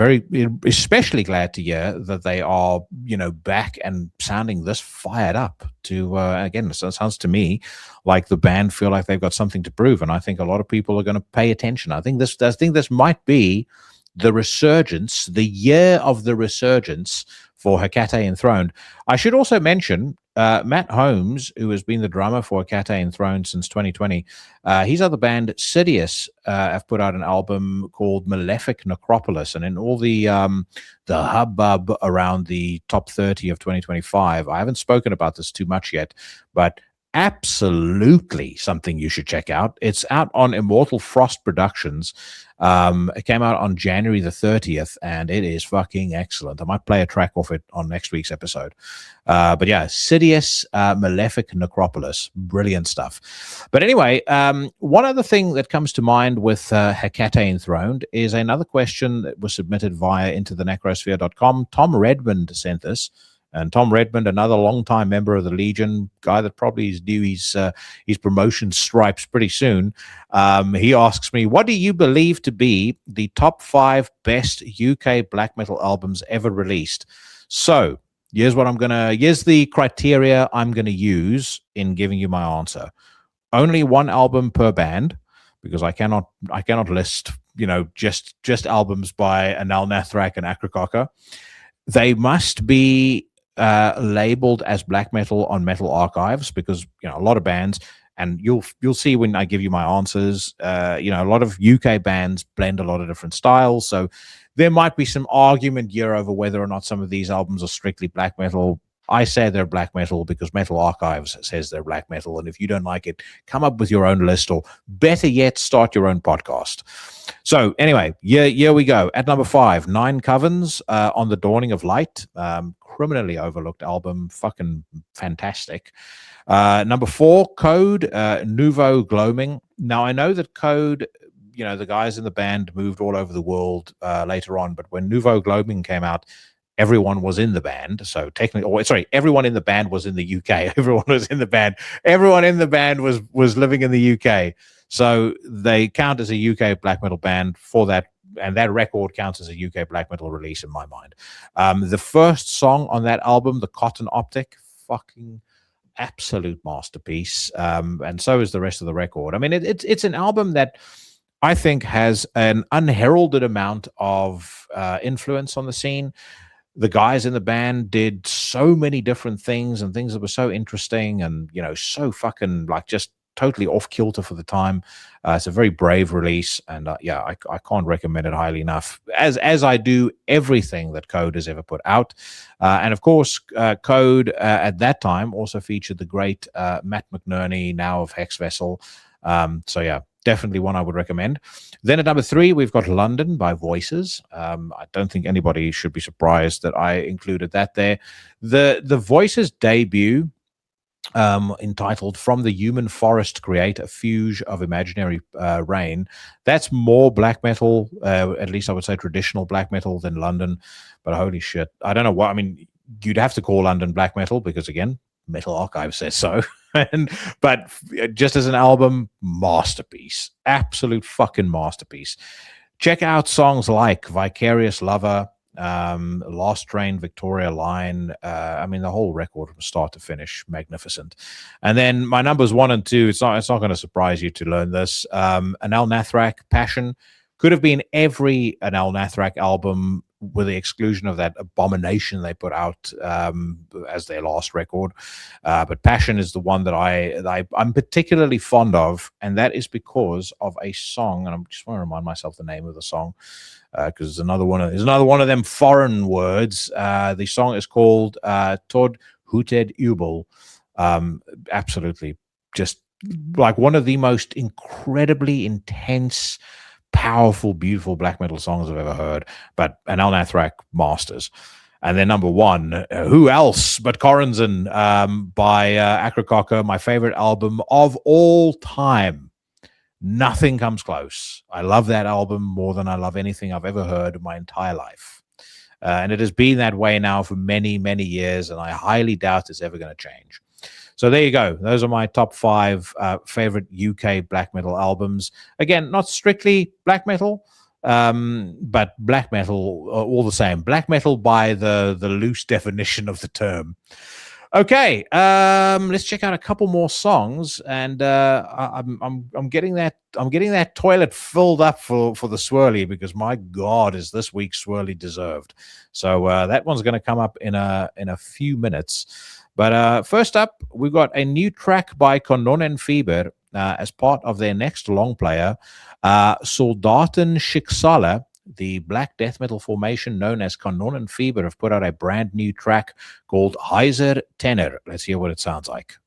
especially glad to hear that they are, back and sounding this fired up. Again, it sounds to me like the band feel like they've got something to prove, and I think a lot of people are going to pay attention. I think this might be the resurgence, the year of the resurgence for Hecate Enthroned. I should also mention Matt Holmes, who has been the drummer for Hecate Enthroned since 2020. His other band, Sidious, have put out an album called Malefic Necropolis, and in all the hubbub around the top 30 of 2025, I haven't spoken about this too much yet, but absolutely something you should check out. It's out on Immortal Frost Productions. It came out on January the 30th, and it is fucking excellent. I might play a track off it on next week's episode. But yeah, Sidious, Malefic Necropolis, brilliant stuff. But anyway, one other thing that comes to mind with Hecate Enthroned is another question that was submitted via intothenecrosphere.com. Tom Redmond sent this. And Tom Redmond, another longtime member of the Legion, guy that probably is due his promotion stripes pretty soon. He asks me, what do you believe to be the top 5 best UK black metal albums ever released? So here's the criteria I'm gonna use in giving you my answer. Only one album per band, because I cannot list just albums by Anal Nathrak and Akrokaka. They must be labeled as black metal on Metal Archives, because a lot of bands, and you'll see when I give you my answers, a lot of UK bands blend a lot of different styles, so there might be some argument here over whether or not some of these albums are strictly black metal. I say they're black metal because Metal Archives says they're black metal, and if you don't like it, come up with your own list, or better yet, start your own podcast. So anyway, here we go. At number 5, Nine Covens, On the Dawning of Light. Criminally overlooked album, fucking fantastic. Number 4, Code, Nouveau Gloaming. Now, I know that Code, the guys in the band moved all over the world later on, but when Nouveau Gloaming came out, everyone was in the band. So everyone in the band was in the UK. Everyone was in the band. Everyone in the band was living in the UK. So they count as a UK black metal band for that. And that record counts as a UK black metal release in my mind. The first song on that album, The Cotton Optic, fucking absolute masterpiece. And so is the rest of the record. I mean, it's an album that I think has an unheralded amount of influence on the scene. The guys in the band did so many different things, and things that were so interesting, and so fucking just totally off kilter for the time. It's a very brave release, and I can't recommend it highly enough, as I do everything that Code has ever put out. And of course, Code at that time also featured the great Matt McNerney, now of Hex Vessel. So yeah, definitely one I would recommend. Then at number 3, we've got London by Voices. I don't think anybody should be surprised that I included that there. The Voices debut entitled From the Human Forest Create a Fuge of Imaginary Rain. That's more black metal, at least I would say traditional black metal than London, but holy shit. I don't know what, I mean, you'd have to call London black metal because, again, Metal Archive says so. But just as an album, masterpiece. Absolute fucking masterpiece. Check out songs like Vicarious Lover, Last Train, Victoria Line. I mean, the whole record from start to finish, magnificent. And then my numbers 1 and 2, it's not going to surprise you to learn this. Anel Nathrak, Passion, could have been every Anel Nathrak album with the exclusion of that Abomination they put out as their last record. But Passion is the one that I'm particularly fond of, and that is because of a song, and I just want to remind myself the name of the song, because there's another one of them foreign words. The song is called Tod Huted Ubel. Absolutely, just like one of the most incredibly intense, powerful, beautiful black metal songs I've ever heard. But Anel Nathrak masters. And then number 1, who else but Corazon by Akrakaka, my favorite album of all time. Nothing comes close. I love that album more than I love anything I've ever heard in my entire life. And it has been that way now for many, many years, and I highly doubt it's ever going to change. So there you go. Those are my top 5 favorite UK black metal albums. Again, not strictly black metal, but black metal all the same. Black metal by the loose definition of the term. Okay, let's check out a couple more songs, and I'm getting that toilet filled up for the swirly, because my God, is this week's swirly deserved. So that one's going to come up in a few minutes. But first up, we've got a new track by Kanonenfieber as part of their next long player, Soldaten Schicksale. The black death metal formation known as Kanonenfieber have put out a brand new track called Heiser Tenor. Let's hear what it sounds like.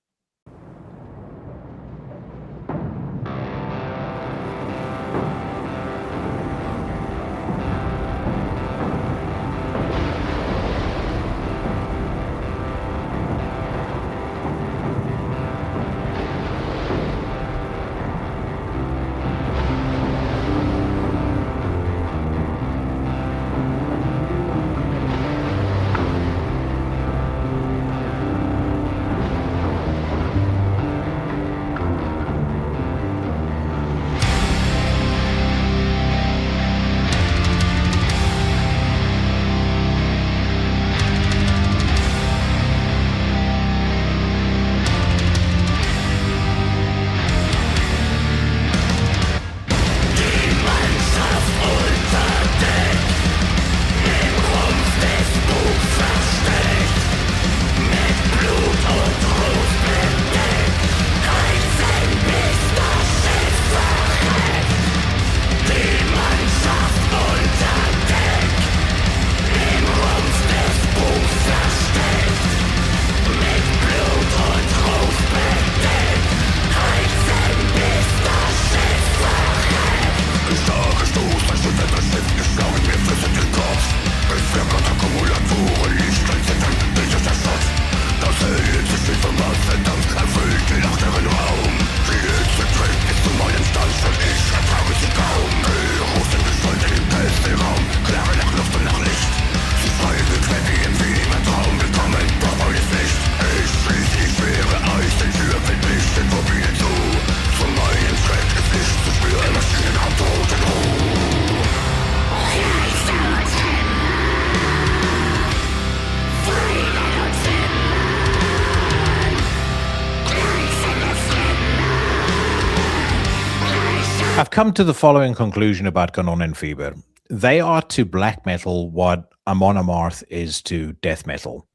I've come to the following conclusion about Kanonenfieber. They are to black metal what Amon Amarth is to death metal,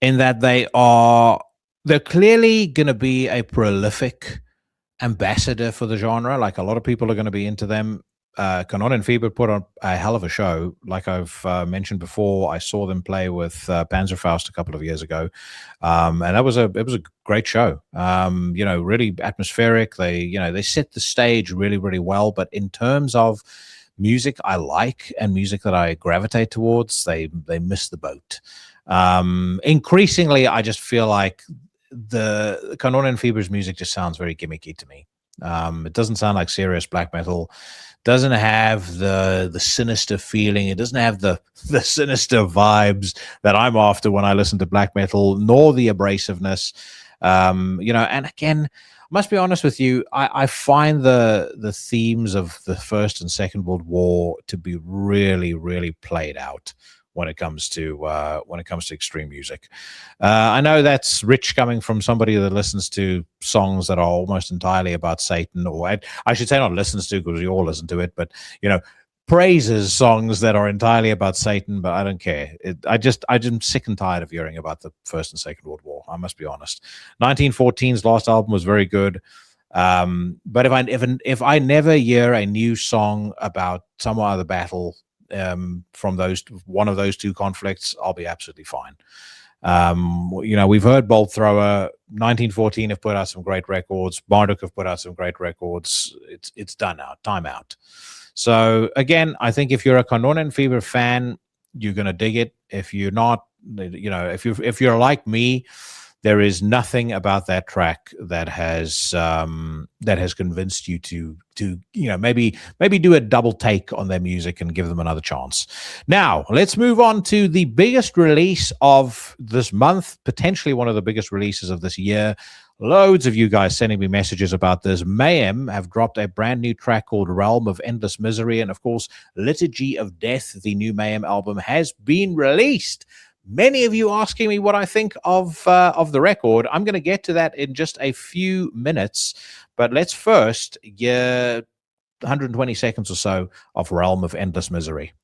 in that they're clearly going to be a prolific ambassador for the genre. Like, a lot of people are going to be into them. Kanonenfieber put on a hell of a show. Like I've mentioned before, I saw them play with Panzerfaust a couple of years ago, and it was a great show. Really atmospheric. They set the stage really, really well. But in terms of music I like and music that I gravitate towards, they missed the boat. Increasingly, I just feel like the Kanonenfieber's music just sounds very gimmicky to me. It doesn't sound like serious black metal. Doesn't have the sinister feeling. It doesn't have the sinister vibes that I'm after when I listen to black metal, nor the abrasiveness. And again, I must be honest with you, I find the themes of the First and Second World War to be really, really played out when it comes to extreme music. I know that's rich coming from somebody that listens to songs that are almost entirely about Satan, or I should say not listens to, because we all listen to it, but praises songs that are entirely about Satan. But I don't care. I'm sick and tired of hearing about the First and Second World War. I must be honest. 1914's last album was very good. But if I never hear a new song about some other battle from one of those two conflicts, I'll be absolutely fine. We've heard Bolt Thrower. 1914 have put out some great records. Marduk have put out some great records. It's done now. Time out. So again, I think if you're a Kanonenfieber fan, you're gonna dig it. If you're not, if you're like me, there is nothing about that track that has convinced you to maybe do a double take on their music and give them another chance. Now let's move on to the biggest release of this month, potentially one of the biggest releases of this year. Loads of you guys sending me messages about this. Mayhem have dropped a brand new track called Realm of Endless Misery, and of course, Liturgy of Death, the new Mayhem album, has been released. Many of you asking me what I think of the record. I'm going to get to that in just a few minutes, but let's first get 120 seconds or so of Realm of Endless Misery.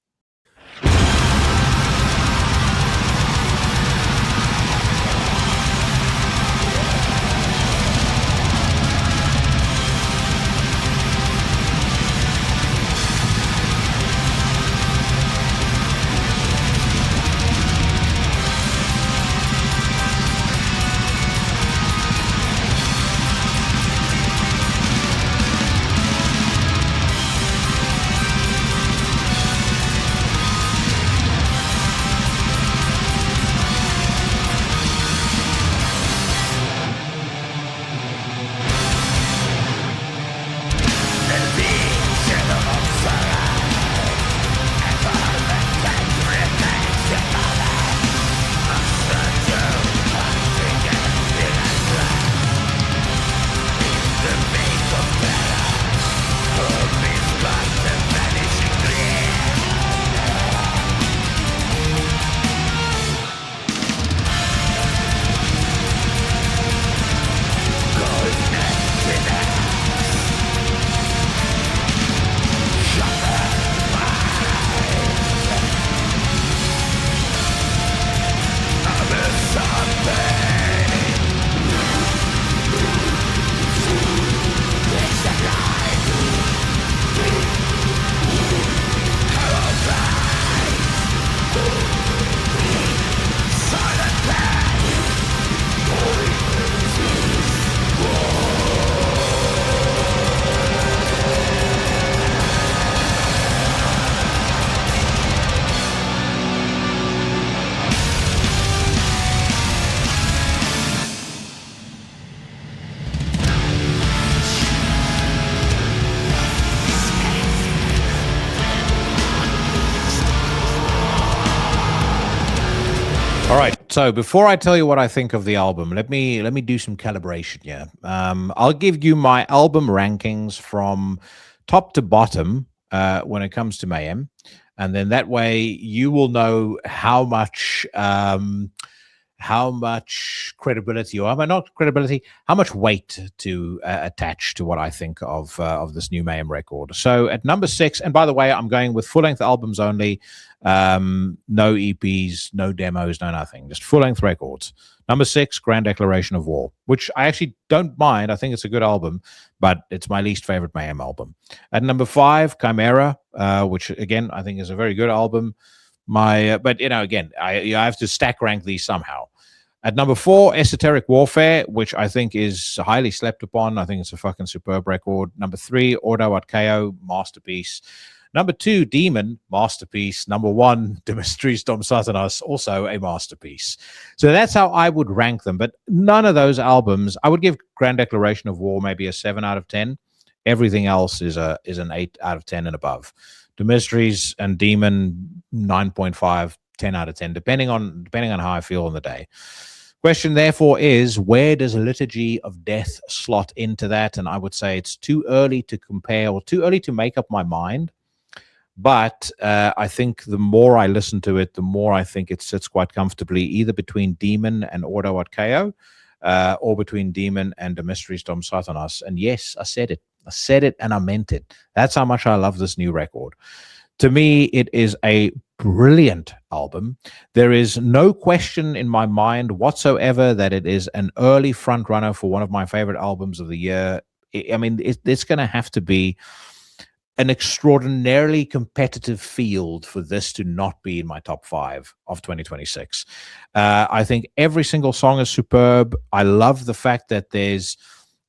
All right. So before I tell you what I think of the album, let me do some calibration here. I'll give you my album rankings from top to bottom when it comes to Mayhem, and then that way you will know how much credibility, or not credibility, how much weight to attach to what I think of this new Mayhem record. So at number 6, and by the way, I'm going with full-length albums only, no EPs, no demos, no nothing, just full-length records. Number 6, Grand Declaration of War, which I actually don't mind. I think it's a good album, but it's my least favorite Mayhem album. At number 5, Chimera, which again I think is a very good album. But again, I have to stack rank these somehow. At number 4, Esoteric Warfare, which I think is highly slept upon. I think it's a fucking superb record. Number 3, Ordo Ad Chaos, masterpiece. Number 2, Demon, masterpiece. Number 1, Dimmu Dom Satanas, also a masterpiece. So that's how I would rank them. But none of those albums, I would give Grand Declaration of War maybe a 7 out of 10. Everything else is an 8 out of 10 and above. Dimmu and Demon, 9.5, 10 out of 10, depending on how I feel on the day. Question, therefore, is where does Liturgy of Death slot into that? And I would say it's too early to compare or too early to make up my mind. But I think the more I listen to it, the more I think it sits quite comfortably either between Demon and Ordo ad Chaos, or between Demon and Dimmu Dom Satanas. And yes, I said it. I said it and I meant it. That's how much I love this new record. To me, it is a brilliant album. There is no question in my mind whatsoever that it is an early front runner for one of my favorite albums of the year. I mean, it's going to have to be an extraordinarily competitive field for this to not be in my top 5 of 2026. I think every single song is superb. I love the fact that there's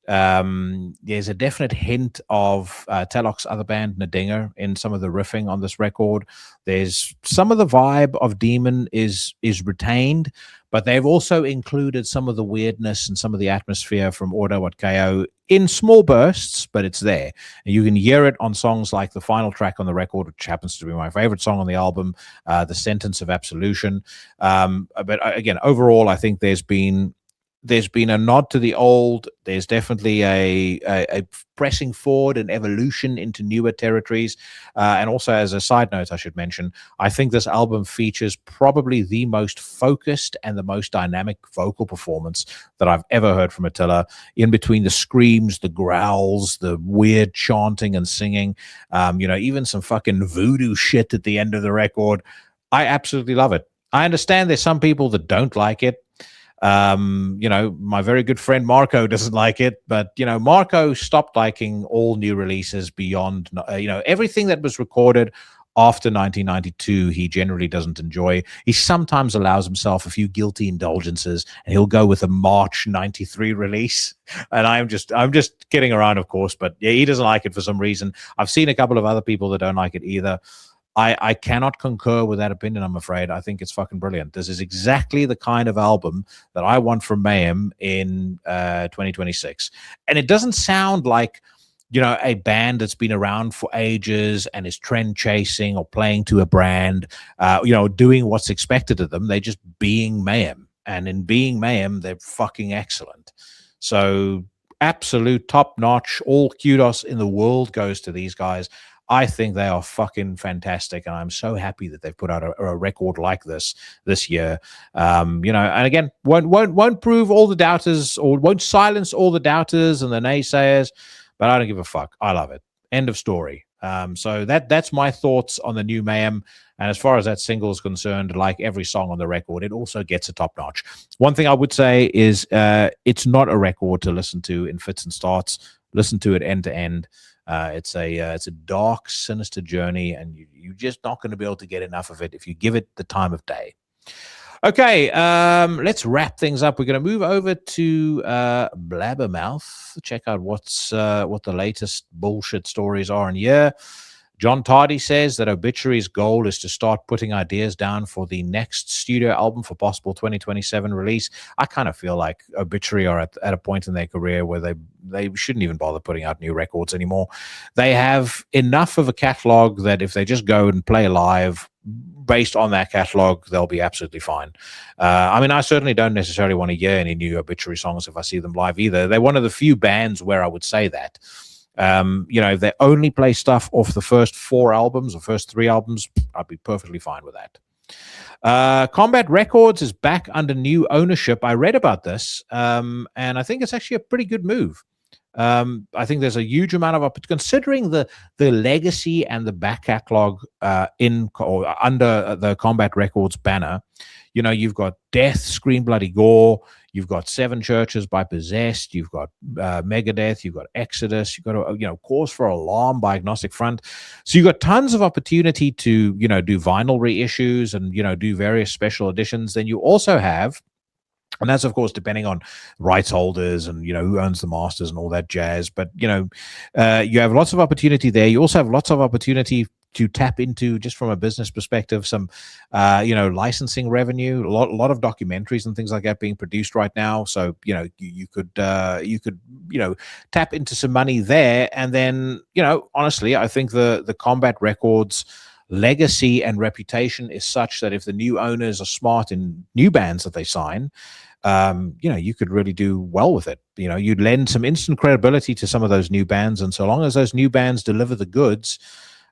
a definite hint of Telok's other band, Nadinger, in some of the riffing on this record. There's some of the vibe of Demon is retained, but they've also included some of the weirdness and some of the atmosphere from Ordo ad Chaos in small bursts, but it's there. And you can hear it on songs like the final track on the record, which happens to be my favorite song on the album, The Sentence of Absolution. But again, overall, I think there's been a nod to the old. There's definitely a pressing forward and evolution into newer territories. And also, as a side note, I should mention, I think this album features probably the most focused and the most dynamic vocal performance that I've ever heard from Attila. In between the screams, the growls, the weird chanting and singing, even some fucking voodoo shit at the end of the record. I absolutely love it. I understand there's some people that don't like it. My very good friend Marco doesn't like it, but Marco stopped liking all new releases beyond everything that was recorded after 1992. He generally doesn't enjoy. He sometimes allows himself a few guilty indulgences, and he'll go with a March 93 release. And I'm just kidding around, of course, but yeah, he doesn't like it for some reason. I've seen a couple of other people that don't like it either. I cannot concur with that opinion, I'm afraid. I think it's fucking brilliant. This is exactly the kind of album that I want from Mayhem in 2026. And it doesn't sound like, a band that's been around for ages and is trend chasing or playing to a brand, doing what's expected of them. They're just being Mayhem. And in being Mayhem, they're fucking excellent. So absolute top notch, all kudos in the world goes to these guys. I think they are fucking fantastic, and I'm so happy that they've put out a record like this year. And again, won't prove all the doubters, or won't silence all the doubters and the naysayers, but I don't give a fuck. I love it. End of story. So that's my thoughts on the new Mayhem. And as far as that single is concerned, like every song on the record, it also gets a top notch. One thing I would say is it's not a record to listen to in fits and starts. Listen to it end to end. It's a dark, sinister journey, and you're just not going to be able to get enough of it if you give it the time of day. Okay, let's wrap things up. We're going to move over to Blabbermouth. Check out what the latest bullshit stories are in here. John Tardy says that Obituary's goal is to start putting ideas down for the next studio album for possible 2027 release. I kind of feel like Obituary are at a point in their career where they shouldn't even bother putting out new records anymore. They have enough of a catalog that if they just go and play live based on that catalog, they'll be absolutely fine. I certainly don't necessarily want to hear any new Obituary songs if I see them live either. They're one of the few bands where I would say that. If they only play stuff off the first 4 albums or first 3 albums, I'd be perfectly fine with that. Combat Records is back under new ownership. I read about this, and I think it's actually a pretty good move. I think there's a huge amount of considering the legacy and the back catalog under the Combat Records banner. You've got Death, Scream Bloody Gore. You've got Seven Churches by Possessed. You've got Megadeth. You've got Exodus. You've got Cause for Alarm by Agnostic Front. So you've got tons of opportunity to do vinyl reissues and do various special editions. Then you also have, and that's of course depending on rights holders and who owns the masters and all that jazz. But you have lots of opportunity there. You also have lots of opportunity to tap into, just from a business perspective, some licensing revenue. A lot of documentaries and things like that being produced right now. So you could tap into some money there, and then honestly, I think the Combat Records legacy and reputation is such that if the new owners are smart in new bands that they sign, you could really do well with it. You'd lend some instant credibility to some of those new bands, and so long as those new bands deliver the goods,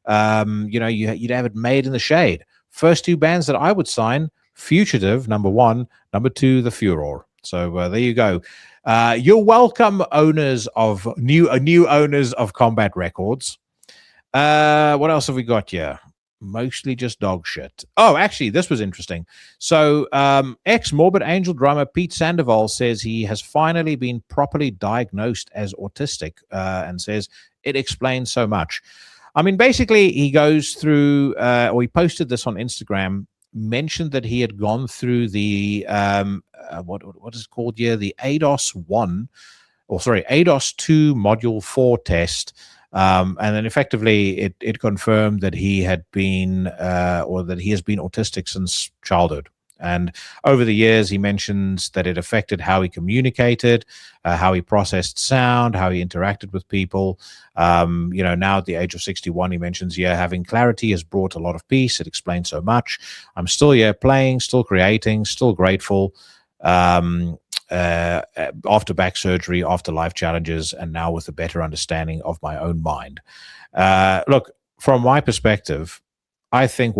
you'd have it made in the shade. First two bands that I would sign: Fugitive, number 1; number 2, The Furor. So there you go. You're welcome, owners of new owners of Combat Records. What else have we got here? Mostly just dog shit. Oh, actually, this was interesting. So ex-Morbid Angel drummer Pete Sandoval says he has finally been properly diagnosed as autistic, and says it explains so much. I mean, basically, he goes through, or he posted this on Instagram, mentioned that he had gone through the, what is it called here? The ADOS 2 Module 4 test. And then effectively it confirmed that he had been, or that he has been autistic since childhood. And over the years, he mentions that it affected how he communicated, how he processed sound, how he interacted with people. Now at the age of 61, he mentions, having clarity has brought a lot of peace. It explains so much. I'm still here playing, still creating, still grateful. After back surgery, after life challenges, and now with a better understanding of my own mind. Look, from my perspective, I think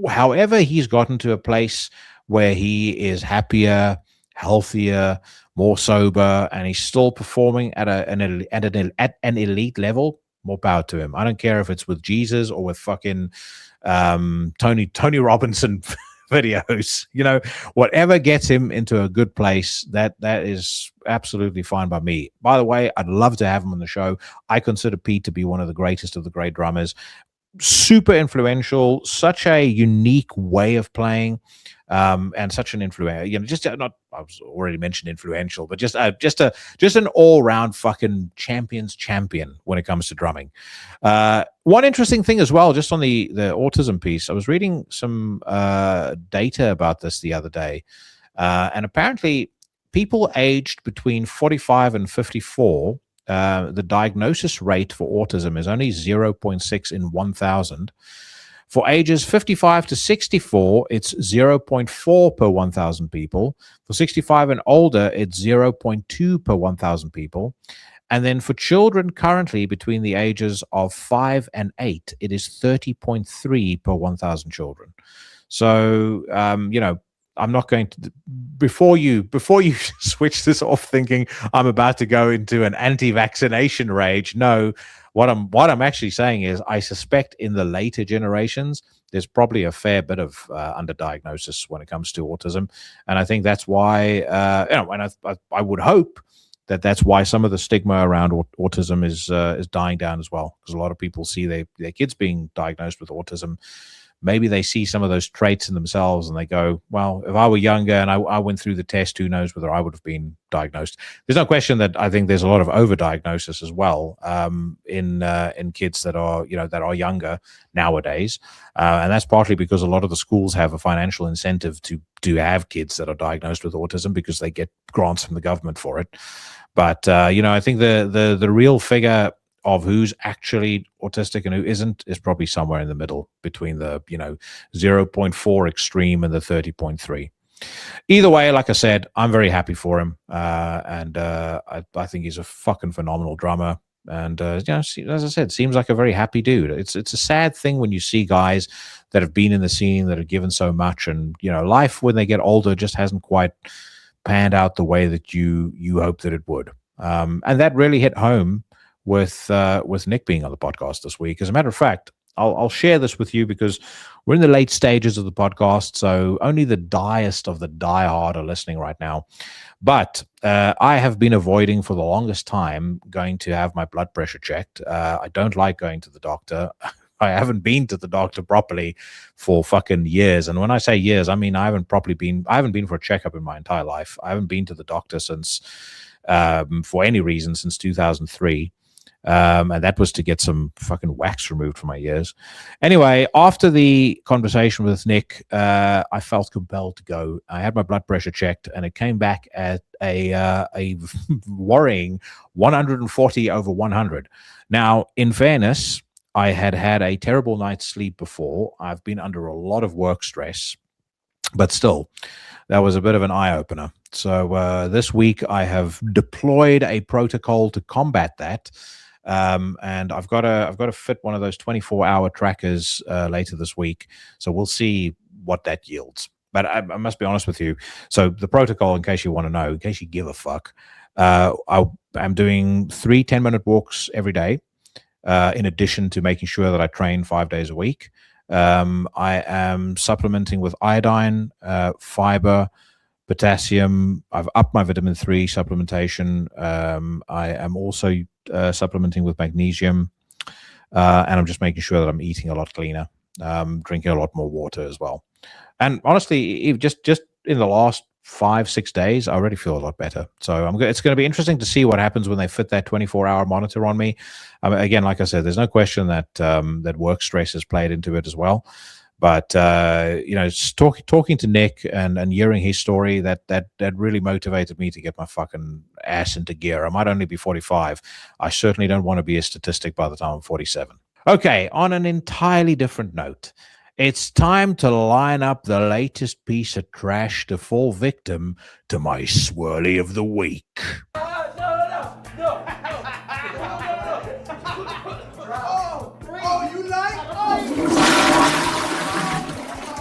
however he's gotten to a place where he is happier, healthier, more sober, and he's still performing at an elite level, more power to him. I don't care if it's with Jesus or with fucking Tony Robinson videos, whatever gets him into a good place, that is absolutely fine by me. By the way, I'd love to have him on the show. I consider Pete to be one of the greatest of the great drummers. Super influential, such a unique way of playing, and such an influential, I was already mentioned influential, but just an all-round fucking champion when it comes to drumming. One interesting thing as well, just on the autism piece, I was reading some data about this the other day, and apparently people aged between 45 and 54, the diagnosis rate for autism is only 0.6 in 1,000. For ages 55 to 64, it's 0.4 per 1,000 people. For 65 and older, it's 0.2 per 1,000 people. And then for children currently between the ages of 5 and 8, it is 30.3 per 1,000 children. So, I'm not going to, before you switch this off thinking I'm about to go into an anti-vaccination rage. No, what I'm actually saying is I suspect in the later generations there's probably a fair bit of underdiagnosis when it comes to autism, and I think that's why and I would hope that that's why some of the stigma around autism is dying down as well, because a lot of people see their kids being diagnosed with autism. Maybe they see some of those traits in themselves and they go, well, if I were younger and I went through the test, who knows whether I would have been diagnosed. There's no question that I think there's a lot of overdiagnosis as well, in kids that are younger nowadays. And that's partly because a lot of the schools have a financial incentive to have kids that are diagnosed with autism because they get grants from the government for it. But, I think the real figure of who's actually autistic and who isn't is probably somewhere in the middle between the 0.4 extreme and the 30.3. Either way, like I said, I'm very happy for him, and I think he's a fucking phenomenal drummer. And as I said, seems like a very happy dude. It's a sad thing when you see guys that have been in the scene that have given so much, and life when they get older just hasn't quite panned out the way that you hope that it would. And that really hit home with Nick being on the podcast this week. As a matter of fact, I'll share this with you because we're in the late stages of the podcast, so only the diehest of the diehard are listening right now. But I have been avoiding for the longest time going to have my blood pressure checked. I don't like going to the doctor. I haven't been to the doctor properly for fucking years. And when I say years, I mean I haven't been for a checkup in my entire life. I haven't been to the doctor since for any reason since 2003. And that was to get some fucking wax removed from my ears. Anyway, after the conversation with Nick, I felt compelled to go. I had my blood pressure checked, and it came back at a worrying 140/100. Now, in fairness, I had a terrible night's sleep before. I've been under a lot of work stress, but still, that was a bit of an eye-opener. So this week, I have deployed a protocol to combat that. And I've got to fit one of those 24-hour trackers later this week, so we'll see what that yields. But I must be honest with you. So the protocol, in case you want to know, in case you give a fuck, I'm doing 3 10-minute walks every day, in addition to making sure that I train 5 days a week. I am supplementing with iodine, fiber, potassium. I've upped my vitamin 3 supplementation. I am also supplementing with magnesium, and I'm just making sure that I'm eating a lot cleaner, drinking a lot more water as well. And honestly, just in the last 5-6 days, I already feel a lot better. So it's going to be interesting to see what happens when they fit that 24-hour monitor on me. Again, like I said, there's no question that that work stress has played into it as well. But talking to Nick and hearing his story, that really motivated me to get my fucking ass into gear. I might only be 45. I certainly don't want to be a statistic by the time I'm 47. Okay, on an entirely different note, it's time to line up the latest piece of trash to fall victim to my swirly of the week.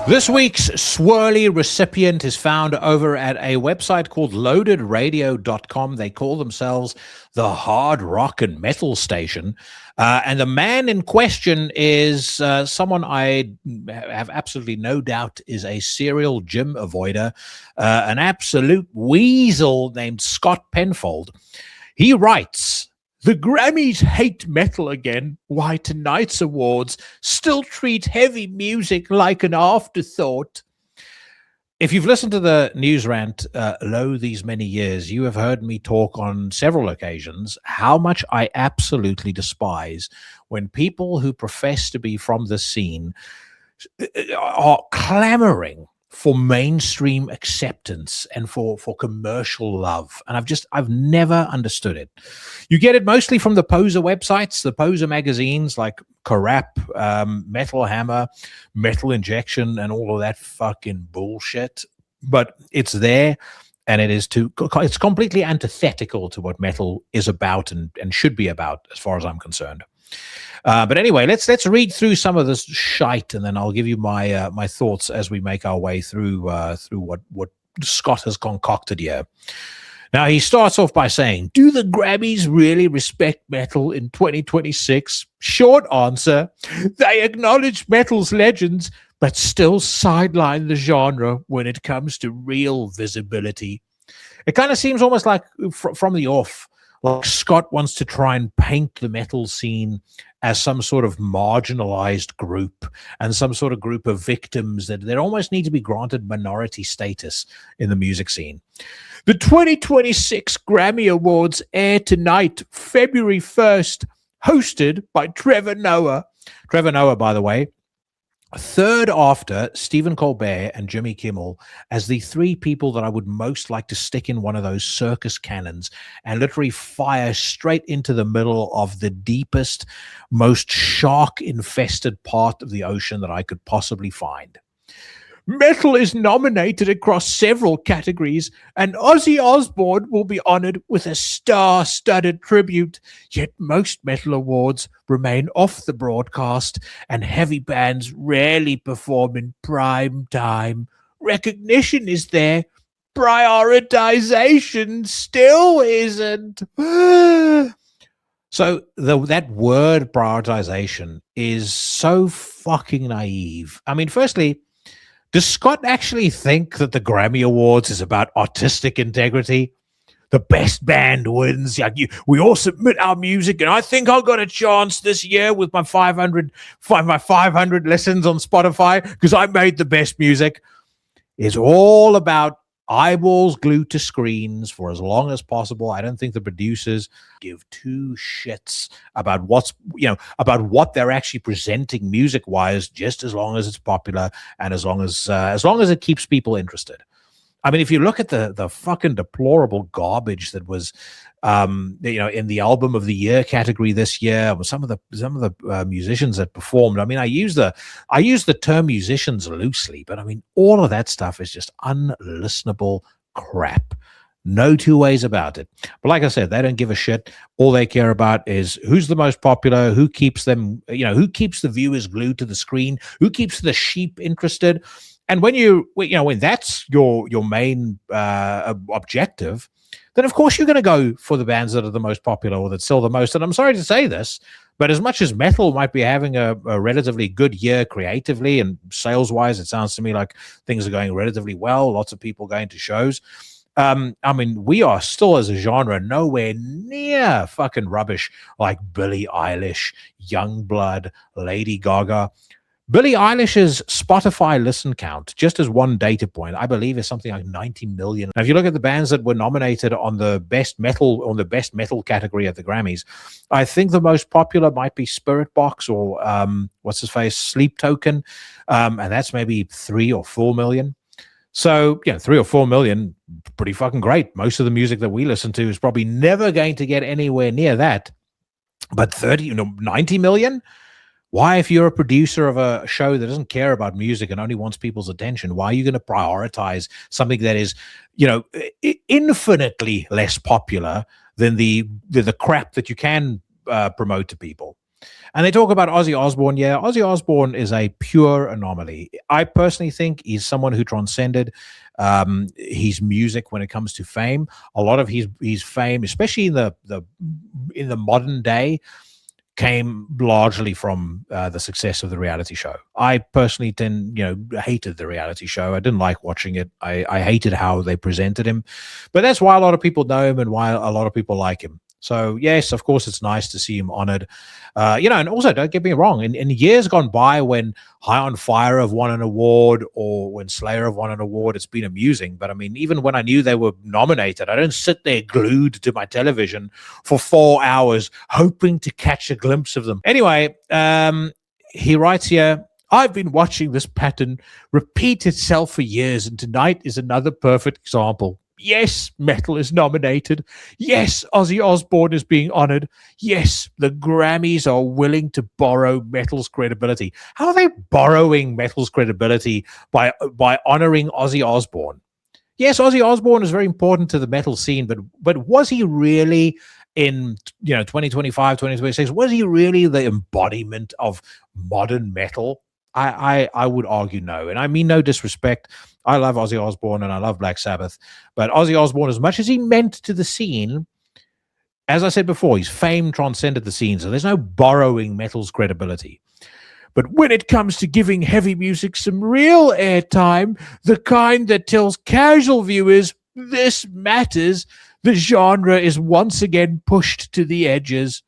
This week's swirly recipient is found over at a website called loadedradio.com. They call themselves the Hard Rock and Metal Station. And the man in question is someone I have absolutely no doubt is a serial gym avoider, an absolute weasel named Scott Penfold. He writes, "The Grammys hate metal again. Why tonight's awards still treat heavy music like an afterthought." If you've listened to the news rant low these many years, you have heard me talk on several occasions how much I absolutely despise when people who profess to be from the scene are clamoring for mainstream acceptance and for commercial love. And I've never understood it. You get it mostly from the poser websites, the poser magazines like Corrap, Metal Hammer, Metal Injection, and all of that fucking bullshit. But it's there, and it's completely antithetical to what metal is about and should be about, as far as I'm concerned. But anyway, let's read through some of this shite, and then I'll give you my thoughts as we make our way through what Scott has concocted here. Now, he starts off by saying, "Do the Grammys really respect metal in 2026? Short answer, they acknowledge metal's legends, but still sideline the genre when it comes to real visibility." It kind of seems almost like from the off, like Scott wants to try and paint the metal scene as some sort of marginalized group and some sort of group of victims that almost need to be granted minority status in the music scene. "The 2026 Grammy Awards air tonight, February 1st, hosted by Trevor Noah." Trevor Noah, by the way, third after Stephen Colbert and Jimmy Kimmel as the 3 people that I would most like to stick in one of those circus cannons and literally fire straight into the middle of the deepest, most shark-infested part of the ocean that I could possibly find. "Metal is nominated across several categories, and Ozzy Osbourne will be honored with a star-studded tribute, yet most metal awards remain off the broadcast, and heavy bands rarely perform in prime time. Recognition is there, prioritization still isn't." So that word prioritization is so fucking naive. I mean, firstly, does Scott actually think that the Grammy Awards is about artistic integrity? The best band wins. We all submit our music, and I think I got a chance this year with my 500 listens on Spotify because I made the best music. It's all about eyeballs glued to screens for as long as possible. I don't think the producers give two shits about about what they're actually presenting music wise, just as long as it's popular and as long as it keeps people interested. I mean, if you look at the fucking deplorable garbage that was, in the album of the year category this year, with some of the musicians that performed. I mean, I use the term musicians loosely, but I mean, all of that stuff is just unlistenable crap. No two ways about it. But like I said, they don't give a shit. All they care about is who's the most popular, who keeps them, who keeps the viewers glued to the screen, who keeps the sheep interested. And when that's your main objective, then of course you're going to go for the bands that are the most popular or that sell the most. And I'm sorry to say this, but as much as metal might be having a relatively good year creatively and sales-wise, it sounds to me like things are going relatively well. Lots of people going to shows. I mean, we are still as a genre nowhere near fucking rubbish like Billie Eilish, Youngblood, Lady Gaga. Billie Eilish's Spotify listen count, just as one data point, I believe is something like 90 million. Now, if you look at the bands that were nominated on the best metal category at the Grammys, I think the most popular might be Spirit Box or Sleep Token, and that's maybe 3 or 4 million. So, 3 or 4 million, pretty fucking great. Most of the music that we listen to is probably never going to get anywhere near that. But 90 million? Why, if you're a producer of a show that doesn't care about music and only wants people's attention, why are you going to prioritize something that is, infinitely less popular than the crap that you can promote to people? And they talk about Ozzy Osbourne. Yeah, Ozzy Osbourne is a pure anomaly. I personally think he's someone who transcended his music when it comes to fame. A lot of his fame, especially in the modern day, came largely from the success of the reality show. I personally hated the reality show. I didn't like watching it. I hated how they presented him. But that's why a lot of people know him and why a lot of people like him. So, yes, of course, it's nice to see him honored. And also, don't get me wrong, in years gone by when High on Fire have won an award or when Slayer have won an award, it's been amusing. But, I mean, even when I knew they were nominated, I don't sit there glued to my television for 4 hours hoping to catch a glimpse of them. Anyway, he writes here, I've been watching this pattern repeat itself for years, and tonight is another perfect example. Yes, metal is nominated. Yes, Ozzy Osbourne is being honored. Yes, the Grammys are willing to borrow metal's credibility. How are they borrowing metal's credibility by honoring Ozzy Osbourne? Yes, Ozzy Osbourne is very important to the metal scene, but was he really in 2025, 2026? Was he really the embodiment of modern metal? I would argue no. And I mean no disrespect. I love Ozzy Osbourne and I love Black Sabbath. But Ozzy Osbourne, as much as he meant to the scene, as I said before, his fame transcended the scene. So there's no borrowing metal's credibility. But when it comes to giving heavy music some real airtime, the kind that tells casual viewers this matters, the genre is once again pushed to the edges.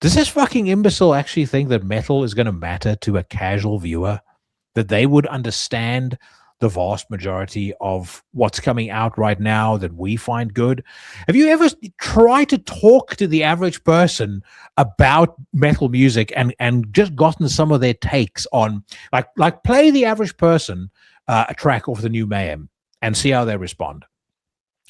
Does this fucking imbecile actually think that metal is going to matter to a casual viewer? That they would understand the vast majority of what's coming out right now that we find good? Have you ever tried to talk to the average person about metal music and just gotten some of their takes on, like play the average person a track off the new Mayhem and see how they respond?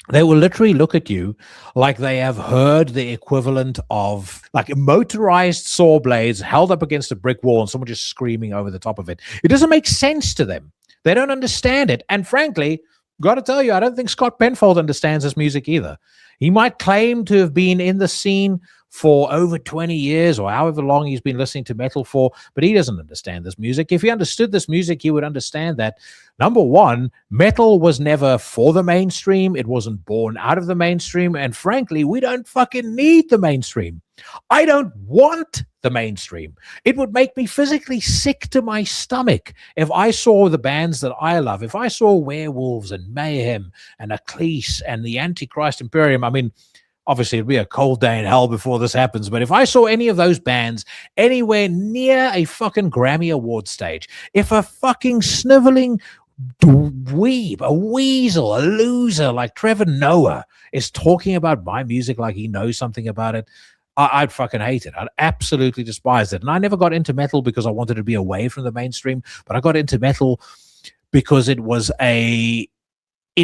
They will literally look at you like they have heard the equivalent of like motorized saw blades held up against a brick wall and someone just screaming over the top of it. It doesn't make sense to them. They don't understand it. And frankly, got to tell you, I don't think Scott Penfold understands this music either. He might claim to have been in the scene for over 20 years or however long he's been listening to metal for, but he doesn't understand this music. If he understood this music, he would understand that, number one, metal was never for the mainstream. It wasn't born out of the mainstream. And frankly, we don't fucking need the mainstream. I don't want the mainstream. It would make me physically sick to my stomach if I saw the bands that I love, if I saw Werewolves and Mayhem and Ecclese and the Antichrist Imperium. I mean, obviously, it'd be a cold day in hell before this happens, but if I saw any of those bands anywhere near a fucking Grammy Award stage, if a fucking sniveling dweeb, a weasel, a loser like Trevor Noah is talking about my music like he knows something about it, I'd fucking hate it. I'd absolutely despise it. And I never got into metal because I wanted to be away from the mainstream, but I got into metal because it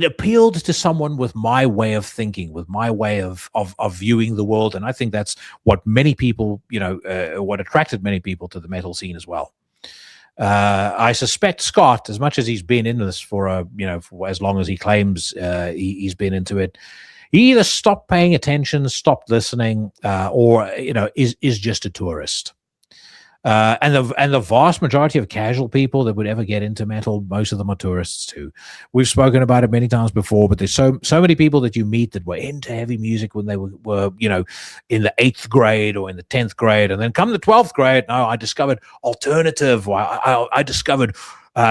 appealed to someone with my way of thinking, with my way of viewing the world. And I think that's what many people, what attracted many people to the metal scene as well. I suspect Scott, as much as he's been in this for as long as he claims he's been into it, he either stopped paying attention, stopped listening, or is just a tourist. And the vast majority of casual people that would ever get into metal, most of them are tourists too. We've spoken about it many times before, but there's so many people that you meet that were into heavy music when they were in the 8th grade or in the 10th grade, and then come the 12th grade, no, I discovered alternative. I discovered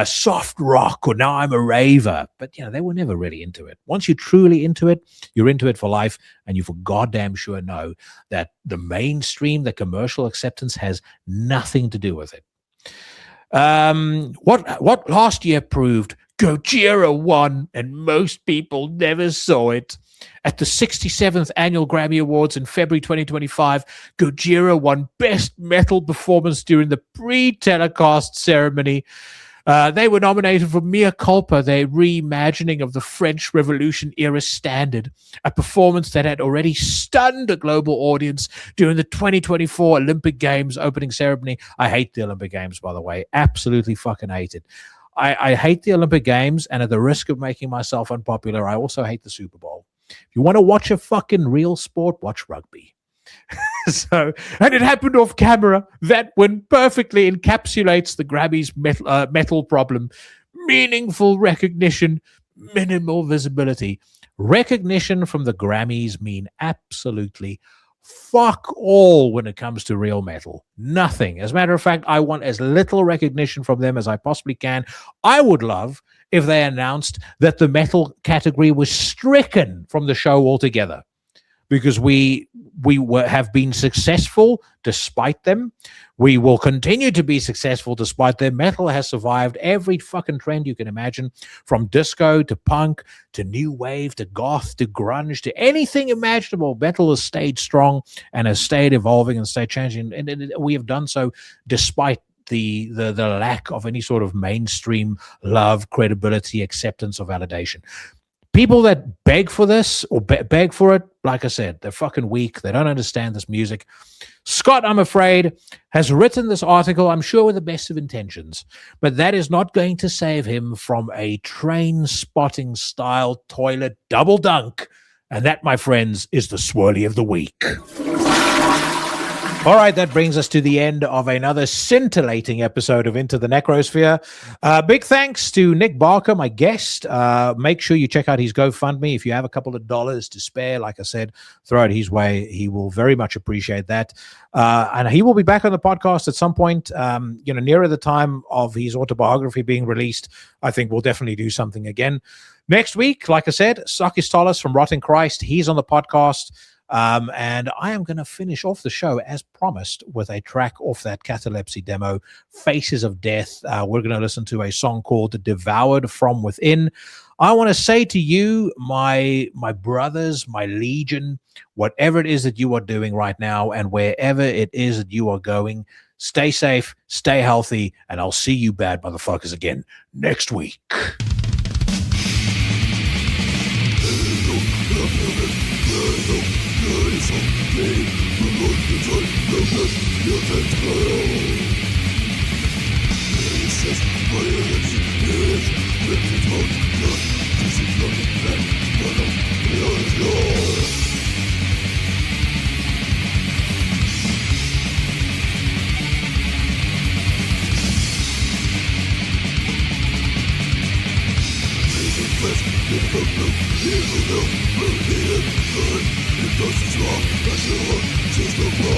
soft rock, or now I'm a raver. But they were never really into it. Once you're truly into it, you're into it for life, and you for goddamn sure know that the mainstream, the commercial acceptance has nothing to do with it. What last year proved, Gojira won, and most people never saw it. At the 67th Annual Grammy Awards in February 2025, Gojira won Best Metal Performance during the pre-telecast ceremony. They were nominated for Mea Culpa, their reimagining of the French Revolution era standard, a performance that had already stunned a global audience during the 2024 Olympic Games opening ceremony. I hate the Olympic Games, by the way. Absolutely fucking hate it. I hate the Olympic Games, and at the risk of making myself unpopular, I also hate the Super Bowl. If you want to watch a fucking real sport, watch rugby. And it happened off camera. That one perfectly encapsulates the Grammys metal problem. Meaningful recognition, minimal visibility. Recognition from the Grammys mean absolutely fuck all when it comes to real metal. Nothing. As a matter of fact, I want as little recognition from them as I possibly can. I would love if they announced that the metal category was stricken from the show altogether, because we have been successful despite them. We will continue to be successful despite them. Metal has survived every fucking trend you can imagine, from disco to punk to new wave to goth to grunge to anything imaginable. Metal has stayed strong and has stayed evolving and stayed changing, and we have done so despite the lack of any sort of mainstream love, credibility, acceptance, or validation. People that beg for this or beg for it, like I said, they're fucking weak. They don't understand this music. Scott, I'm afraid, has written this article, I'm sure with the best of intentions, but that is not going to save him from a train spotting style toilet double dunk. And that, my friends, is the swirly of the week. All right, that brings us to the end of another scintillating episode of Into the Necrosphere. Big thanks to Nick Barker, my guest. Make sure you check out his GoFundMe. If you have a couple of dollars to spare, like I said, throw it his way. He will very much appreciate that. And he will be back on the podcast at some point, nearer the time of his autobiography being released. I think we'll definitely do something again. Next week, like I said, Sakis Tolis from Rotten Christ. He's on the podcast. And I am going to finish off the show as promised with a track off that Catalepsy demo, Faces of Death. We're going to listen to a song called Devoured from Within. I want to say to you, my brothers, my legion, whatever it is that you are doing right now and wherever it is that you are going, stay safe, stay healthy, and I'll see you bad motherfuckers again next week. It doesn't stop, that's your just a